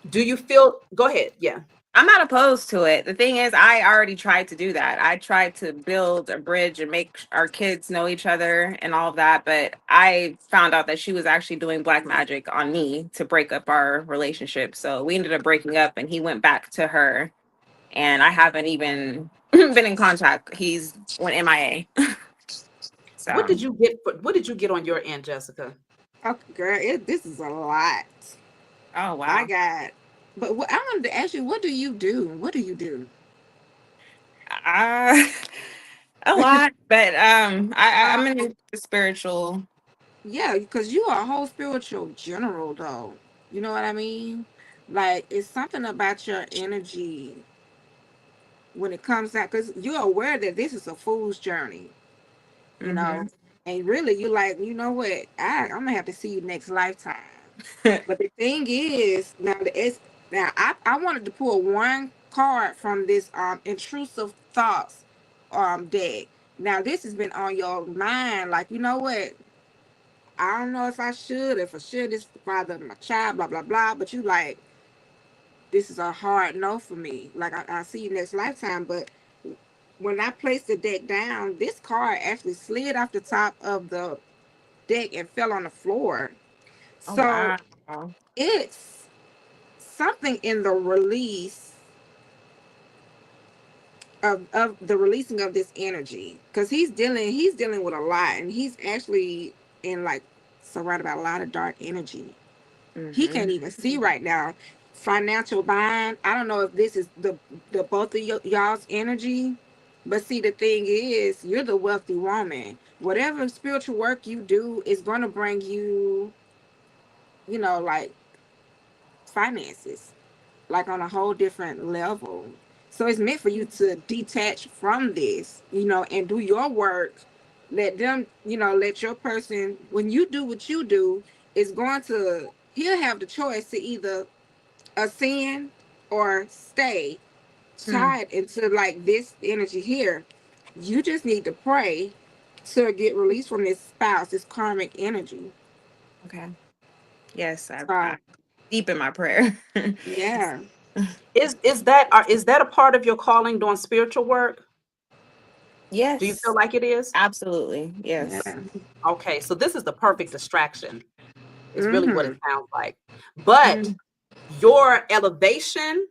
Do you feel, go ahead. Yeah. I'm not opposed to it. The thing is, I already tried to do that. I tried to build a bridge and make our kids know each other and all of that. But I found out that she was actually doing black magic on me to break up our relationship. So we ended up breaking up, and he went back to her. And I haven't even been in contact. He's went MIA. So what did you get on your end, Jessica? Okay, girl, this is a lot. Oh wow. But I wanted to ask you, what do you do? What do you do? A lot, but I'm in the spiritual. Yeah, because you are a whole spiritual general, though. You know what I mean? Like, it's something about your energy when it comes out, because you're aware that this is a fool's journey, you know? And really, you're like, you know what? I'm going to have to see you next lifetime. But the thing is, I wanted to pull one card from this intrusive thoughts deck. Now this has been on your mind, like, you know what? I don't know if I should, this father of my child, blah blah blah. But you like, this is a hard no for me. Like, I see you next lifetime. But when I placed the deck down, this card actually slid off the top of the deck and fell on the floor. Oh, So wow. it's something in the release of the releasing of this energy, because he's dealing with a lot, and he's actually in, like, surrounded by a lot of dark energy. He can't even see right now. Financial bind. I don't know if this is the both of y'all's energy, but see, the thing is, you're the wealthy woman. Whatever spiritual work you do is going to bring you, like, finances, like, on a whole different level. So it's meant for you to detach from this, and do your work. Let them, let your person, when you do what you do, he'll have the choice to either ascend or stay tied into, like, this energy here. You just need to pray to get released from this spouse, this karmic energy. Okay. Yes, So, I'm deep in my prayer. yeah. Is that a part of your calling, doing spiritual work? Yes. Do you feel like it is? Absolutely. Yes. Yeah. Okay, so this is the perfect distraction. Is really what it sounds like. But your elevation,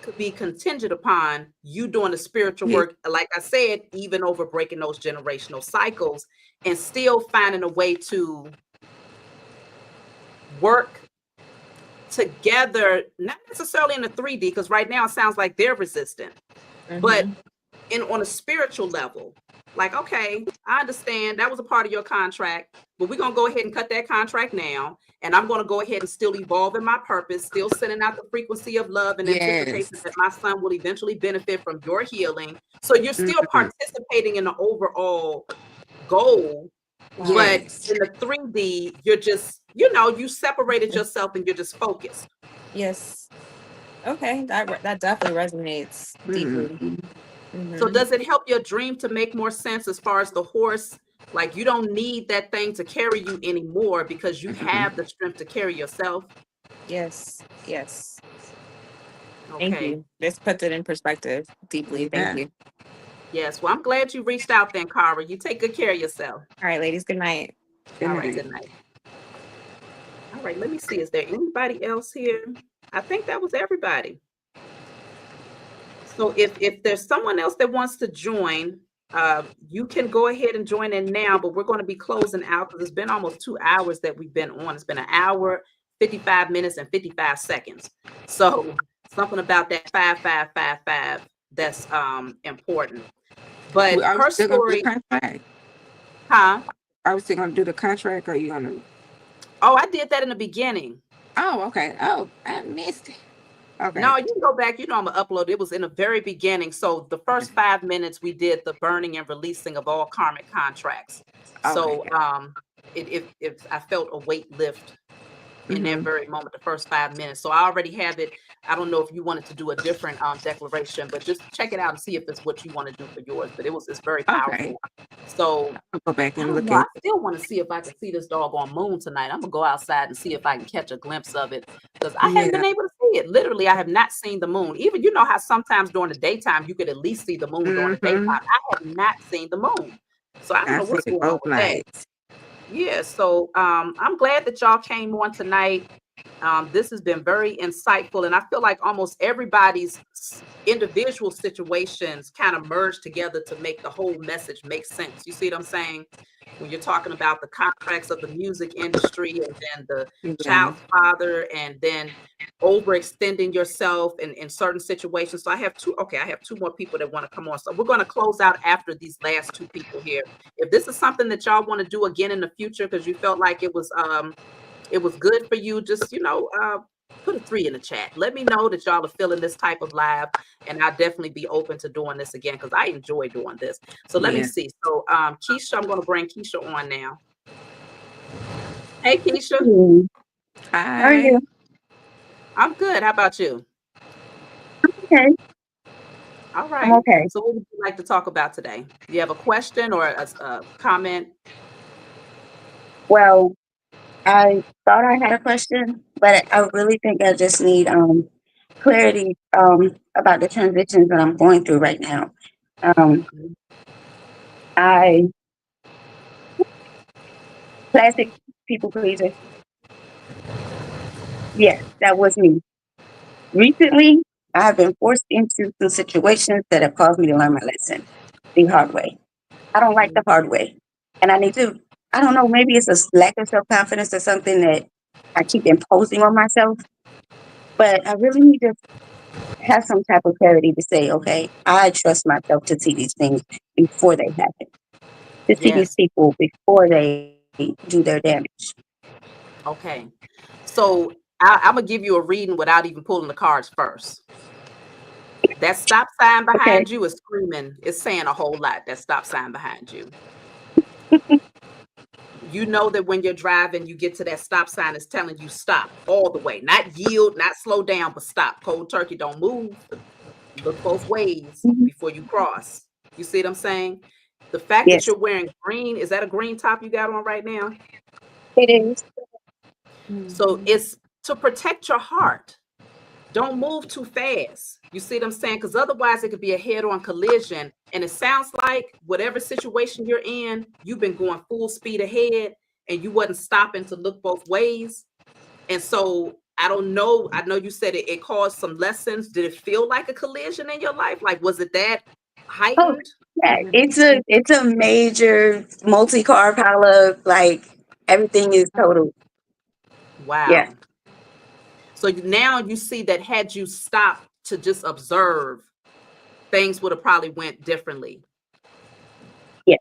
could be contingent upon you doing the spiritual work, like I said, even over breaking those generational cycles and still finding a way to work together, not necessarily in the 3D, because right now it sounds like they're resistant, but on a spiritual level. Like, okay, I understand that was a part of your contract, but we're going to go ahead and cut that contract now. And I'm going to go ahead and still evolve in my purpose, still sending out the frequency of love and anticipation that my son will eventually benefit from your healing. So you're still participating in the overall goal, but in the 3D, you're just, you know, you separated yourself and you're just focused. Yes. Okay, that definitely resonates deeply. So does it help your dream to make more sense as far as the horse? Like, you don't need that thing to carry you anymore because you have the strength to carry yourself? Yes. Yes. Okay. Thank you. This puts it in perspective deeply. Thank you. Yes. Well, I'm glad you reached out then, Cara. You take good care of yourself. All right, ladies. Good night. All right. Good night. All right. Let me see. Is there anybody else here? I think that was everybody. So if there's someone else that wants to join, you can go ahead and join in now, but we're going to be closing out because it's been almost 2 hours that we've been on. It's been 1 hour, 55 minutes, and 55 seconds. So something about that 5555 that's important. But her story, huh? Are we still gonna do the contract, or are you gonna? Oh, I did that in the beginning. Oh, okay. Oh, I missed it. Okay. No, you can go back. You know, I'm gonna upload. It was in the very beginning. So the first 5 minutes we did the burning and releasing of all karmic contracts. So if I felt a weight lift in that very moment, the first 5 minutes. So I already have it. I don't know if you wanted to do a different declaration, but just check it out and see if it's what you want to do for yours. But it's very powerful. So I'll go back and look I at. still want to see if I can see this doggone moon tonight. I'm gonna go outside and see if I can catch a glimpse of it because I haven't been able to see it. Literally, I have not seen the moon. Even you know how sometimes during the daytime you could at least see the moon during the daytime. I have not seen the moon, so I don't know what's going on with that. Yeah, so I'm glad that y'all came on tonight. This has been very insightful, and I feel like almost everybody's individual situations kind of merge together to make the whole message make sense. You see what I'm saying? When you're talking about the contracts of the music industry and then the child's father and then overextending yourself in certain situations. So I have two more people that want to come on. So we're going to close out after these last 2 people here. If this is something that y'all want to do again in the future because you felt like it was good for you, just put a 3 in the chat. Let me know that y'all are feeling this type of live, and I'll definitely be open to doing this again because I enjoy doing this. So let me see. So Kesha, I'm going to bring Kesha on now. Hey, Kesha. Hi. How are you? I'm good. How about you? Okay. All right. I'm okay. So what would you like to talk about today? Do you have a question or a comment? Well, I thought I had a question, but I really think I just need clarity about the transitions that I'm going through right now. I classic people pleaser. Yes, that was me. Recently, I have been forced into some situations that have caused me to learn my lesson the hard way. I don't like the hard way, and I need to. I don't know. Maybe it's a lack of self-confidence or something that I keep imposing on myself. But I really need to have some type of clarity to say, okay, I trust myself to see these things before they happen, to see these people before they do their damage. Okay. So I'm going to give you a reading without even pulling the cards first. That stop sign behind you is screaming. It's saying a whole lot, that stop sign behind you. You know that when you're driving, you get to that stop sign, it's telling you stop all the way. Not yield, not slow down, but stop. Cold turkey, don't move. Look both ways before you cross. You see what I'm saying? The fact that you're wearing green, is that a green top you got on right now? It is. So it's to protect your heart. Don't move too fast. You see what I'm saying? Because otherwise it could be a head-on collision. And it sounds like whatever situation you're in, you've been going full speed ahead and you wasn't stopping to look both ways. And so I don't know. I know you said it caused some lessons. Did it feel like a collision in your life? Like, was it that Oh, heightened? yeah, it's a major multi-car pileup. Like everything is total. Yeah. Wow. So now you see that had you stopped to just observe, things would have probably went differently. Yes.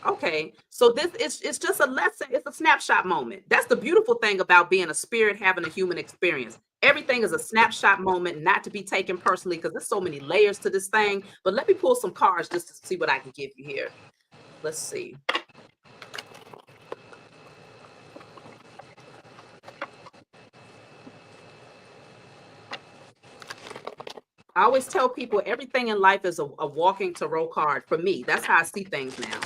Okay, so this is it's just a lesson. It's a snapshot moment. That's the beautiful thing about being a spirit, having a human experience. Everything is a snapshot moment, not to be taken personally, because there's so many layers to this thing. But let me pull some cards just to see what I can give you here. Let's see. I always tell people everything in life is a walking tarot card for me. That's how I see things now.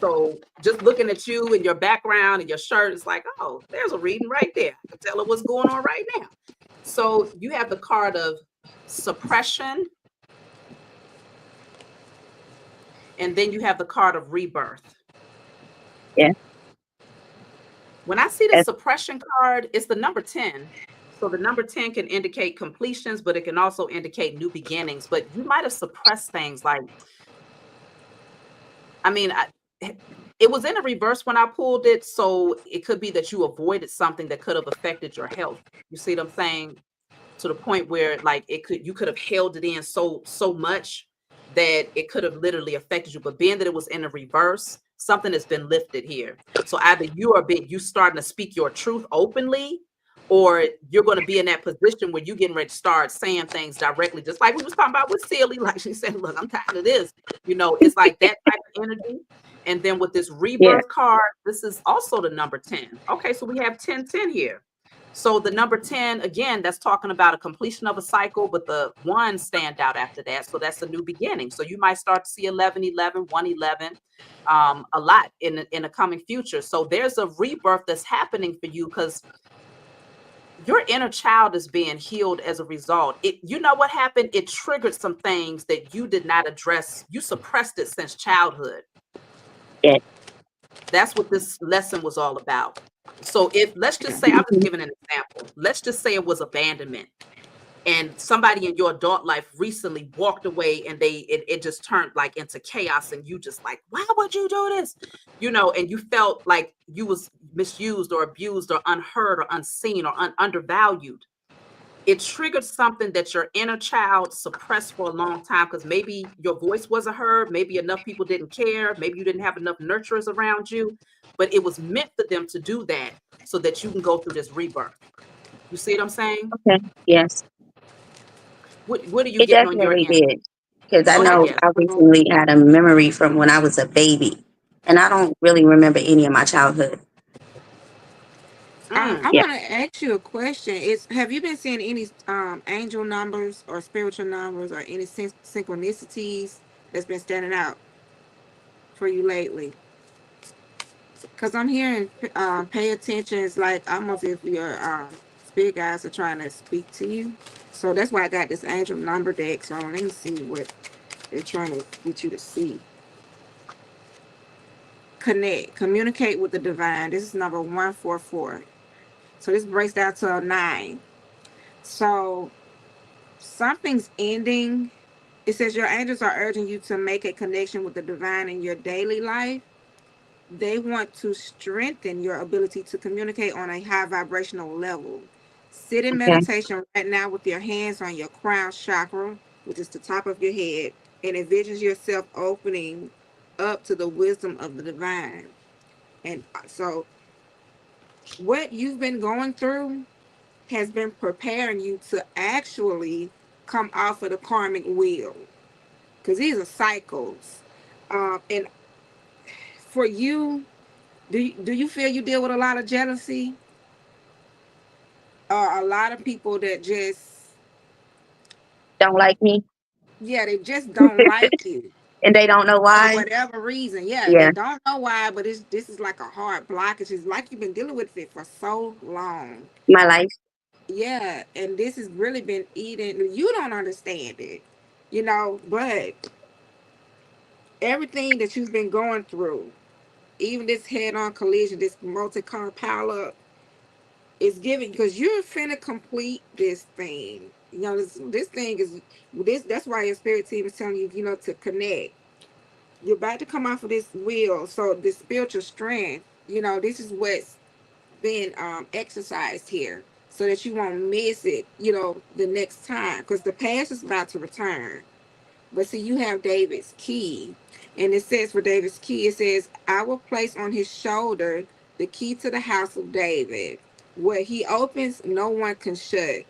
So just looking at you and your background and your shirt, it's like, oh, there's a reading right there. I can tell her what's going on right now. So you have the card of suppression, and then you have the card of rebirth. Yeah. When I see the That's, suppression card, it's the number 10. So the number 10 can indicate completions, but it can also indicate new beginnings. But you might have suppressed things like, I mean, it was in a reverse when I pulled it. So it could be that you avoided something that could have affected your health. You see what I'm saying? To the point where like you could have held it in so much that it could have literally affected you. But being that it was in a reverse, something has been lifted here. So either you starting to speak your truth openly, or you're going to be in that position where you're getting ready to start saying things directly, just like we was talking about with Silly. Like she said, look, I'm tired of this. It's like that type of energy. And then with this yeah. rebirth card, this is also the number 10. Okay, so we have 10 here. So the number 10, again, that's talking about a completion of a cycle, but the one stand out after that. So that's a new beginning. So you might start to see 1111, 111 a lot in the coming future. So there's a rebirth that's happening for you because your inner child is being healed as a result. You know what happened? It triggered some things that you did not address. You suppressed it since childhood. Yeah. That's what this lesson was all about. So if let's just say, I'm just giving an example. Let's just say it was abandonment, and somebody in your adult life recently walked away, and it just turned like into chaos, and you just like, why would you do this? And you felt like you was misused or abused or unheard or unseen or undervalued. It triggered something that your inner child suppressed for a long time because maybe your voice wasn't heard, maybe enough people didn't care, maybe you didn't have enough nurturers around you, but it was meant for them to do that so that you can go through this rebirth. You see what I'm saying? Okay. Yes. What are you It getting on your definitely end? did. Because I Go ahead, know yes. I recently had a memory from when I was a baby, and I don't really remember any of my childhood. Mm. I Yeah. want to ask you a question. Have you been seeing any angel numbers or spiritual numbers or any synchronicities that's been standing out for you lately? Because I'm hearing pay attention. It's like almost if your spirit guides are trying to speak to you. So that's why I got this angel number deck. So let me see what they're trying to get you to see. Communicate with the divine. This is number 144. So this breaks down to a 9. So something's ending. It says your angels are urging you to make a connection with the divine in your daily life. They want to strengthen your ability to communicate on a high vibrational level. Sit in Okay. meditation right now with your hands on your crown chakra, which is the top of your head, and envision yourself opening up to the wisdom of the divine. And so, what you've been going through has been preparing you to actually come off of the karmic wheel, because these are cycles. And for you, do you feel you deal with a lot of jealousy, or a lot of people that just, Don't like me, yeah, they just don't like you and they don't know for why. whatever reason? Yeah, they Yeah. don't know why, but this is like a hard blockage. It's like you've been dealing with it for so long. My life. Yeah, and this has really been eating. You don't understand it, but everything that you've been going through, even this head-on collision, this multi-car pileup, It's giving because you're finna complete this thing. You know, this thing is this. That's why your spirit team is telling you, you know, to connect. You're about to come off of this wheel, so the spiritual strength. You know, this is what's been exercised here, so that you won't miss it. You know, the next time, because the past is about to return. But see, you have David's key. And it says for David's key, it says, I will place on his shoulder the key to the house of David. What he opens, no one can shut.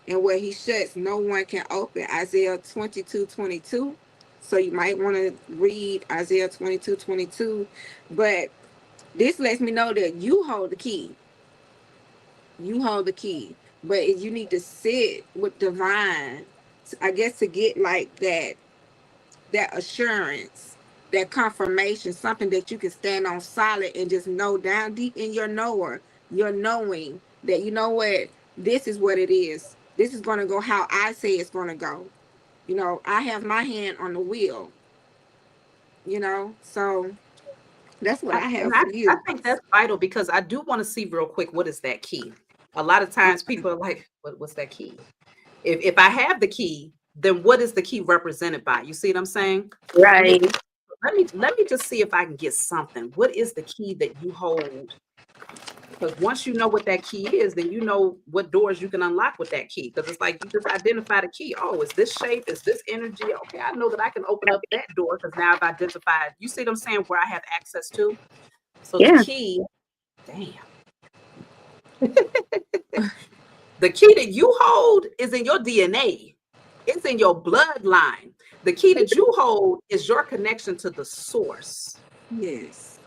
And what he shuts, no one can open. Isaiah 22:22. So you might want to read Isaiah 22:22. But this lets me know that you hold the key. You hold the key. But you need to sit with divine, I guess, to get like that assurance, that confirmation, something that you can stand on solid and just know down deep in your knower, your knowing that, you know what, this is what it is. This is going to go how I say it's going to go. You know, I have my hand on the wheel, you know, so that's what I have for I you. think that's vital because I do want to see real quick, what is that key? A lot of times people are like, what's that key? If I have the key, then what is the key represented by? You see what I'm saying? Right. Let me just see if I can get something. What is the key that you hold? Because once you know what that key is, then you know what doors you can unlock with that key. Because it's like you just identify the key. Oh, is this shape? Is this energy? Okay, I know that I can open up that door because now I've identified. You see what I'm saying? Where I have access to. So the Yeah. key, damn. The key that you hold is in your DNA. It's in your bloodline. The key that you hold is your connection to the source. Yes.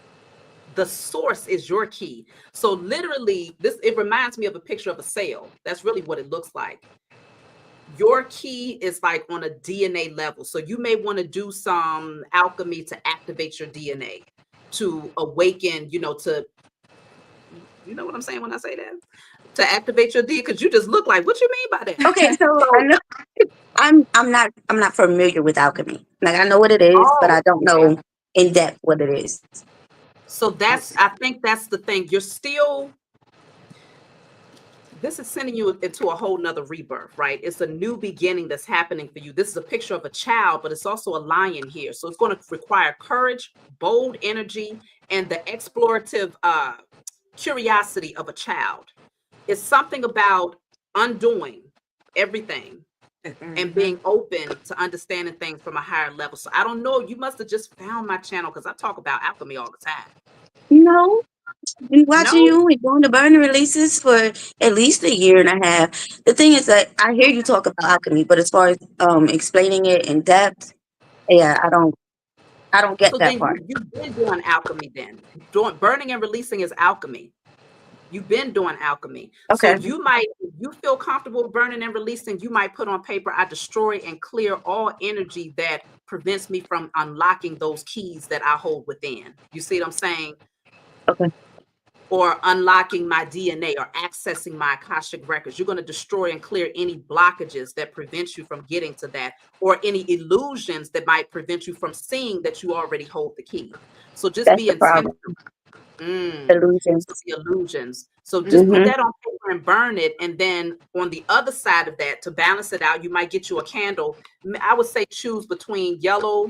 The source is your key. So literally, it reminds me of a picture of a cell. That's really what it looks like. Your key is like on a DNA level. So you may want to do some alchemy to activate your DNA, to awaken, you know what I'm saying when I say that? To activate your DNA, because you just look like, what you mean by that? Okay, so I So, know I'm not familiar with alchemy. Like I know what it is, but I oh, don't know in depth what it is. so I think that's the thing. This is sending you into a whole nother rebirth, right? It's a new beginning that's happening for you. This is a picture of a child, but it's also a lion here. So it's going to require courage, bold energy, and the explorative curiosity of a child. It's something about undoing everything and being open to understanding things from a higher level. So I don't know. You must have just found my channel because I talk about alchemy all the time. No, I've been watching No? you and doing the burn releases for at least a year and a half. The thing is that I hear you talk about alchemy, but as far as explaining it in depth, yeah, I don't get So that then part. you've been doing alchemy then. Burning and releasing is alchemy. You've been doing alchemy. So Okay. if you feel comfortable burning and releasing, you might put on paper, I destroy and clear all energy that prevents me from unlocking those keys that I hold within. You see what I'm saying? Okay. Or unlocking my DNA or accessing my Akashic records. You're going to destroy and clear any blockages that prevent you from getting to that, or any illusions that might prevent you from seeing that you already hold the key. So just That's be the intentional. problem. Illusions. So the illusions. So just put Mm-hmm. that on paper and burn it. And then on the other side of that, to balance it out, you might get you a candle. I would say choose between yellow,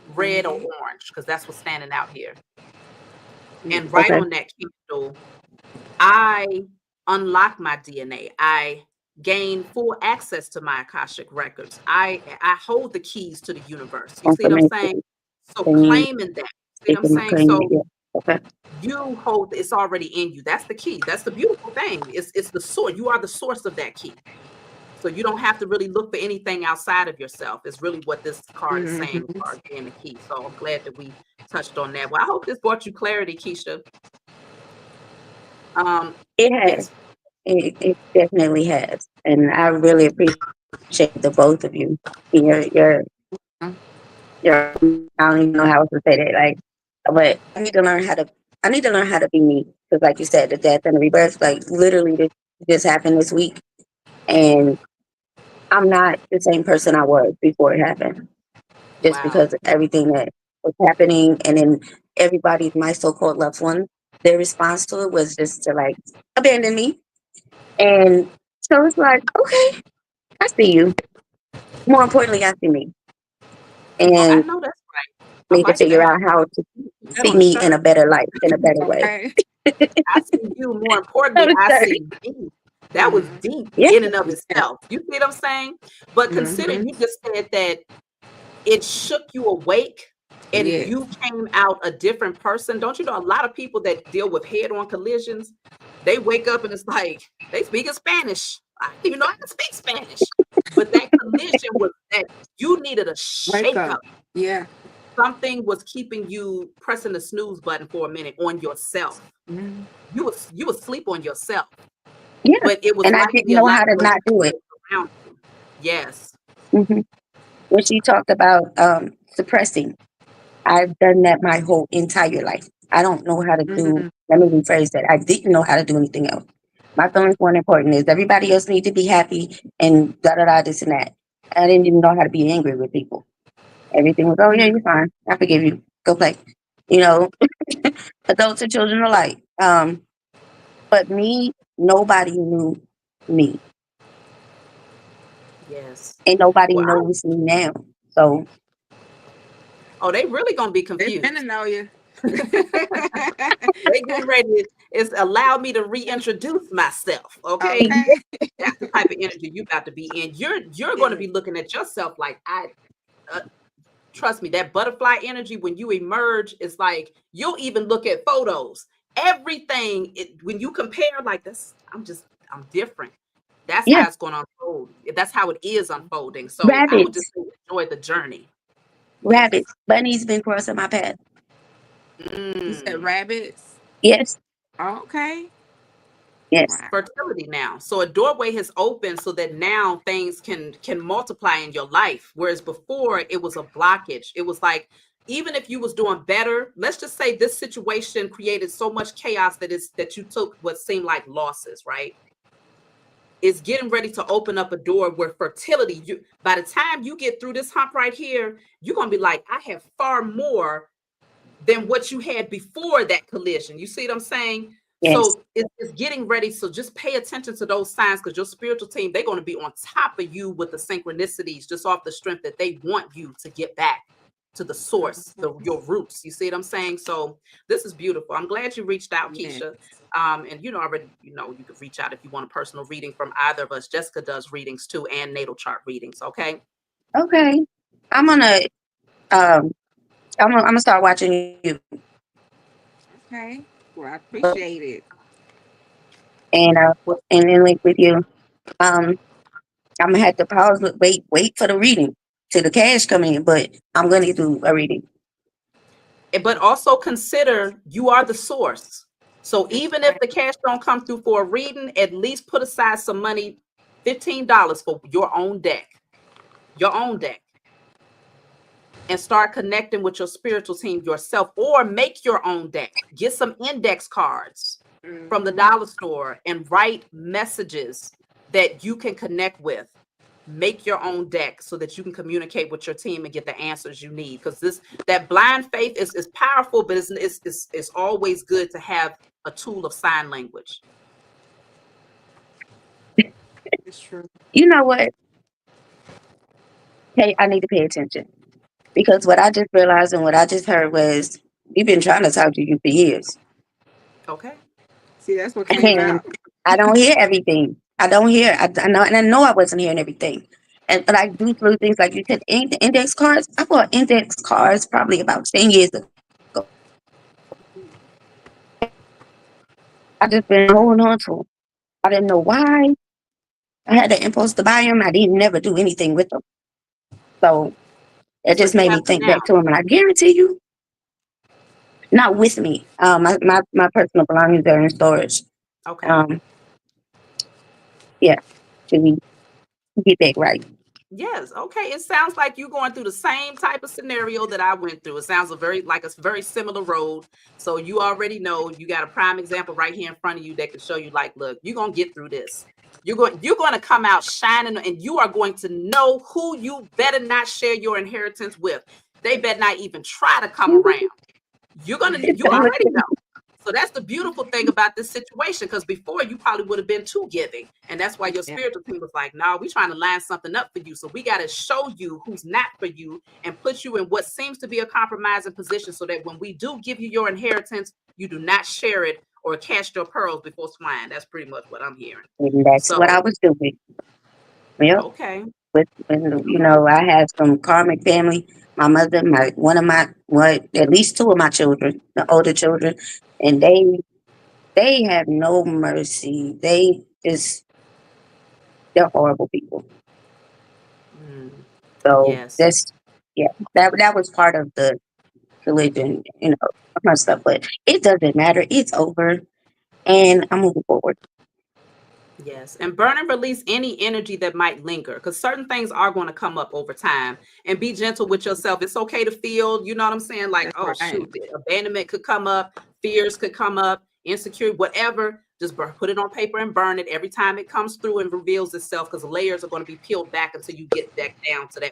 red, or orange, because that's what's standing out here. And write Okay. on that candle, I unlock my DNA. I gain full access to my Akashic records. I hold the keys to the universe. You see what I'm saying? Confirmation. So Thing, claiming that. See what I'm taking the saying? claim. So Yeah. Okay. you hold, it's already in you. That's the key. That's the beautiful thing. It's the source. You are the source of that key. So you don't have to really look for anything outside of yourself. It's really what this card is saying as far as being the key. So I'm glad that we touched on that. Well, I hope this brought you clarity, Kesha. It has. Yes. It definitely has, and I really appreciate the both of you. Your I don't even know how to say that. Like, but I need to learn how to. I need to learn how to be me because, like you said, the death and the rebirth. Like, literally, this just happened this week, and I'm not the same person I was before it happened. Just Wow. because of everything that was happening, and then everybody, my so-called loved ones, their response to it was just to like abandon me. And so it's like, okay, I see you. More importantly, I see me. Oh, I And know that's right. I need to like figure that. out how to Put that see on a me in a shirt. better light, in a better way. Okay. I see you. More importantly, On a I shirt. see me. That was deep Yeah. in and of Yeah. itself. You see what I'm saying? But consider Mhm. you just said that it shook you awake and Yes. you came out a different person. Don't you know a lot of people that deal with head-on collisions, they wake up and it's like they speak in Spanish. I didn't even know I could speak Spanish. But that collision was that you needed a Wake shake up. up. Yeah. Something was keeping you pressing the snooze button for a minute on yourself. Mhm. You was sleep on yourself, Yeah. but it was And I likely didn't a know lot how of to those not do it. around you. Yes. Hmm. When she talked about suppressing, I've done that my whole entire life. I don't know how to do, Mhm. let me rephrase that. I didn't know how to do anything else. My feelings weren't important. Is everybody else need to be happy and da da da this and that. I didn't even know how to be angry with people. Everything was, oh yeah, you're fine. I forgive you. Go play. You know, adults and children alike. But me, nobody knew me. Yes. And nobody Well, knows me now. So oh, they really gonna be They finna confused. know you. They getting ready. It's allow me to reintroduce myself. Okay. Okay. That's the type of energy you about to be in. You're going to Yeah. be looking at yourself like uh, trust me, that butterfly energy when you emerge is like you'll even look at photos. Everything when you compare like this, I'm different. That's yeah, how it's going to unfold. That's how it is unfolding. So I would just rabbits, say enjoy the journey. Yes. rabbits, bunnies been crossing my path. You said Mm. rabbits. Yes, Okay. yes, Wow. Fertility now. So a doorway has opened so that now things can multiply in your life. Whereas before it was a blockage. It was like even if you was doing better, let's just say this situation created so much chaos that you took what seemed like losses, right? It's getting ready to open up a door where fertility, you by the time you get through this hump right here, you're gonna be like, I have far more than what you had before that collision. You see what I'm saying? yes. So it's getting ready. So just pay attention to those signs because your spiritual team, they're going to be on top of you with the synchronicities just off the strength that they want you to get back to the source, your roots. You see what I'm saying? So this is beautiful. I'm glad you reached out, Yes. Kesha. And you know already, you could reach out if you want a personal reading from either of us. Jessica does readings too and natal chart readings. Okay. Okay. I'm gonna um I'm gonna start watching you Okay. Well, I appreciate it. and Well, and then link with you. Um I'm gonna have to pause, wait for the reading till the cash come in, but I'm gonna do a reading. but also consider you are the source. So even if the cash don't come through for a reading, at least put aside some money, $15 for your own deck, and start connecting with your spiritual team yourself, or make your own deck. Get some index cards from the Mhm. dollar store and write messages that you can connect with. Make your own deck so that you can communicate with your team and get the answers you need. Because that blind faith is powerful, but it's always good to have a tool of sign language. It's true. You know what? Hey, I need to pay attention because what I just realized and what I just heard was we've been trying to talk to you for years, Okay. See, that's what came and out. I don't hear everything. I don't hear. I know, and I know I wasn't hearing everything. And but I do through things like you said, index cards. I bought index cards probably about 10 years ago. I just been holding on to them. I didn't know why. I had the impulse to buy them. I didn't never do anything with them. So it So just you made have me them think now. back to them. And I guarantee you, not with me. My personal belongings are in storage. Okay. Um, yeah, till we get back right. Yes. Okay. It sounds like you're going through the same type of scenario that I went through. It sounds a very similar road. So you already know you got a prime example right here in front of you that can show you, like, look, you're gonna get through this. You're going to come out shining, and you are going to know who you better not share your inheritance with. They better not even try to come around. You already know. So that's the beautiful thing about this situation, because before you probably would have been too giving. And that's why your Yeah. spiritual team was like, no, we're trying to line something up for you. So we got to show you who's not for you and put you in what seems to be a compromising position, so that when we do give you your inheritance, you do not share it or cast your pearls before swine. That's pretty much what I'm hearing. And that's what I So, was doing. Yep. okay. With, you know, I had some karmic family. My mother, at least two of my children, the older children, and they have no mercy. They're horrible people. Mm, So yes. that's yeah, that was part of the religion, you know, my stuff. But it doesn't matter. It's over, and I'm moving forward. Yes. And burn and release any energy that might linger, because certain things are going to come up over time. And be gentle with yourself. It's okay to feel, you know what I'm saying? Like, That's oh, right. shoot, abandonment could come up, fears could come up, insecurity, whatever. Just put it on paper and burn it every time it comes through and reveals itself, because the layers are going to be peeled back until you get back down to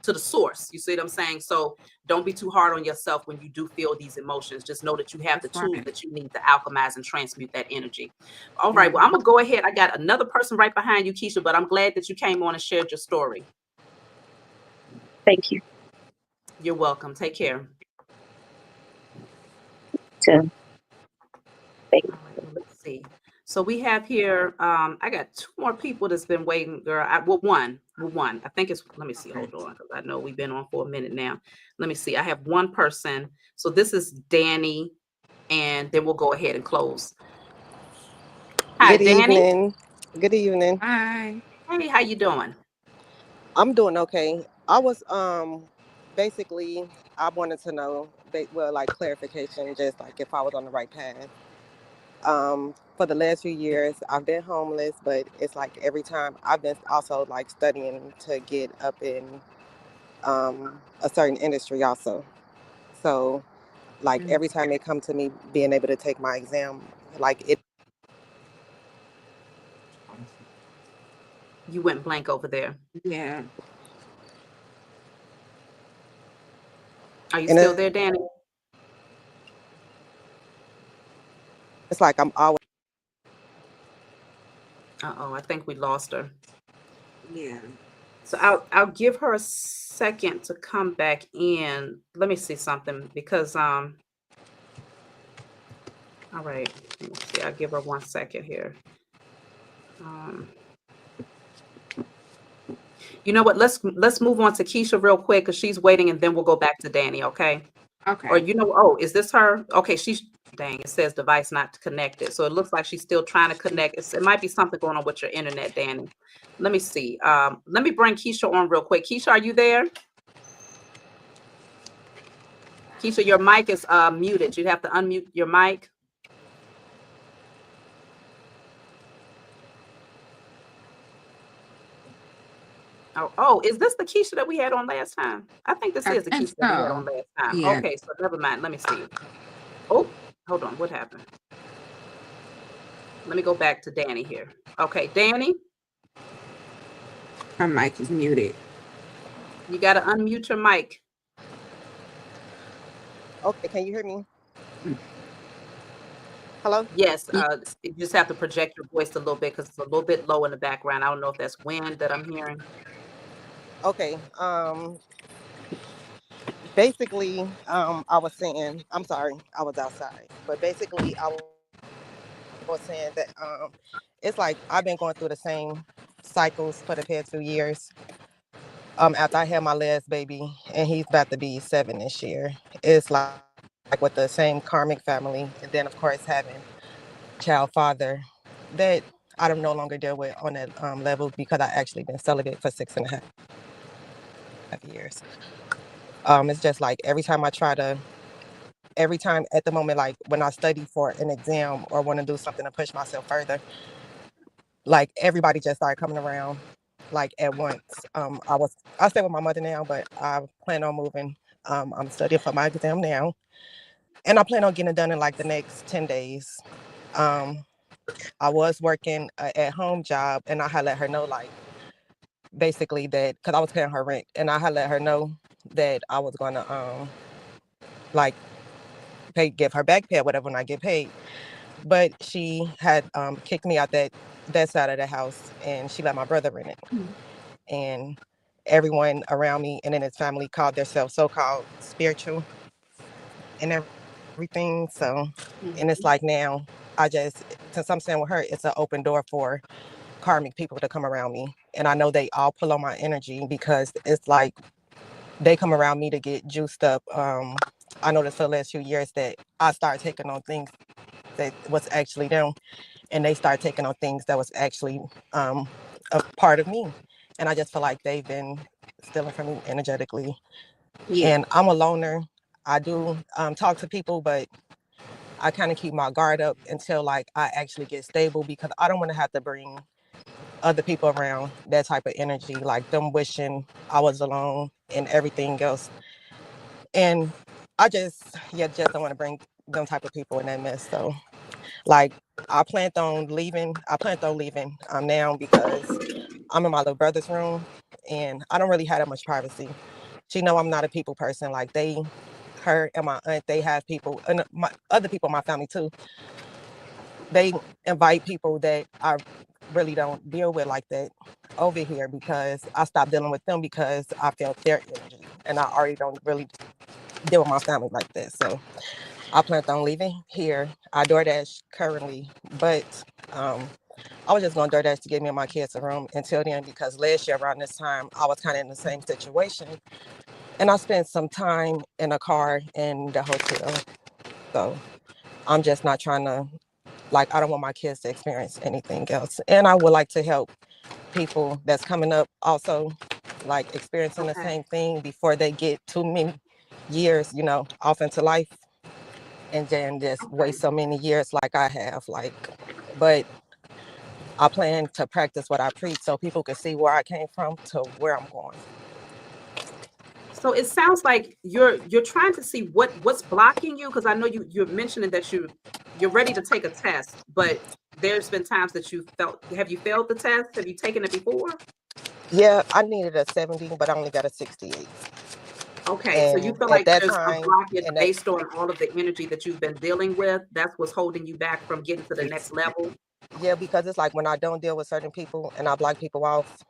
to the source. You see what I'm saying? So don't be too hard on yourself when you do feel these emotions. Just know that you have the That's tools right. that you need to alchemize and transmute that energy. All right. Well, I'm going to go ahead. I got another person right behind you, Kesha, but I'm glad that you came on and shared your story. Thank you. You're welcome. Take care. To thank All right. Well, let's see. So we have here, I got two more people that's been waiting, girl. One. I think it's, let me see. Hold on, because I know we've been on for a minute now. Let me see. I have one person. So this is Danny, and then we'll go ahead and close. Hi, Good Danny. evening. Good evening. Hi. Hey, how you doing? I'm doing okay. I was basically I wanted to know like clarification, just like if I was on the right path. For the last few years I've been homeless, but it's like every time I've been also like studying to get up in a certain industry also. So like every time it come to me being able to take my exam, like it You went blank over there. Yeah. Are you and still there, Danny? it's like I'm always Uh-oh, I think we lost her. Yeah. So I'll give her a second to come back in. Let me see something, because all right, let me see. I'll give her 1 second here. You know what? Let's move on to Kesha real quick, because she's waiting, and then we'll go back to Danny, okay? Or Okay. oh, is this her? Okay, dang, it says device not connected. So it looks like she's still trying to connect. It might be something going on with your internet, Danny. Let me see. Let me bring Kesha on real quick. Kesha, are you there? Kesha, your mic is muted. You have to unmute your mic. Oh, is this the Kesha that we had on last time? I think this I is the think Kesha that we had on so. last time. Yeah. Okay, so never mind. Let me see. Oh, hold on. What happened? Let me go back to Danny here. Okay, Danny, Her mic is muted. you got to unmute your mic. okay. Can you hear me? Hello? Yes, you just have to project your voice a little bit, because it's a little bit low in the background. I don't know if that's wind that I'm hearing. Okay. Basically, I was saying, I'm sorry, I was outside, but basically, I was saying that it's like I've been going through the same cycles for the past few years. After I had my last baby, and he's about to be 7 this year, it's like with the same karmic family, and then of course having child father that I don't no longer deal with on that level, because I actually been celibate for 6.5 years. It's just like every time at the moment, like when I study for an exam or want to do something to push myself further, like everybody just started coming around like at once. I stay with my mother now, but I plan on moving. I'm studying for my exam now, and I plan on getting it done in like the next 10 days. Um, I was working at home job, and I had let her know, like, basically that, because I was paying her rent, and I had let her know that I was gonna like give her back pay or whatever when I get paid. But she had kicked me out that side of the house, and she let my brother in it. And everyone around me and in his family called themselves so-called spiritual and everything. So, and it's like now, since I'm staying with her, it's an open door for karmic people to come around me. And I know they all pull on my energy because it's like they come around me to get juiced up. I noticed for the last few years that I started taking on things that was actually them, and they started taking on things that was actually a part of me. And I just feel like they've been stealing from me energetically. Yeah. And I'm a loner. I do talk to people, but I kind of keep my guard up until like I actually get stable, because I don't want to have to bring other people around that type of energy, like them wishing I was alone and everything else. And I just don't want to bring them type of people in that mess. So like I planned on leaving now, because I'm in my little brother's room and I don't really have that much privacy. She know I'm not a people person. Like her and my aunt, they have people, and my other people in my family too. They invite people that I really don't deal with like that over here, because I stopped dealing with them because I felt their energy, and I already don't really deal with my family like that. So I plan on leaving here. I DoorDash currently, but I was just going to DoorDash to get me and my kids a room until then, because last year around this time I was kind of in the same situation, and I spent some time in a car in the hotel. So I'm just not trying to, like, I don't want my kids to experience anything else. And I would like to help people that's coming up also, like, experiencing the same thing before they get too many years, off into life, and then just waste so many years like I have. Like, but I plan to practice what I preach so people can see where I came from to where I'm going. So it sounds like you're trying to see what's blocking you, because I know you're mentioning that you're ready to take a test, but there's been times that have you failed the test? Have you taken it before? Yeah, I needed a 70, but I only got a 68. Okay, so And you feel at like that there's a time, blockage based on all of the energy that you've been dealing with. That's what's holding you back from getting to the next level. Yeah, because it's like when I don't deal with certain people and I block people off,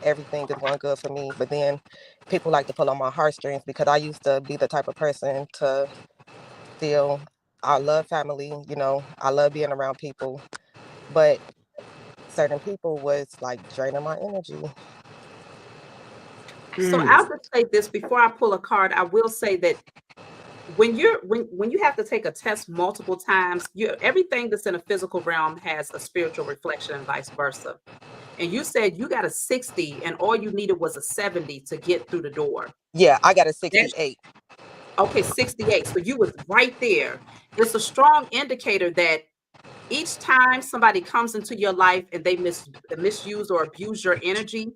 everything is going good for me. But then people like to pull on my heartstrings, because I used to be the type of person to feel I love family, I love being around people, but certain people was like draining my energy. So I'll just say this before I pull a card. I will say that when you have to take a test multiple times, everything that's in a physical realm has a spiritual reflection and vice versa. And you said you got a 60 and all you needed was a 70 to get through the door. Yeah, I got a 68. Okay, 68. So you was right there. It's a strong indicator that each time somebody comes into your life and they misuse or abuse your energy,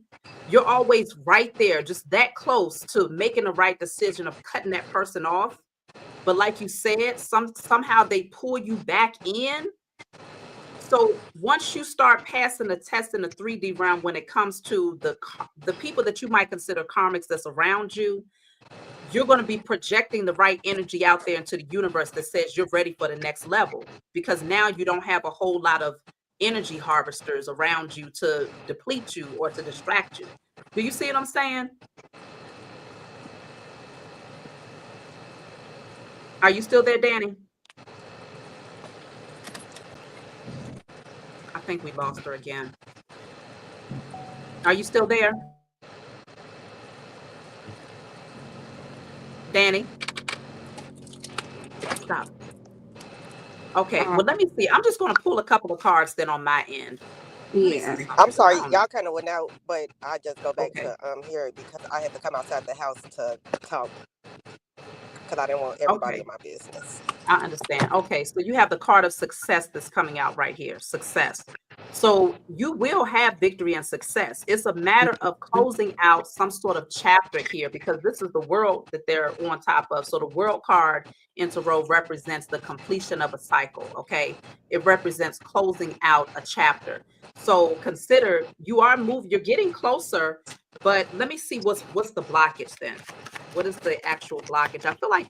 you're always right there, just that close to making the right decision of cutting that person off. But like you said, somehow they pull you back in. So once you start passing the test in the 3D realm, when it comes to the people that you might consider karmics that's around you, you're going to be projecting the right energy out there into the universe that says you're ready for the next level, because now you don't have a whole lot of energy harvesters around you to deplete you or to distract you. Do you see what I'm saying? Are you still there, Danny? I think we lost her again. Are you still there? Danny? Stop. Okay, well, let me see. I'm just going to pull a couple of cards then on my end. Yeah. I'm sorry, y'all kind of went out, but I just go back Okay. to here because I had to come outside the house to talk, because I didn't want everybody in my business. I understand. Okay, so you have the card of success that's coming out right here. Success. So you will have victory and success. It's a matter of closing out some sort of chapter here, because this is the world that they're on top of. So the world card in tarot represents the completion of a cycle. Okay, it represents closing out a chapter. So consider you're getting closer, but let me see what's the blockage then. What is the actual blockage? I feel like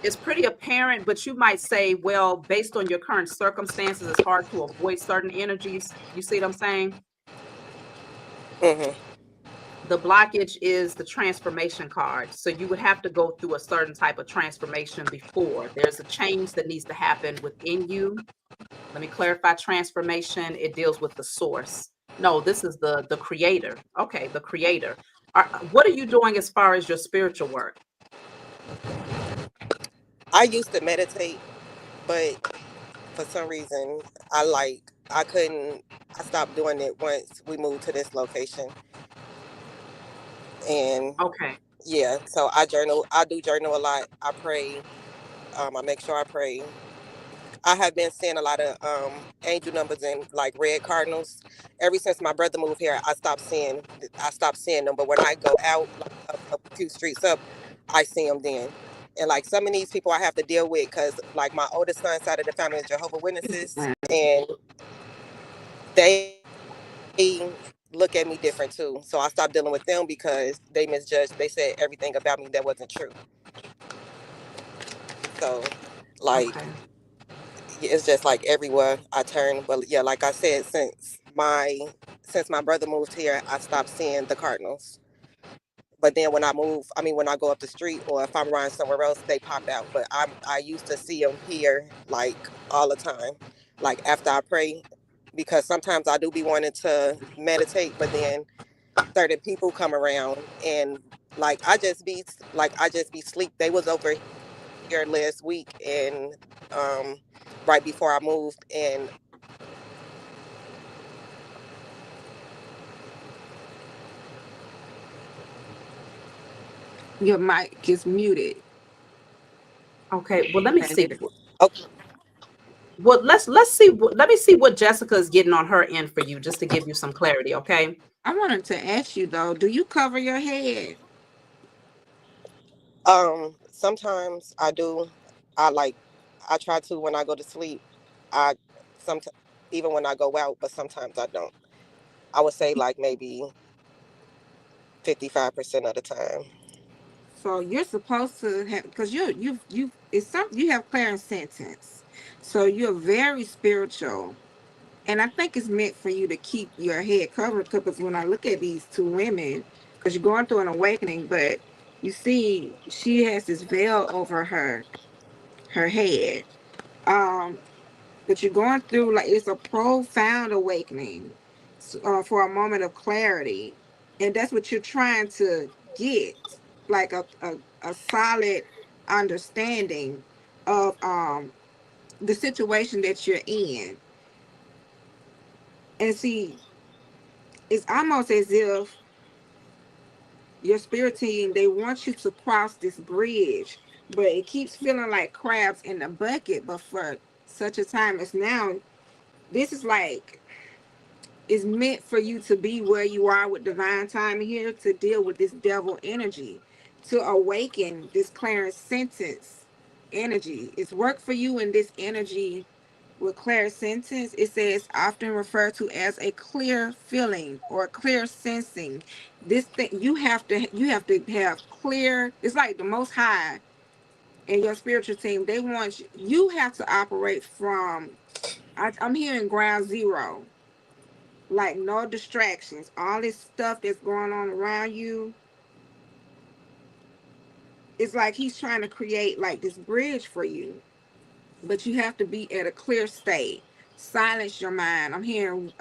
It's pretty apparent, but you might say, well, based on your current circumstances, it's hard to avoid certain energies. You see what I'm saying? Mm-hmm. The blockage is the transformation card. So you would have to go through a certain type of transformation before. There's a change that needs to happen within you. Let me clarify transformation. It deals with the source. No, this is the creator. Okay, the creator. What are you doing as far as your spiritual work? I used to meditate, but for some reason, I couldn't. I stopped doing it once we moved to this location, and Okay. yeah. So I journal. I do journal a lot. I pray. I make sure I pray. I have been seeing a lot of angel numbers and like red cardinals. Ever since my brother moved here, I stopped seeing. I stopped seeing them. But when I go out, like a few streets up, I see them then. And like some of these people I have to deal with because like my oldest son's side of the family is Jehovah Witnesses, and they look at me different too. So I stopped dealing with them because they misjudged. They said everything about me that wasn't true. So like Okay. it's just like everywhere I turn. But yeah, like I said, since my brother moved here, I stopped seeing the Cardinals. But then when I move, I mean, when I go up the street or if I'm riding somewhere else, they pop out. But I used to see them here like all the time, like after I pray, because sometimes I do be wanting to meditate, but then certain people come around and I just be sleep. They was over here last week and um right before I moved and Your mic is muted. Okay. Well, let me And see. okay. Well, let's see. Let me see what Jessica is getting on her end for you, just to give you some clarity. Okay. I wanted to ask you though, do you cover your head? Sometimes I do. I like I try to when I go to sleep. I sometimes even when I go out, but sometimes I don't. I would say like maybe 55% of the time. So you're supposed to have, because you it's something you have clearance sentence. So you're very spiritual. And I think it's meant for you to keep your head covered because when I look at these two women, because you're going through an awakening, but you see she has this veil over her head. Um, but you're going through like it's a profound awakening for a moment of clarity, and that's what you're trying to get, like a solid understanding of the situation that you're in. And see, it's almost as if your spirit team, they want you to cross this bridge, but it keeps feeling like crabs in the bucket. But for such a time as now, this is like it's meant for you to be where you are with divine time here to deal with this devil energy, to awaken this clarence sentence energy. It's work for you in this energy with clear sentence. It says often referred to as a clear feeling or clear sensing. This thing you have to have clear. It's like the Most High and your spiritual team. They want you have to operate from. I'm hearing ground zero, like no distractions. All this stuff that's going on around you. It's like he's trying to create like this bridge for you, but you have to be at a clear state. Silence your mind. I'm hearing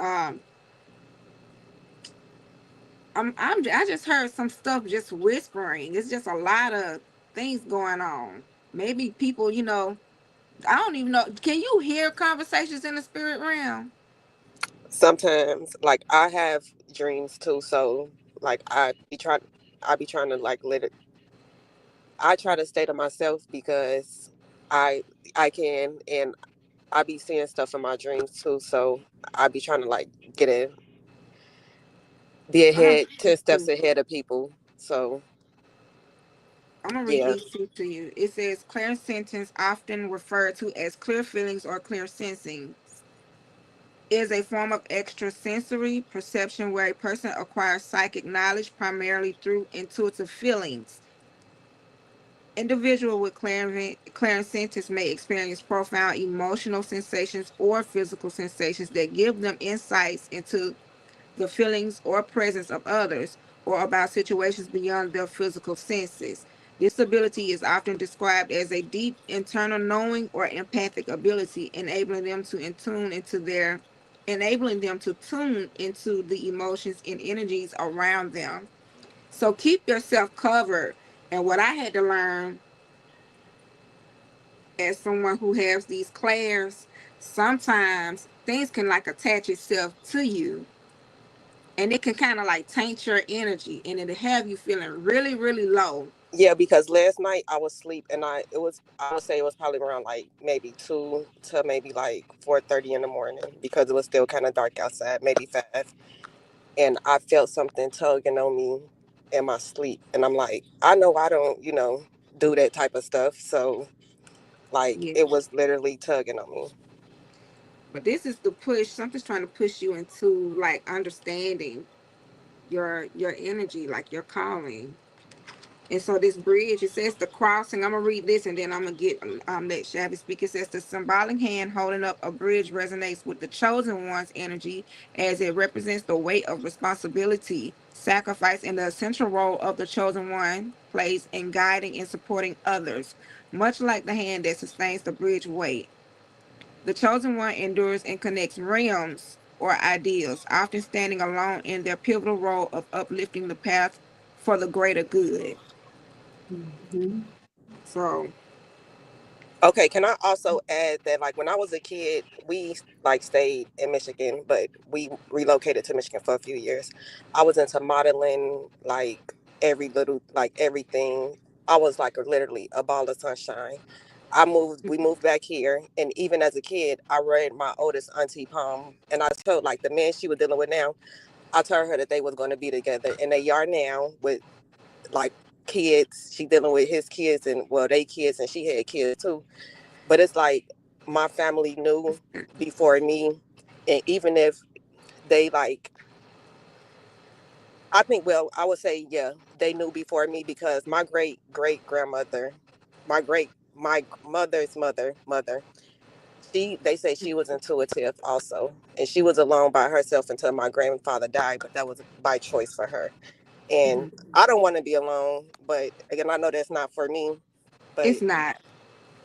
I just heard some stuff just whispering. It's just a lot of things going on. Maybe people, I don't even know. Can you hear conversations in the spirit realm? Sometimes like I have dreams too, so like I be trying to like let it I try to stay to myself because I I can and I be seeing stuff in my dreams too, so I be trying to like get in be I'm gonna ahead read 10 this steps to ahead of people. So I'm gonna read yeah. these two to you. It says clear sentence, often referred to as clear feelings or clear sensing, is a form of extrasensory perception where a person acquires psychic knowledge primarily through intuitive feelings. Individual with clairsentience may experience profound emotional sensations or physical sensations that give them insights into the feelings or presence of others or about situations beyond their physical senses. This ability is often described as a deep internal knowing or empathic ability, enabling them to tune into the emotions and energies around them. So keep yourself covered. And what I had to learn as someone who has these clairs, sometimes things can like attach itself to you, and it can kind of like taint your energy, and it'll have you feeling really, really low. Yeah, because last night I was asleep and I would say it was probably around like maybe 2 to maybe like 4:30 in the morning because it was still kind of dark outside, maybe 5. And I felt something tugging on me in my sleep. And I'm like, I know I don't, do that type of stuff. So like Yeah. it was literally tugging on me. But this is the push. Something's trying to push you into like understanding your energy, like your calling. And so this bridge, it says the crossing. I'm gonna read this and then I'm gonna get let Shabby speak. It says the symbolic hand holding up a bridge resonates with the chosen one's energy as it represents the weight of responsibility, sacrifice, and the essential role of the chosen one plays in guiding and supporting others, much like the hand that sustains the bridge weight. The chosen one endures and connects realms or ideals, often standing alone in their pivotal role of uplifting the path for the greater good. Mhm. So Okay, can I also add that like when I was a kid, we like stayed in Michigan, but we relocated to Michigan for a few years. I was into modeling, like every little like everything. I was like literally a ball of sunshine. We moved back here, and even as a kid, I read my oldest auntie palm, and I told like the man she was dealing with now, I told her that they was going to be together, and they are now with like kids. She dealing with his kids, and well, they kids, and she had kids too. But it's like my family knew before me, and even if they like, I think, well, I would say, yeah, they knew before me because my great great grandmother, my mother's mother, they say she was intuitive also, and she was alone by herself until my grandfather died, but that was by choice for her. And I don't want to be alone, but again, I know that's not for me. But it's not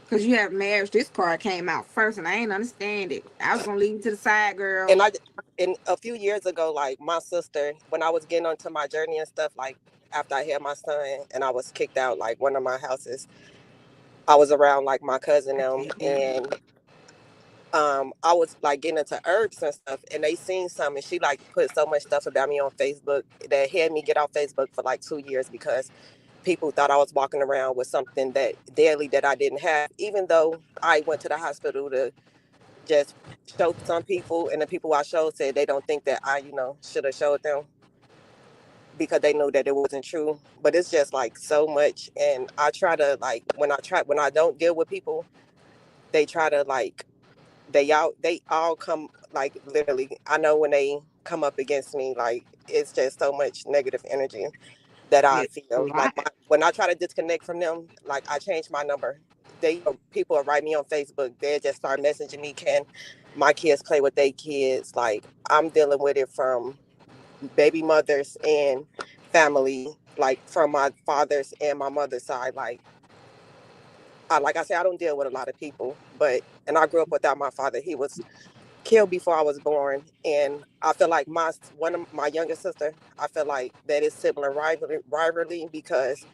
because you have marriage. This card came out first, and I ain't understand it. I was gonna leave it to the side, and girl. I and a few years ago, like my sister, when I was getting onto my journey and stuff, like after I had my son and I was kicked out like one of my houses, I was around like my cousin them, and I was like getting into herbs and stuff, and they seen some, and she like put so much stuff about me on Facebook that had me get off Facebook for like 2 years because people thought I was walking around with something that deadly that I didn't have, even though I went to the hospital to just show some people, and the people I showed said they don't think that I, should have showed them because they knew that it wasn't true. But it's just like so much, and I try to like when I don't deal with people, they try to like they all come like literally. I know when they come up against me, like it's just so much negative energy that I Yeah, a feel like lot. when I try to disconnect from them, like I change my number. People will write me on Facebook. They just start messaging me. Can my kids play with their kids? Like I'm dealing with it from baby mothers and family, like from my father's and my mother's side. Like I said, I don't deal with a lot of people, but and I grew up without my father. He was killed before I was born, and I feel like one of my younger sister. I feel like that is sibling rivalry because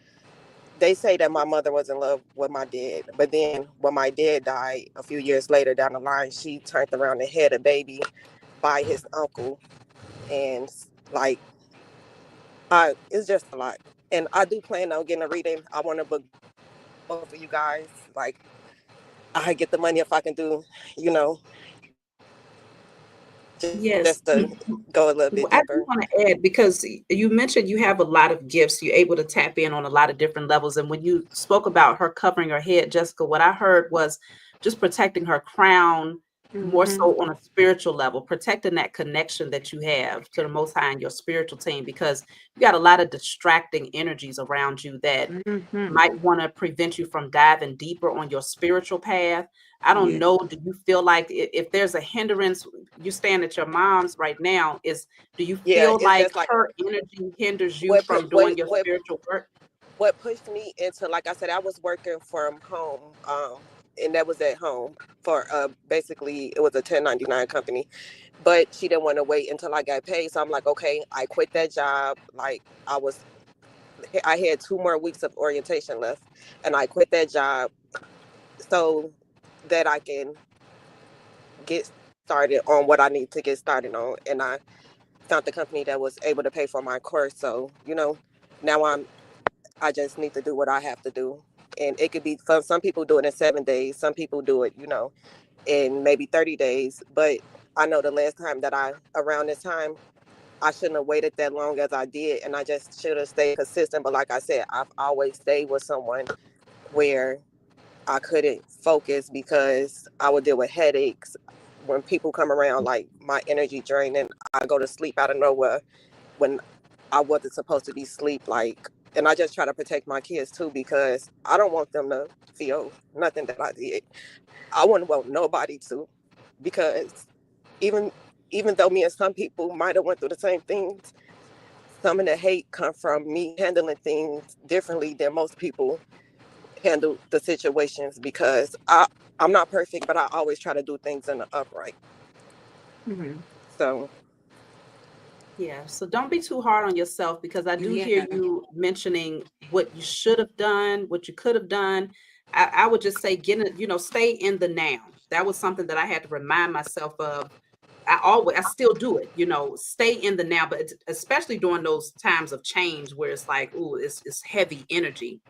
they say that my mother was in love with my dad, but then when my dad died a few years later down the line, she turned around and had a baby by his uncle, and like it's just a lot. And I do plan on getting a reading. I want to book both of you guys. Like I get the money if I can do, you know, just Yes. to go a little bit I deeper. do want to add because you mentioned you have a lot of gifts. You're able to tap in on a lot of different levels. And when you spoke about her covering her head, Jessica, what I heard was just protecting her crown, more Mhm. so on a spiritual level, protecting that connection that you have to the Most High and your spiritual team, because you got a lot of distracting energies around you that Mhm. might want to prevent you from diving deeper on your spiritual path. I don't Yeah. know. Do you feel like if there's a hindrance, you stand at your mom's right now, do you Yeah, feel it's like just like her energy hinders you what put from doing your spiritual work? what pushed me into, like I said, I was working from home, and that was at home for basically it was a 1099 company, but she didn't want to wait until I got paid, so I'm like, okay, I quit that job. Like I had 2 more weeks of orientation left, and I quit that job so that I can get started on what I need to get started on, and I found the company that was able to pay for my course. So now I just need to do what I have to do. And it could be fun. Some people do it in 7 days. Some people do it, in maybe 30 days. But I know the last time around this time, I shouldn't have waited that long as I did. And I just should have stayed consistent. But like I said, I've always stayed with someone where I couldn't focus because I would deal with headaches. When people come around, like my energy draining, I go to sleep out of nowhere when I wasn't supposed to be asleep. And I just try to protect my kids too, because I don't want them to feel nothing that I did. I wouldn't want nobody to, because even even though me and some people might have went through the same things, some of the hate come from me handling things differently than most people handle the situations, because I'm not perfect, but I always try to do things in the upright. Mhm. So Yeah, so don't be too hard on yourself, because I do Yeah. hear you mentioning what you should have done, what you could have done. I would just say, stay in the now. That was something that I had to remind myself of. I still do it, stay in the now, but especially during those times of change where it's like, ooh, it's heavy energy.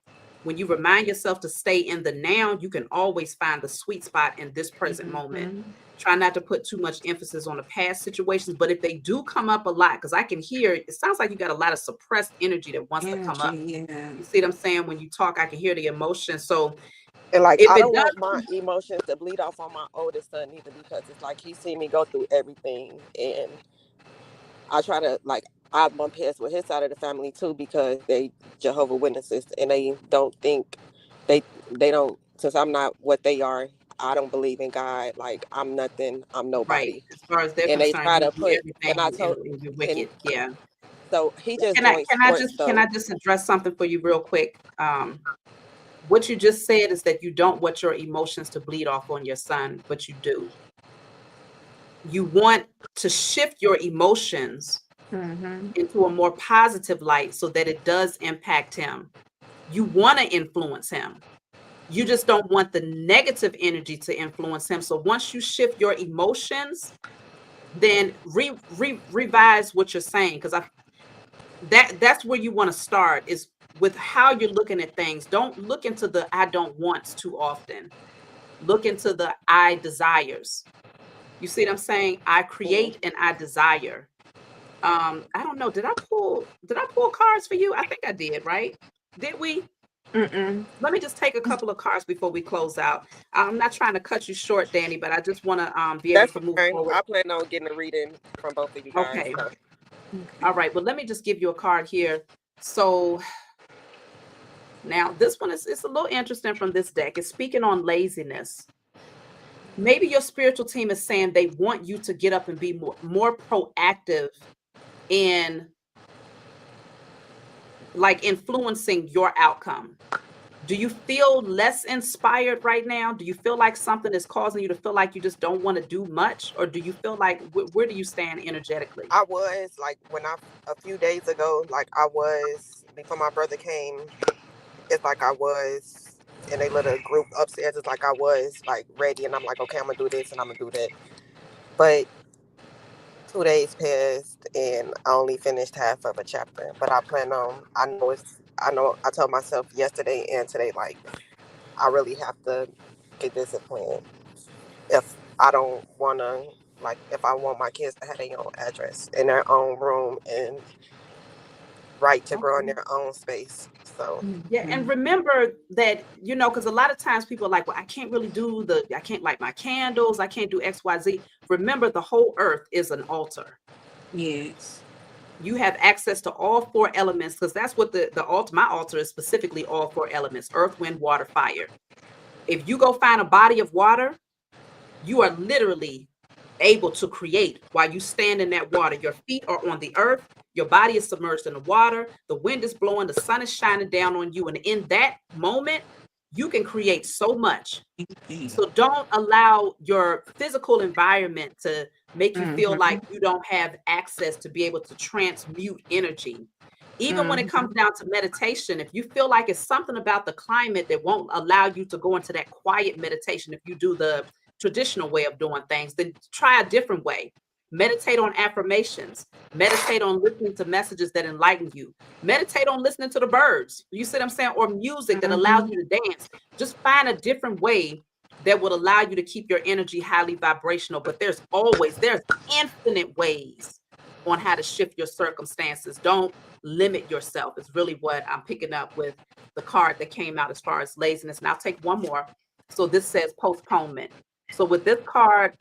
When you remind yourself to stay in the now, you can always find the sweet spot in this present moment. Mhm. Try not to put too much emphasis on the past situations, but if they do come up a lot, because I can hear it sounds like you got a lot of suppressed energy that wants to come up. Energy. Yeah. You see what I'm saying? When you talk, I can hear the emotion. So and like if I it don't does want my emotions to bleed off on my oldest son either, because it's like he seen me go through everything, and I try to I bump heads with his side of the family too, because they Jehovah Witnesses, and they don't think they they don't, since I'm not what they are. I don't believe in God. Like I'm nothing. I'm right, nobody. as far as they're And they concerned, try you to do put. And I everything told. and you're And wicked. Yeah. so he just Can I joined can I sports just can though. I just address something for you real quick? What you just said is that you don't want your emotions to bleed off on your son, but you do. You want to shift your emotions Mhm. into a more positive light so that it does impact him. You want to influence him. You just don't want the negative energy to influence him. So once you shift your emotions, then revise what you're saying, because that's where you want to start, is with how you're looking at things. Don't look into the I don't wants too often. Look into the I desires. You see what I'm saying? I Mhm. create and I desire. I don't know. Did I pull cards for you? I think I did, right? Did we? Mm-mm. Let me just take a couple of cards before we close out. I'm not trying to cut you short, Danny, but I just want to be able That's to move fine. forward. I plan on getting a reading from both of you guys. Okay. So. Okay. All right. Well, let me just give you a card here. So now this one is it's a little interesting from this deck. It's speaking on laziness. Maybe your spiritual team is saying they want you to get up and be more proactive in like influencing your outcome. Do you feel less inspired right now? Do you feel like something is causing you to feel like you just don't want to do much? Or do you feel like where do you stand energetically? I was like a few days ago, like I was before my brother came. It's like I was in a little group upstairs. It's like I was like ready, and I'm like, okay, I'm gonna do this and I'm gonna do that. But 2 days passed, and I only finished half of a chapter. But I plan on. I know. I told myself yesterday and today, like I really have to get disciplined. If I don't wanna, like, if I want my kids to have their own address in their own room and right to grow in Okay. their own space. So Yeah, and remember that, because a lot of times people are like, well, I can't light my candles, I can't do XYZ. Remember, the whole earth is an altar. Yes. You have access to all four elements, because that's what the altar, my altar is specifically all four elements: earth, wind, water, fire. If you go find a body of water, you are literally able to create while you stand in that water. Your feet are on the earth, your body is submerged in the water, the wind is blowing, the sun is shining down on you. And in that moment, you can create so much. So don't allow your physical environment to make you feel like you don't have access to be able to transmute energy. Even when it comes down to meditation, if you feel like it's something about the climate that won't allow you to go into that quiet meditation, if you do the traditional way of doing things, then try a different way. Meditate on affirmations. Meditate on listening to messages that enlighten you. Meditate on listening to the birds. You see what I'm saying? Or music that allows you to dance. Just find a different way that would allow you to keep your energy highly vibrational. But there's infinite ways on how to shift your circumstances. Don't limit yourself, is really what I'm picking up with the card that came out as far as laziness. And I'll take one more. So this says postponement. So with this card,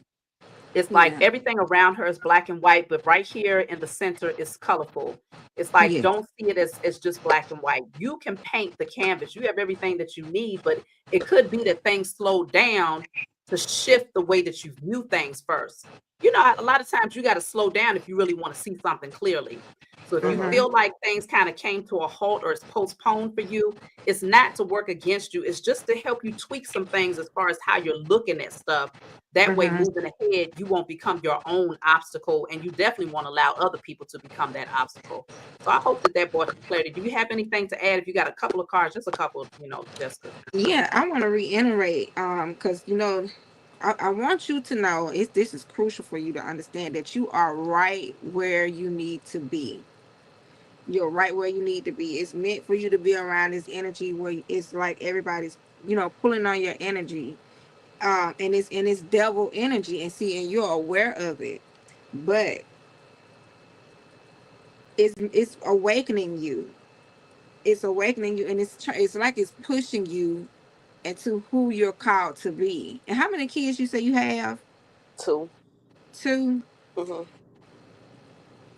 it's like everything around her is black and white, but right here in the center is colorful. It's like, don't see it as just black and white. You can paint the canvas. You have everything that you need, but it could be that things slow down to shift the way that you view things first. A lot of times you got to slow down if you really want to see something clearly. So if you feel like things kind of came to a halt or it's postponed for you, it's not to work against you. It's just to help you tweak some things as far as how you're looking at stuff. That way, moving ahead, you won't become your own obstacle, and you definitely won't allow other people to become that obstacle. So I hope that brought you clarity. Do you have anything to add? If you got a couple of cards, just a couple, Jessica. Yeah, I want to reiterate, because I want you to know this is crucial for you to understand that you are right where you need to be. You're right where you need to be. It's meant for you to be around this energy where it's like everybody's, pulling on your energy. And it's devil energy, and you're aware of it. But it's awakening you. It's awakening you, and it's like it's pushing you into who you're called to be. And how many kids you say you have? 2. 2. Mm-hmm.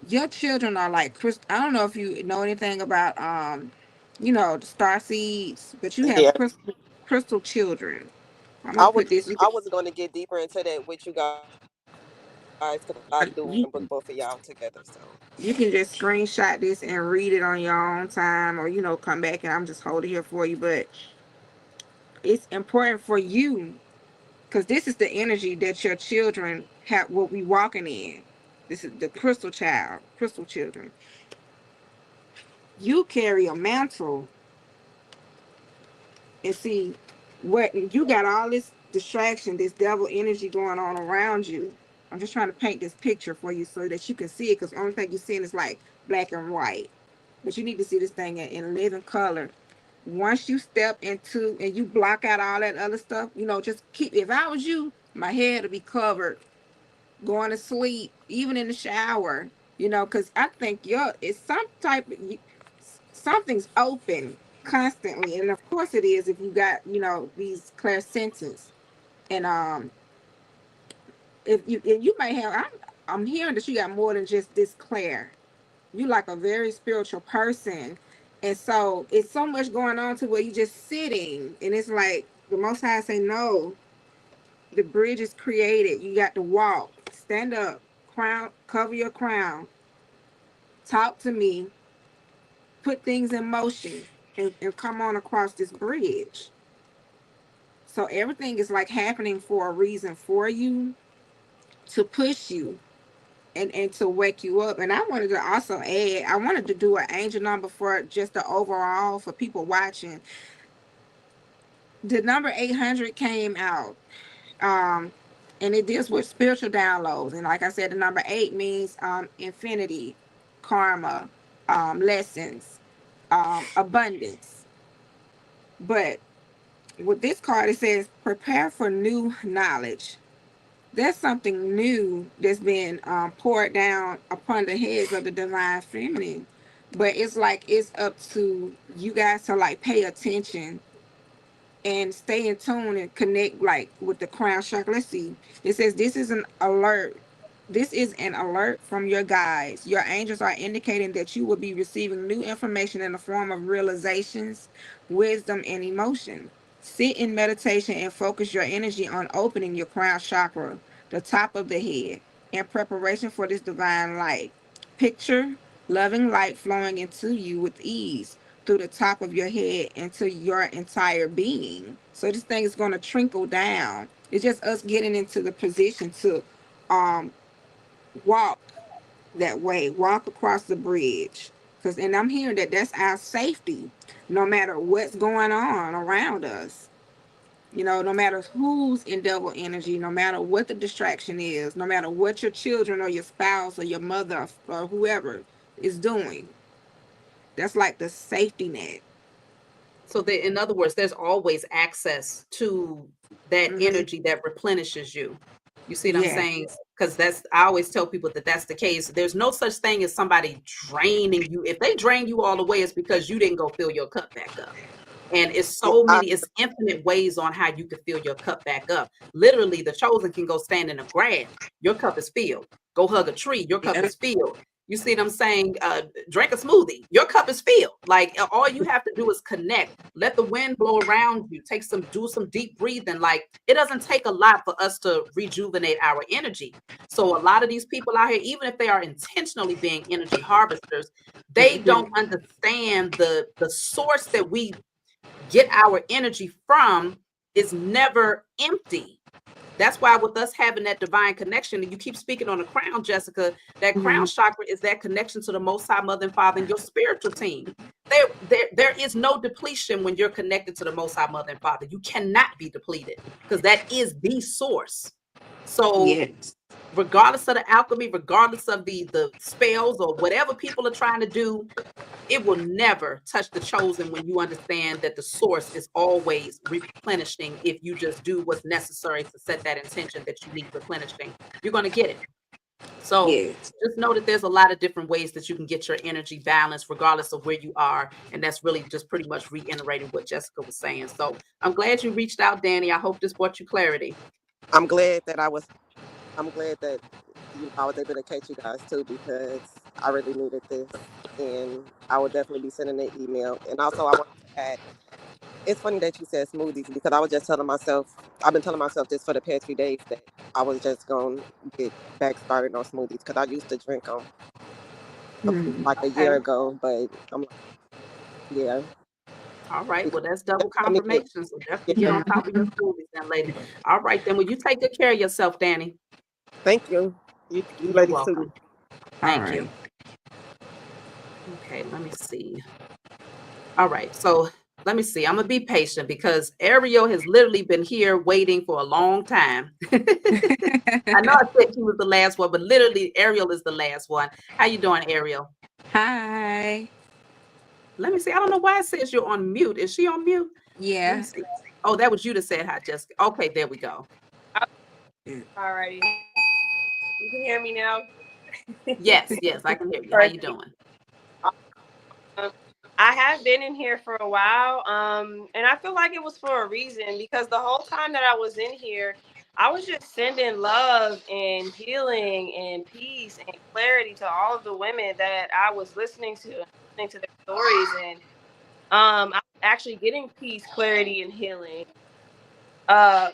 Your children are like crystal. I don't know if you know anything about the star seeds, but you have Yeah. crystal children. I'm I gonna was put this. I was going to get deeper into that with you guys because I do want to You, book both of y'all together. So you can just screenshot this and read it on your own time, or come back and I'm just holding here for you. But it's important for you because this is the energy that your children will be walking in. This is the crystal children. You carry a mantle, and see what you got, all this distraction, this devil energy going on around you. I'm just trying to paint this picture for you so that you can see it, because the only thing you're seeing is like black and white. But you need to see this thing in living color. Once you step into and you block out all that other stuff, just keep, if I was you, my head would be covered, going to sleep, even in the shower, because I think it's some type of, something's open constantly. And of course it is if you got, these clairsentience. And if you may have, I'm hearing that you got more than just this clair. You like a very spiritual person. And so it's so much going on to where you just sitting, and it's like the Most High say, no, the bridge is created. You got to walk, stand up, crown, cover your crown, talk to me, put things in motion, and come on across this bridge. So everything is like happening for a reason for you, to push you and to wake you up. And I wanted to also add, I wanted to do an angel number for just the overall for people watching. The number 800 came out, and it deals with spiritual downloads. And like I said, the number 8 means infinity, karma, lessons, abundance. But with this card, it says prepare for new knowledge. There's something new that's been poured down upon the heads of the divine feminine. But it's like it's up to you guys to like pay attention and stay in tune and connect like with the crown chakra. Let's see. It says this is an alert. This is an alert from your guides. Your angels are indicating that you will be receiving new information in the form of realizations, wisdom, and emotion. Sit in meditation and focus your energy on opening your crown chakra, the top of the head, in preparation for this divine light. Picture loving light flowing into you with ease through the top of your head into your entire being. So this thing is going to trickle down. It's just us getting into the position to um walk that way, walk across the bridge. Cause and I'm hearing that that's our safety, no matter what's going on around us. You know, no matter who's in double energy, no matter what the distraction is, no matter what your children or your spouse or your mother or whoever is doing, that's like the safety net. So that, in other words, there's always access to that Mm-hmm. energy that replenishes you. You see what I'm Yeah. saying? Because that's, I always tell people that that's the case. There's no such thing as somebody draining you. If they drain you all the way, it's because you didn't go fill your cup back up. And it's so many, it's infinite ways on how you can fill your cup back up. Literally, the chosen can go stand in the grass. Your cup is filled. Go hug a tree. Your cup Yeah. is filled. You see what I'm saying? Drink a smoothie. Your cup is filled. Like all you have to do is connect. Let the wind blow around you. Do some deep breathing. Like it doesn't take a lot for us to rejuvenate our energy. So a lot of these people out here, even if they are intentionally being energy harvesters, they don't understand the source that we get our energy from is never empty. That's why with us having that divine connection, and you keep speaking on the crown, Jessica, that crown chakra is that connection to the Most High Mother and Father and your spiritual team. There is no depletion when you're connected to the Most High Mother and Father. You cannot be depleted because that is the source. So Yes. regardless of the alchemy, regardless of the spells or whatever people are trying to do, it will never touch the chosen when you understand that the source is always replenishing. If you just do what's necessary to set that intention that you need replenishing, you're going to get it. So Yes. just know that there's a lot of different ways that you can get your energy balanced regardless of where you are. And that's really just pretty much reiterating what Jessica was saying. So I'm glad you reached out, Danny. I hope this brought you clarity. I'm glad that I was able to catch you guys too, because I really needed this, and I will definitely be sending an email. And also, I want to add, it's funny that you said smoothies, because I've been telling myself this for the past few days, that I was just going to get back started on smoothies, because I used to drink them like a year ago, but I'm like, yeah. All right. Well, that's double Let me get, confirmation. So definitely get on top of your smoothies then, lady. All right. Then will you take good care of yourself, Danny? thank you. You You're ladies too. welcome. All Thank right. you. Okay, let me see. All right, so let me see. I'm gonna be patient because Ariel has literally been here waiting for a long time. I know I said she was the last one, but literally Ariel is the last one. How you doing, Ariel? Hi. Let me see. I don't know why it says you're on mute. Is she on mute? Let me Yeah. see. Oh, that was you that said hi, Jessica. Okay, there we go. Alrighty. You can hear me now? Yes, yes, I can hear you. How you doing? I have been in here for a while, and I feel like it was for a reason, because the whole time that I was in here, I was just sending love and healing and peace and clarity to all of the women that I was listening to their stories, and I was actually getting peace, clarity, and healing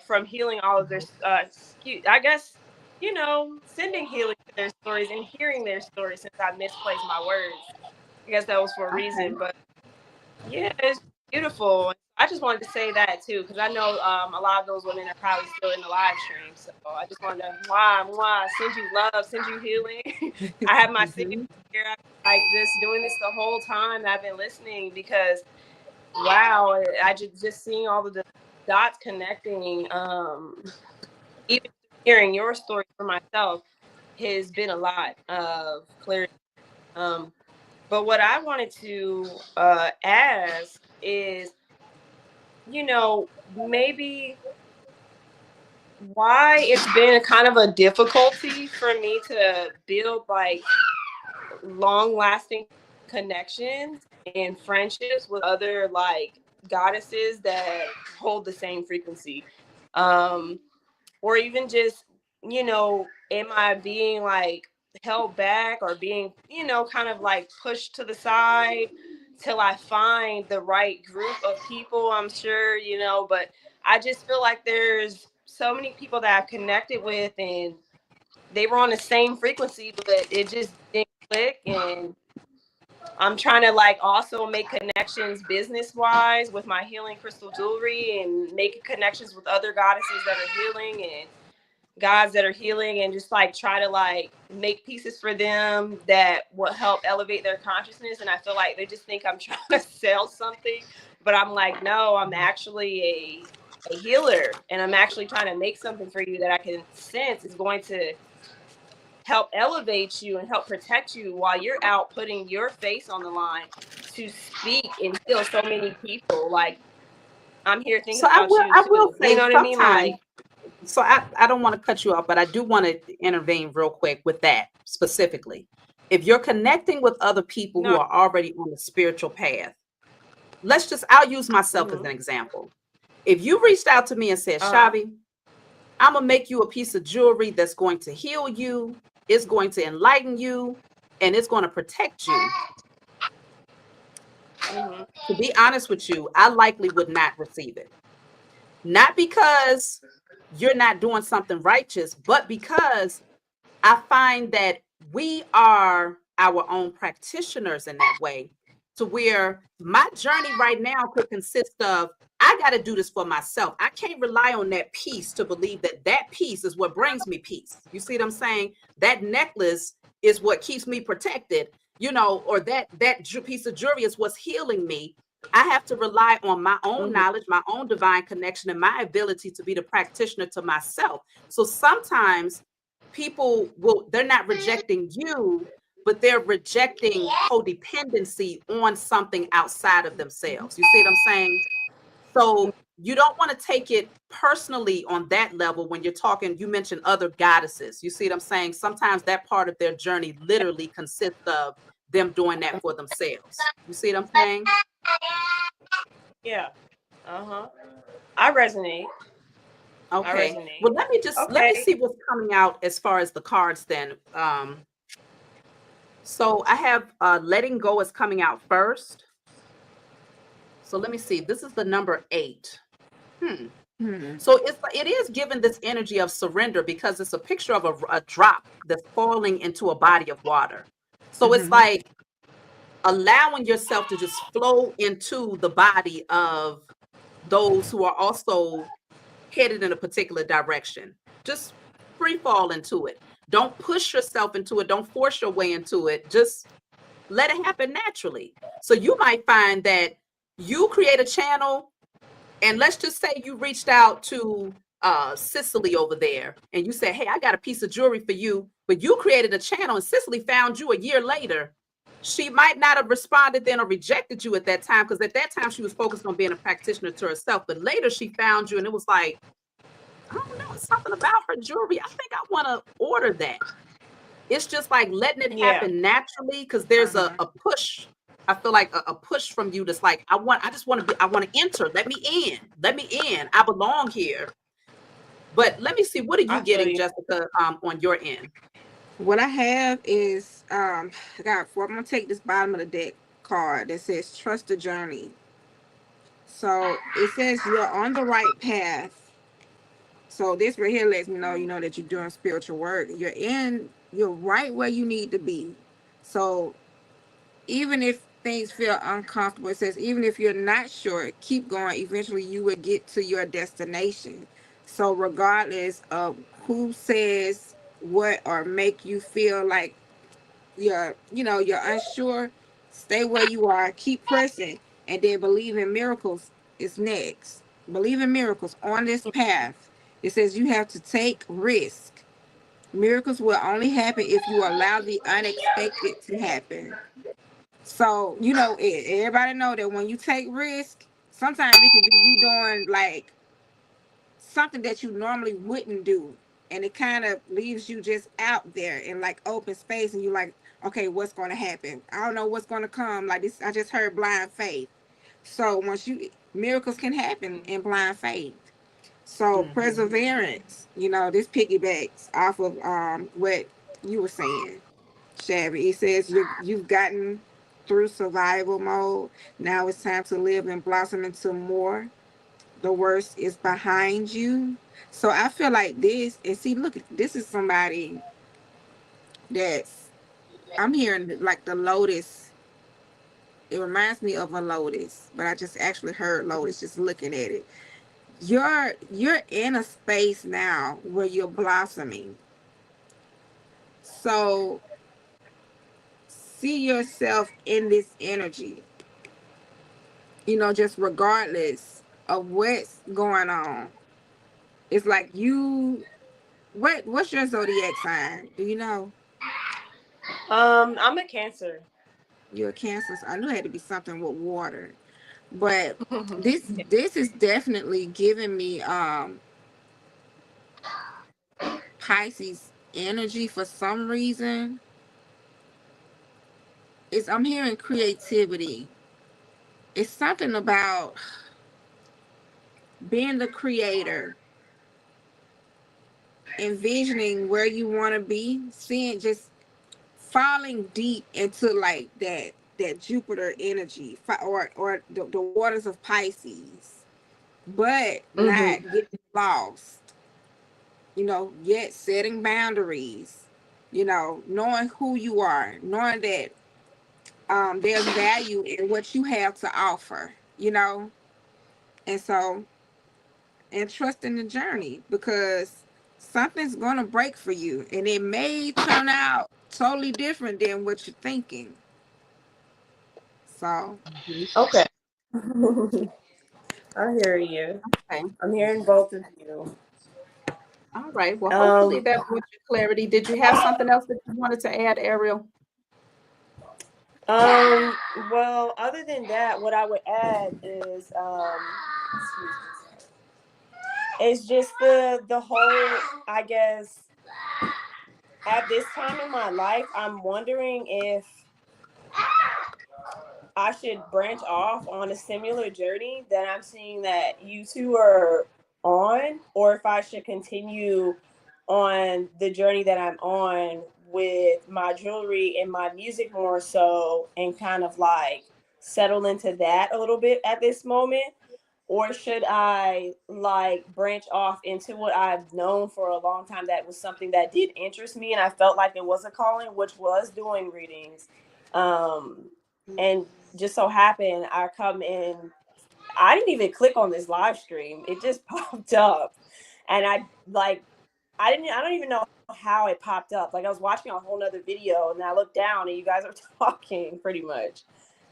from healing all of their I guess, sending healing to their stories and hearing their stories, since I misplaced my words. I guess that was for a reason, but yeah, it's beautiful. I just wanted to say that too, because I know a lot of those women are probably still in the live stream. So I just wanted to send you love, send you healing. I have my signature here. I've been, like, just doing this the whole time I've been listening, because wow, I just seeing all of the dots connecting. Even hearing your story for myself has been a lot of clarity. But what I wanted to ask is, maybe why it's been kind of a difficulty for me to build like long lasting connections and friendships with other like goddesses that hold the same frequency. Um, or even just, you know, am I being like held back or being, you know, kind of like pushed to the side till I find the right group of people, I'm sure, you know, but I just feel like there's so many people that I've connected with and they were on the same frequency, but it just didn't click. And I'm trying to like also make connections business wise with my healing crystal jewelry and making connections with other goddesses that are healing and gods that are healing, and just like try to like make pieces for them that will help elevate their consciousness. And I feel like they just think I'm trying to sell something, but I'm like, no, I'm actually a healer, and I'm actually trying to make something for you that I can sense is going to help elevate you and help protect you while you're out putting your face on the line to speak and heal so many people. Like, I'm here thinking So about you I will too. You say know what I mean? sometimes, Like, so I don't want to cut you off, but I do want to intervene real quick with that specifically. If you're connecting with other people who no. are already on the spiritual path, I'll use myself as Mm-hmm. an example. If you reached out to me and said, Uh-huh. Shavi, I'm going to make you a piece of jewelry that's going to heal you, it's going to enlighten you, and it's going to protect you. Mm-hmm. To be honest with you, I likely would not receive it. Not because you're not doing something righteous, but because I find that we are our own practitioners in that way, to where my journey right now could consist of, I got to do this for myself. I can't rely on that piece to believe that that piece is what brings me peace. You see what I'm saying? That necklace is what keeps me protected, you know, or that piece of jewelry is what's healing me. I have to rely on my own Mm-hmm. knowledge, my own divine connection, and my ability to be the practitioner to myself. So sometimes they're not rejecting you, but they're rejecting codependency on something outside of themselves. You see what I'm saying? So you don't want to take it personally on that level when you're talking. You mentioned other goddesses. You see what I'm saying? Sometimes that part of their journey literally consists of them doing that for themselves. You see what I'm saying? Yeah. Uh-huh. I resonate. I Okay. resonate. Well, let me Okay. see what's coming out as far as the cards then. So I have letting go is coming out first. So let me see. This is the number 8. So it is given this energy of surrender because it's a picture of a drop that's falling into a body of water. So it's like allowing yourself to just flow into the body of those who are also headed in a particular direction. Just free fall into it. Don't push yourself into it. Don't force your way into it. Just let it happen naturally. So you might find that you create a channel, and let's just say you reached out to Cicely over there and you said, hey, I got a piece of jewelry for you, but you created a channel and Cicely found you a year later. She might not have responded then or rejected you at that time, because at that time she was focused on being a practitioner to herself. But later she found you and it was like, I don't know, it's something about her jewelry. I think I want to order that. It's just like letting it Yeah. happen naturally, because there's a push. I feel like a push from you that's like, I want to enter. Let me in. Let me in. I belong here. But let me see, what are you I feel getting, you. Jessica, on your end? What I have is I got 4. I'm gonna take this bottom of the deck card that says trust the journey. So it says you're on the right path. So this right here lets me know, you know, that you're doing spiritual work. You're right where you need to be. So even if things feel uncomfortable, it says even if you're not sure, keep going. Eventually you will get to your destination. So regardless of who says what or make you feel like you're unsure, stay where you are, keep pressing, and then believe in miracles is next. Believe in miracles on this path. It says you have to take risk. Miracles will only happen if you allow the unexpected to happen. So, everybody know that when you take risk, sometimes it can be you doing like something that you normally wouldn't do. And it kind of leaves you just out there in like open space, and you like, okay, what's going to happen? I don't know what's going to come. Like this, I just heard blind faith. So once miracles can happen in blind faith. So perseverance, this piggybacks off of what you were saying, Shabby. It says you've gotten through survival mode. Now it's time to live and blossom into more. The worst is behind you. So I feel like this, and see, look, this is somebody that's, I'm hearing like the lotus. It reminds me of a lotus, but I just actually heard lotus just looking at it. You're in a space now where you're blossoming. So see yourself in this energy, just regardless of what's going on. It's like what's your zodiac sign? Do you know? I'm a Cancer. You're a Cancer. So I knew it had to be something with water. But this is definitely giving me Pisces energy for some reason. I'm hearing creativity. It's something about being the creator, envisioning where you want to be, seeing, just falling deep into like that Jupiter energy, or the waters of Pisces, but not getting lost. Yet setting boundaries. Knowing who you are, knowing that there's value in what you have to offer. And so, and trust in the journey, because something's going to break for you, and it may turn out totally different than what you're thinking. So Okay. I hear you. Okay. I'm hearing both of you. All right. Well, hopefully that brought you clarity. Did you have something else that you wanted to add, Ariel? Well, other than that, what I would add is it's just the whole, I guess, at this time in my life, I'm wondering if I should branch off on a similar journey that I'm seeing that you two are on, or if I should continue on the journey that I'm on with my jewelry and my music more so, and kind of like settle into that a little bit at this moment. Or should I like branch off into what I've known for a long time that was something that did interest me and I felt like it was a calling, which was doing readings. And just so happened I come in, I didn't even click on this live stream. It just popped up. And I don't even know how it popped up. Like I was watching a whole nother video and I looked down and you guys are talking pretty much.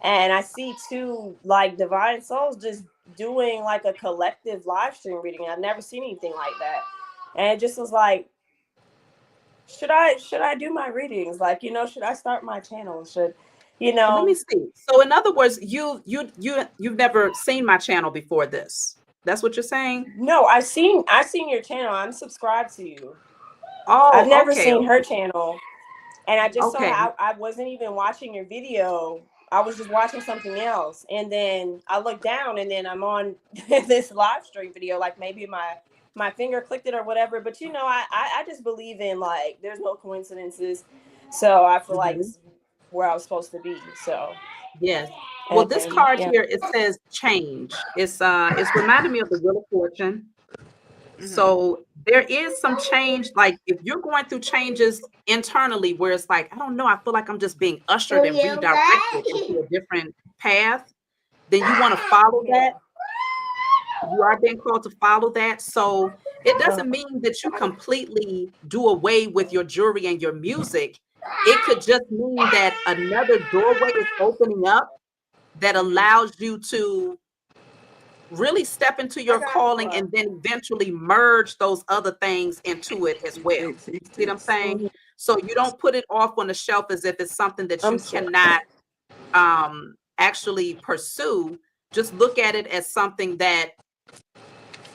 And I see two like divine souls just doing like a collective live stream reading. I've never seen anything like that. And it just was like, should I do my readings? Like, should I start my channel? Let me see. So in other words, you've never seen my channel before this. That's what you're saying? No, I've seen your channel. I'm subscribed to you. Oh, I've never okay. seen her channel. And I just Okay. I wasn't even watching your video. I was just watching something else. And then I looked down and then I'm on this live stream video. Like maybe my finger clicked it or whatever. But I just believe in like there's no coincidences. So I feel like this is where I was supposed to be. So yes. Well, this card yeah. here, it says change. It's reminding me of the Wheel of Fortune. So there is some change. Like if you're going through changes internally where it's like, I don't know, I feel like I'm just being ushered and redirected into a different path, then you want to follow that. You are being called to follow that. So it doesn't mean that you completely do away with your jewelry and your music. It could just mean that another doorway is opening up that allows you to really step into your calling and then eventually merge those other things into it as well. See what I'm saying? So you don't put it off on the shelf as if it's something that you cannot actually pursue. Just look at it as something that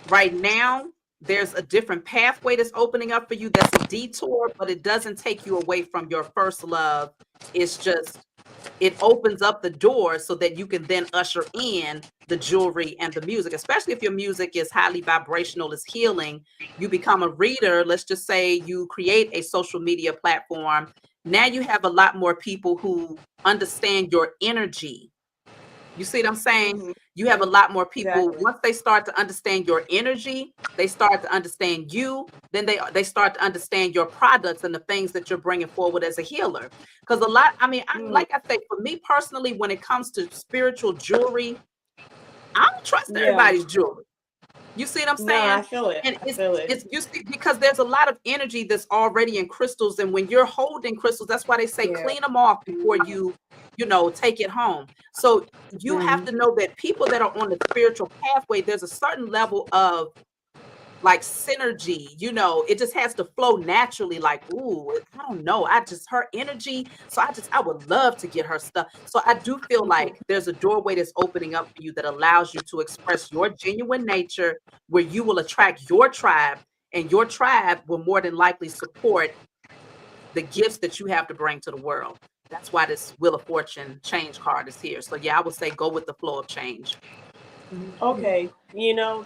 right now there's a different pathway that's opening up for you. That's a detour, but it doesn't take you away from your first love. It's just, it opens up the door so that you can then usher in the jewelry and the music, especially if your music is highly vibrational, is healing. You become a reader. Let's just say you create a social media platform. Now you have a lot more people who understand your energy. You see what I'm saying? Mhm. You have a lot more people, Exactly. once they start to understand your energy, they start to understand you, then they start to understand your products and the things that you're bringing forward as a healer. Because a lot, I mean, like I say, for me personally, when it comes to spiritual jewelry, I don't trust Yeah. everybody's jewelry. You see what I'm No, I saying? feel it. And I feel it. it's you see, because there's a lot of energy that's already in crystals, and when you're holding crystals, that's why they say Yeah. clean them off before you know, take it home. So you have to know that people that are on the spiritual pathway, there's a certain level of like synergy, you know, it just has to flow naturally. Like, ooh, I don't know, I just, her energy, so I would love to get her stuff. So I do feel like there's a doorway that's opening up for you that allows you to express your genuine nature, where you will attract your tribe, and your tribe will more than likely support the gifts that you have to bring to the world. That's why this Wheel of Fortune change card is here. So yeah, I would say go with the flow of change. Okay,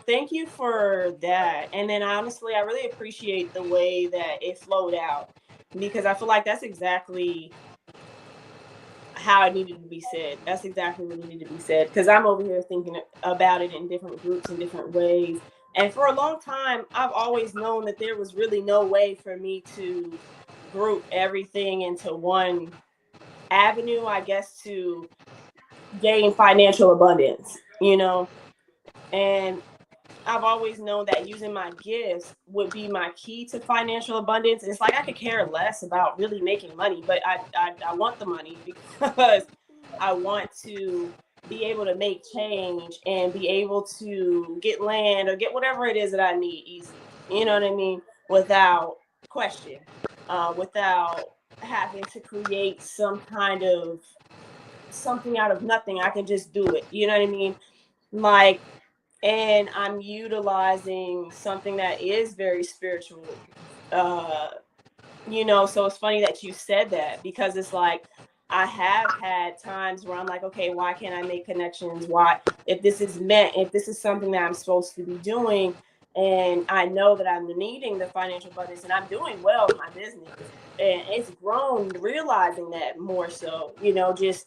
thank you for that. And then honestly, I really appreciate the way that it flowed out, because I feel like that's exactly how it needed to be said. That's exactly what needed to be said, because I'm over here thinking about it in different groups in different ways. And for a long time, I've always known that there was really no way for me to group everything into one avenue, I guess, to gain financial abundance, and I've always known that using my gifts would be my key to financial abundance. It's like I could care less about really making money, but I want the money because I want to be able to make change and be able to get land or get whatever it is that I need easy. You know what I mean? Without question, without having to create some kind of something out of nothing. I can just do it. You know what I mean? Like, and I'm utilizing something that is very spiritual. So it's funny that you said that, because it's like I have had times where I'm like, okay, why can't I make connections? Why, if this is something that I'm supposed to be doing, and I know that I'm needing the financial abundance and I'm doing well in my business, and it's grown, realizing that more so, just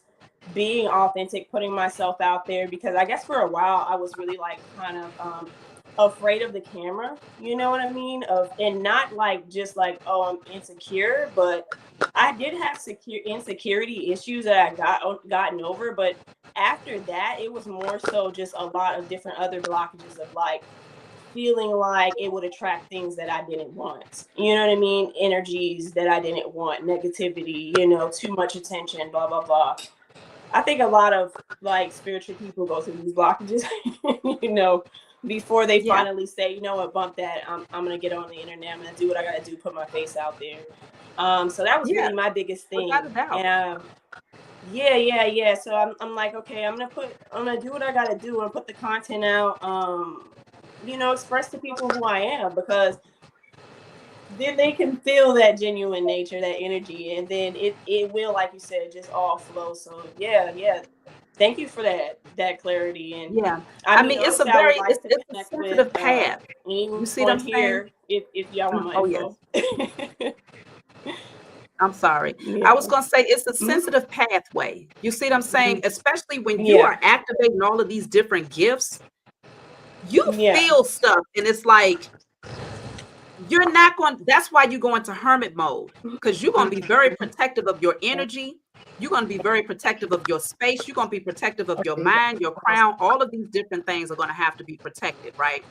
being authentic, putting myself out there, because I guess for a while I was really like kind of afraid of the camera, you know what I mean? And not like just like, oh, I'm insecure, but I did have insecurity issues that I gotten over. But after that, it was more so just a lot of different other blockages of like feeling like it would attract things that I didn't want. You know what I mean? Energies that I didn't want, negativity, too much attention, blah, blah, blah. I think a lot of like spiritual people go through these blockages, before they finally say, you know what, bump that. I'm gonna get on the internet. I'm gonna do what I gotta do, put my face out there. So that was really my biggest thing. Without a doubt. And yeah. So I'm like, okay, I'm gonna do what I gotta do and put the content out. Express to people who I am, because then they can feel that genuine nature, that energy, and then it will, like you said, just all flow. So yeah. Thank you for that clarity. And I mean, it's a honestly, I would very like to it's a connect with sensitive path. You see what I'm saying? here if y'all want my info. I'm sorry. Yeah. I was going to say it's a sensitive pathway. You see what I'm saying? Especially when you Yeah. are activating all of these different gifts, you Yeah. feel stuff, and it's like you're not going. That's why you go into hermit mode, because you're going to be very protective of your energy. You're going to be very protective of your space. You're going to be protective of your mind, your crown. All of these different things are going to have to be protected, right?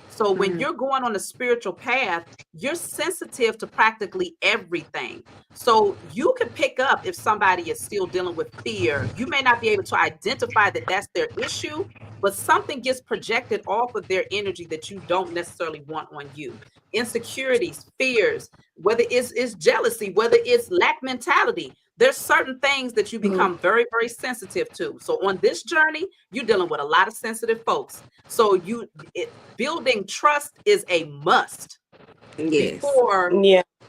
So when you're going on a spiritual path, you're sensitive to practically everything. So you can pick up if somebody is still dealing with fear. You may not be able to identify that that's their issue, but something gets projected off of their energy that you don't necessarily want on you. Insecurities, fears, whether it's jealousy, whether it's lack mentality. there's certain things that you become very, very sensitive to. So on this journey, you're dealing with a lot of sensitive folks. So building trust is a must before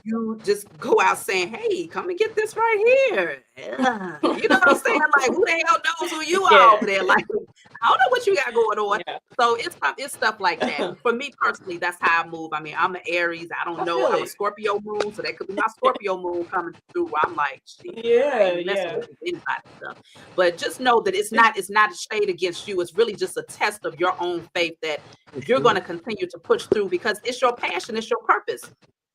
you just go out saying, hey, come and get this right here. Ugh. You know what I'm saying? Like, who the hell knows who you are over there? Like, I don't know what you got going on. So it's stuff like that. For me personally, that's how I move. I mean, I'm an Aries. I don't know. I'm a Scorpio moon, so that could be my Scorpio moon coming through. Where I'm like, shit, I ain't messing with anybody stuff. But just know that it's not a shade against you. It's really just a test of your own faith that you're going to continue to push through, because it's your passion, it's your purpose.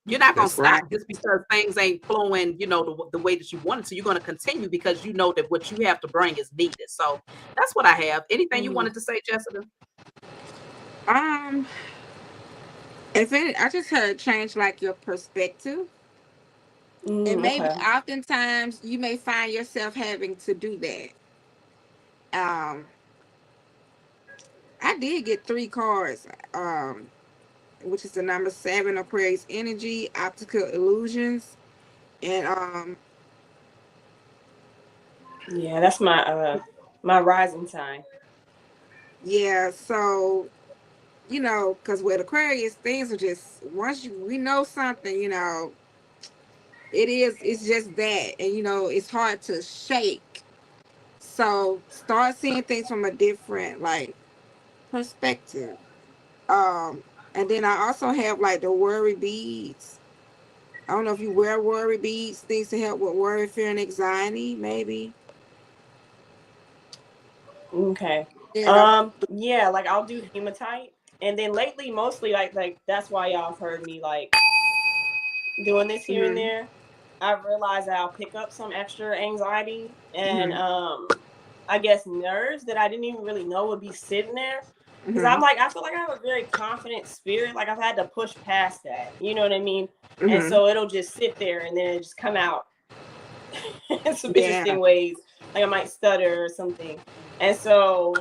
You're not going to stop just because things ain't flowing, you know, the way that you want it to. You're going to continue because you know that what you have to bring is needed. So that's what I have. Anything you wanted to say, Jessica? I just heard change like your perspective. And maybe oftentimes you may find yourself having to do that. I did get 3 cards, which is the number 7, Aquarius energy, optical illusions, and yeah, that's my my rising sign. Yeah, so you know, because with Aquarius, things are just once we know something, you know, it's just that, and you know, it's hard to shake. So start seeing things from a different like perspective. And then I also have like the worry beads. I don't know if you wear worry beads, things to help with worry, fear, and anxiety, maybe. Okay. Yeah, like I'll do hematite, and then lately mostly like that's why y'all have heard me like doing this here and there. I've realized I'll pick up some extra anxiety and I guess nerves that I didn't even really know would be sitting there. Because I'm like, I feel like I have a very confident spirit. Like I've had to push past that. You know what I mean? And so it'll just sit there and then it just come out in some interesting ways. Like I might stutter or something. And so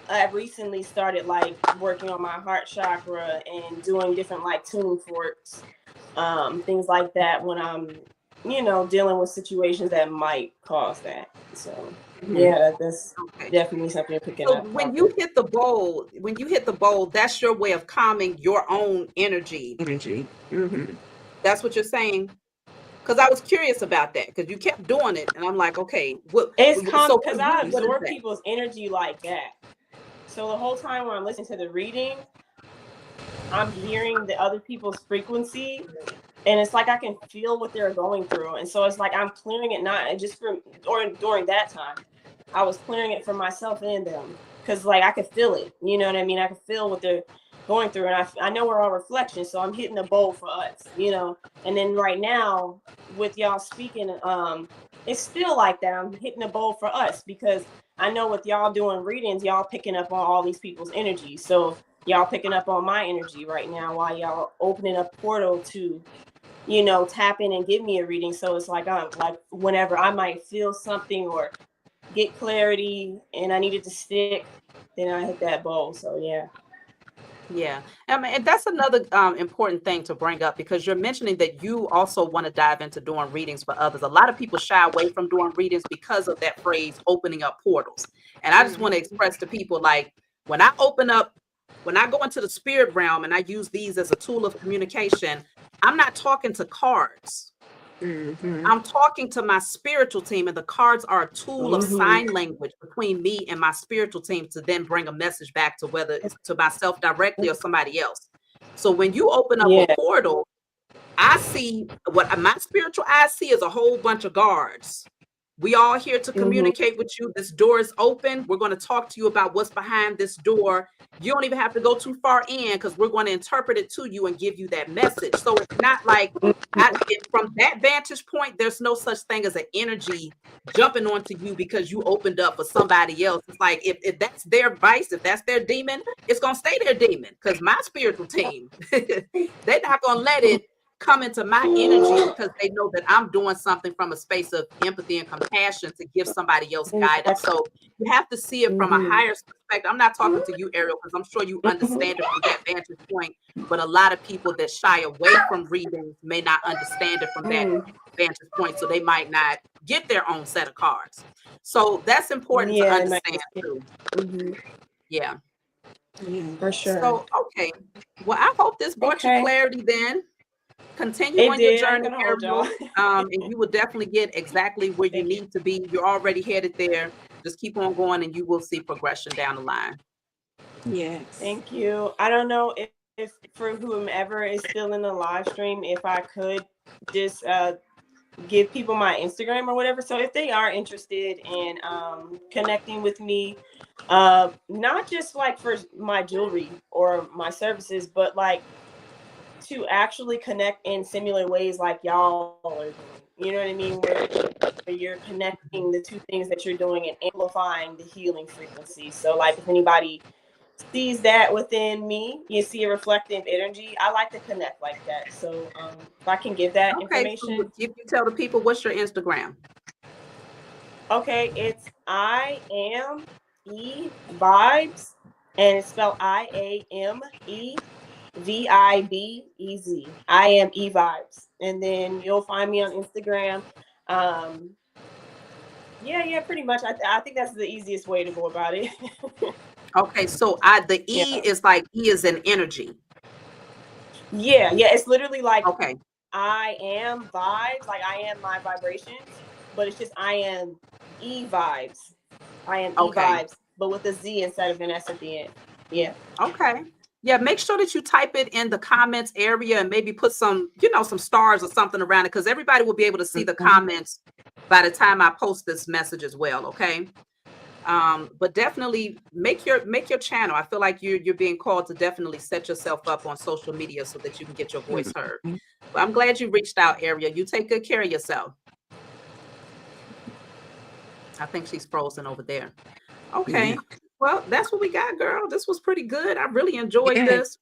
I recently started like working on my heart chakra and doing different like tuning forks, things like that when I'm, you know, dealing with situations that might cause that. So yeah, that's definitely something you're picking up. When you hit the bowl, that's your way of calming your own energy. That's what you're saying. Because I was curious about that, because you kept doing it, and I'm like, okay, it's because I absorb people's energy like that. So the whole time when I'm listening to the reading, I'm hearing the other people's frequency, and it's like I can feel what they're going through, and so it's like I'm clearing it not just from during that time. I was clearing it for myself and them, because like I could feel it. You know what I mean? I could feel what they're going through, and I know we're all reflections, so I'm hitting a bowl for us, you know. And then right now with y'all speaking, it's still like that. I'm hitting a bowl for us because I know with y'all doing readings, y'all picking up on all these people's energy. So y'all picking up on my energy right now while y'all opening a portal to, you know, tap in and give me a reading. So it's like I'm like whenever I might feel something or get clarity and I need it to stick, then I hit that bowl. So yeah. Yeah, I mean, and that's another important thing to bring up, because you're mentioning that you also want to dive into doing readings for others. A lot of people shy away from doing readings because of that phrase, opening up portals. And I just want to express to people, like, when I go into the spirit realm and I use these as a tool of communication, I'm not talking to cards. I'm talking to my spiritual team, and the cards are a tool of sign language between me and my spiritual team to then bring a message back to whether it's to myself directly or somebody else. So when you open up a portal, I see what my spiritual eyes see is a whole bunch of guards. We all here to communicate with you. This door is open. We're going to talk to you about what's behind this door. You don't even have to go too far in, because we're going to interpret it to you and give you that message. So it's not like from that vantage point, there's no such thing as an energy jumping onto you because you opened up for somebody else. It's like if that's their vice, if that's their demon, it's going to stay their demon, because my spiritual team, they're not going to let it come into my energy because they know that I'm doing something from a space of empathy and compassion to give somebody else guidance. So you have to see it from a higher perspective. I'm not talking to you, Ariel, because I'm sure you understand it from that vantage point. But a lot of people that shy away from readings may not understand it from that vantage point. So they might not get their own set of cards. So that's important to understand too. Yeah. For sure. So, okay. Well, I hope this brought you clarity then. Continue It on your did. I ain't journey, gonna hold y'all. Ariel, and you will definitely get exactly where you need to be. You're already headed there. Just keep on going and you will see progression down the line. Yes. Thank you. I don't know if for whomever is still in the live stream, if I could just give people my Instagram or whatever. So if they are interested in connecting with me, not just like for my jewelry or my services, but like to actually connect in similar ways like y'all are doing. You know what I mean? Where you're connecting the two things that you're doing and amplifying the healing frequency. So like if anybody sees that within me, you see a reflective energy, I like to connect like that. So if I can give that information. So if you tell the people, what's your Instagram? Okay, it's I am E vibes, and it's spelled IAMEVIBEZ. I am E vibes, and then you'll find me on Instagram. Yeah, pretty much. I think that's the easiest way to go about it. Okay, so the E is like E is in energy. Yeah, it's literally like okay. I am vibes, like I am my vibrations, but it's just I am E vibes. I am E vibes, but with a Z instead of an S at the end. Yeah. Okay. Yeah, make sure that you type it in the comments area and maybe put some, some stars or something around it, because everybody will be able to see the comments by the time I post this message as well. Okay. But definitely make your channel. I feel like you're being called to definitely set yourself up on social media so that you can get your voice heard. But I'm glad you reached out, Ariel. You take good care of yourself. I think she's frozen over there. Okay. Yeah. Well, that's what we got, girl. This was pretty good. I really enjoyed this.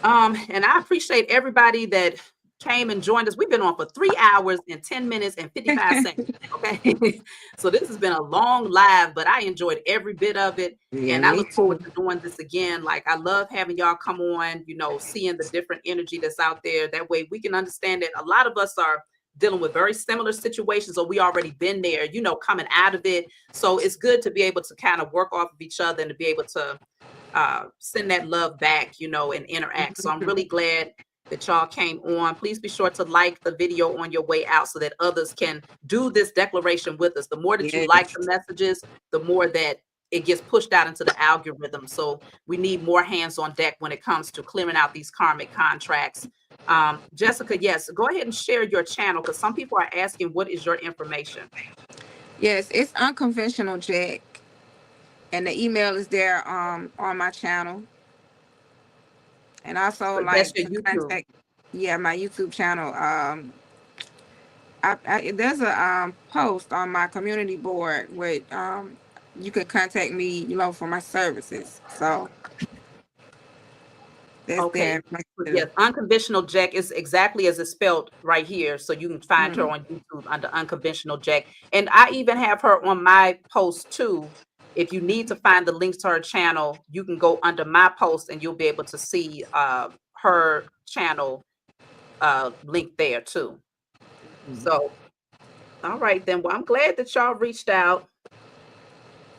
And I appreciate everybody that came and joined us. We've been on for 3 hours and 10 minutes and 55 seconds. Okay. So this has been a long live, but I enjoyed every bit of it. Yeah, and I look forward to doing this again. Like, I love having y'all come on, seeing the different energy that's out there. That way we can understand that a lot of us are dealing with very similar situations, or we already been there, coming out of it. So it's good to be able to kind of work off of each other and to be able to send that love back, and interact. So I'm really glad that y'all came on. Please be sure to like the video on your way out so that others can do this declaration with us. The more that you like the messages, the more that it gets pushed out into the algorithm. So we need more hands on deck when it comes to clearing out these karmic contracts. Jessica, yes, go ahead and share your channel, because some people are asking, what is your information? Yes, it's Unconventional Jack, and the email is there on my channel. And also, so like, to contact, my YouTube channel. There's a post on my community board where you can contact me, for my services. So that's there. Yes, Unconventional Jack is exactly as it's spelled right here. So you can find her on YouTube under Unconventional Jack. And I even have her on my post too. If you need to find the links to her channel, you can go under my post and you'll be able to see her channel link there too. So, all right then. Well, I'm glad that y'all reached out.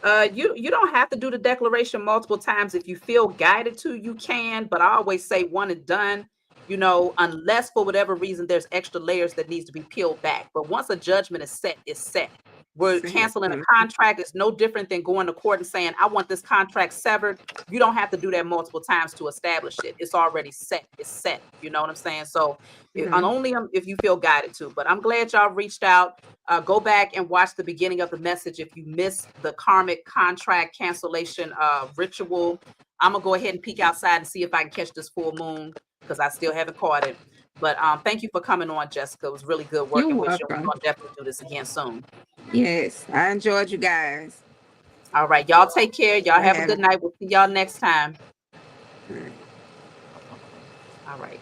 You don't have to do the declaration multiple times. If you feel guided to, you can, but I always say one and done, unless for whatever reason there's extra layers that needs to be peeled back. But once a judgment is set, it's set. We're canceling a contract. It's no different than going to court and saying, I want this contract severed. You don't have to do that multiple times to establish it. It's already set. It's set. You know what I'm saying? So only if you feel guided to. But I'm glad y'all reached out. Go back and watch the beginning of the message if you missed the karmic contract cancellation ritual. I'm going to go ahead and peek outside and see if I can catch this full moon, because I still haven't caught it. But thank you for coming on, Jessica. It was really good working with you. We're going to definitely do this again soon. Yes, I enjoyed you guys. All right. Y'all take care. Y'all have a good night. We'll see y'all next time. All right.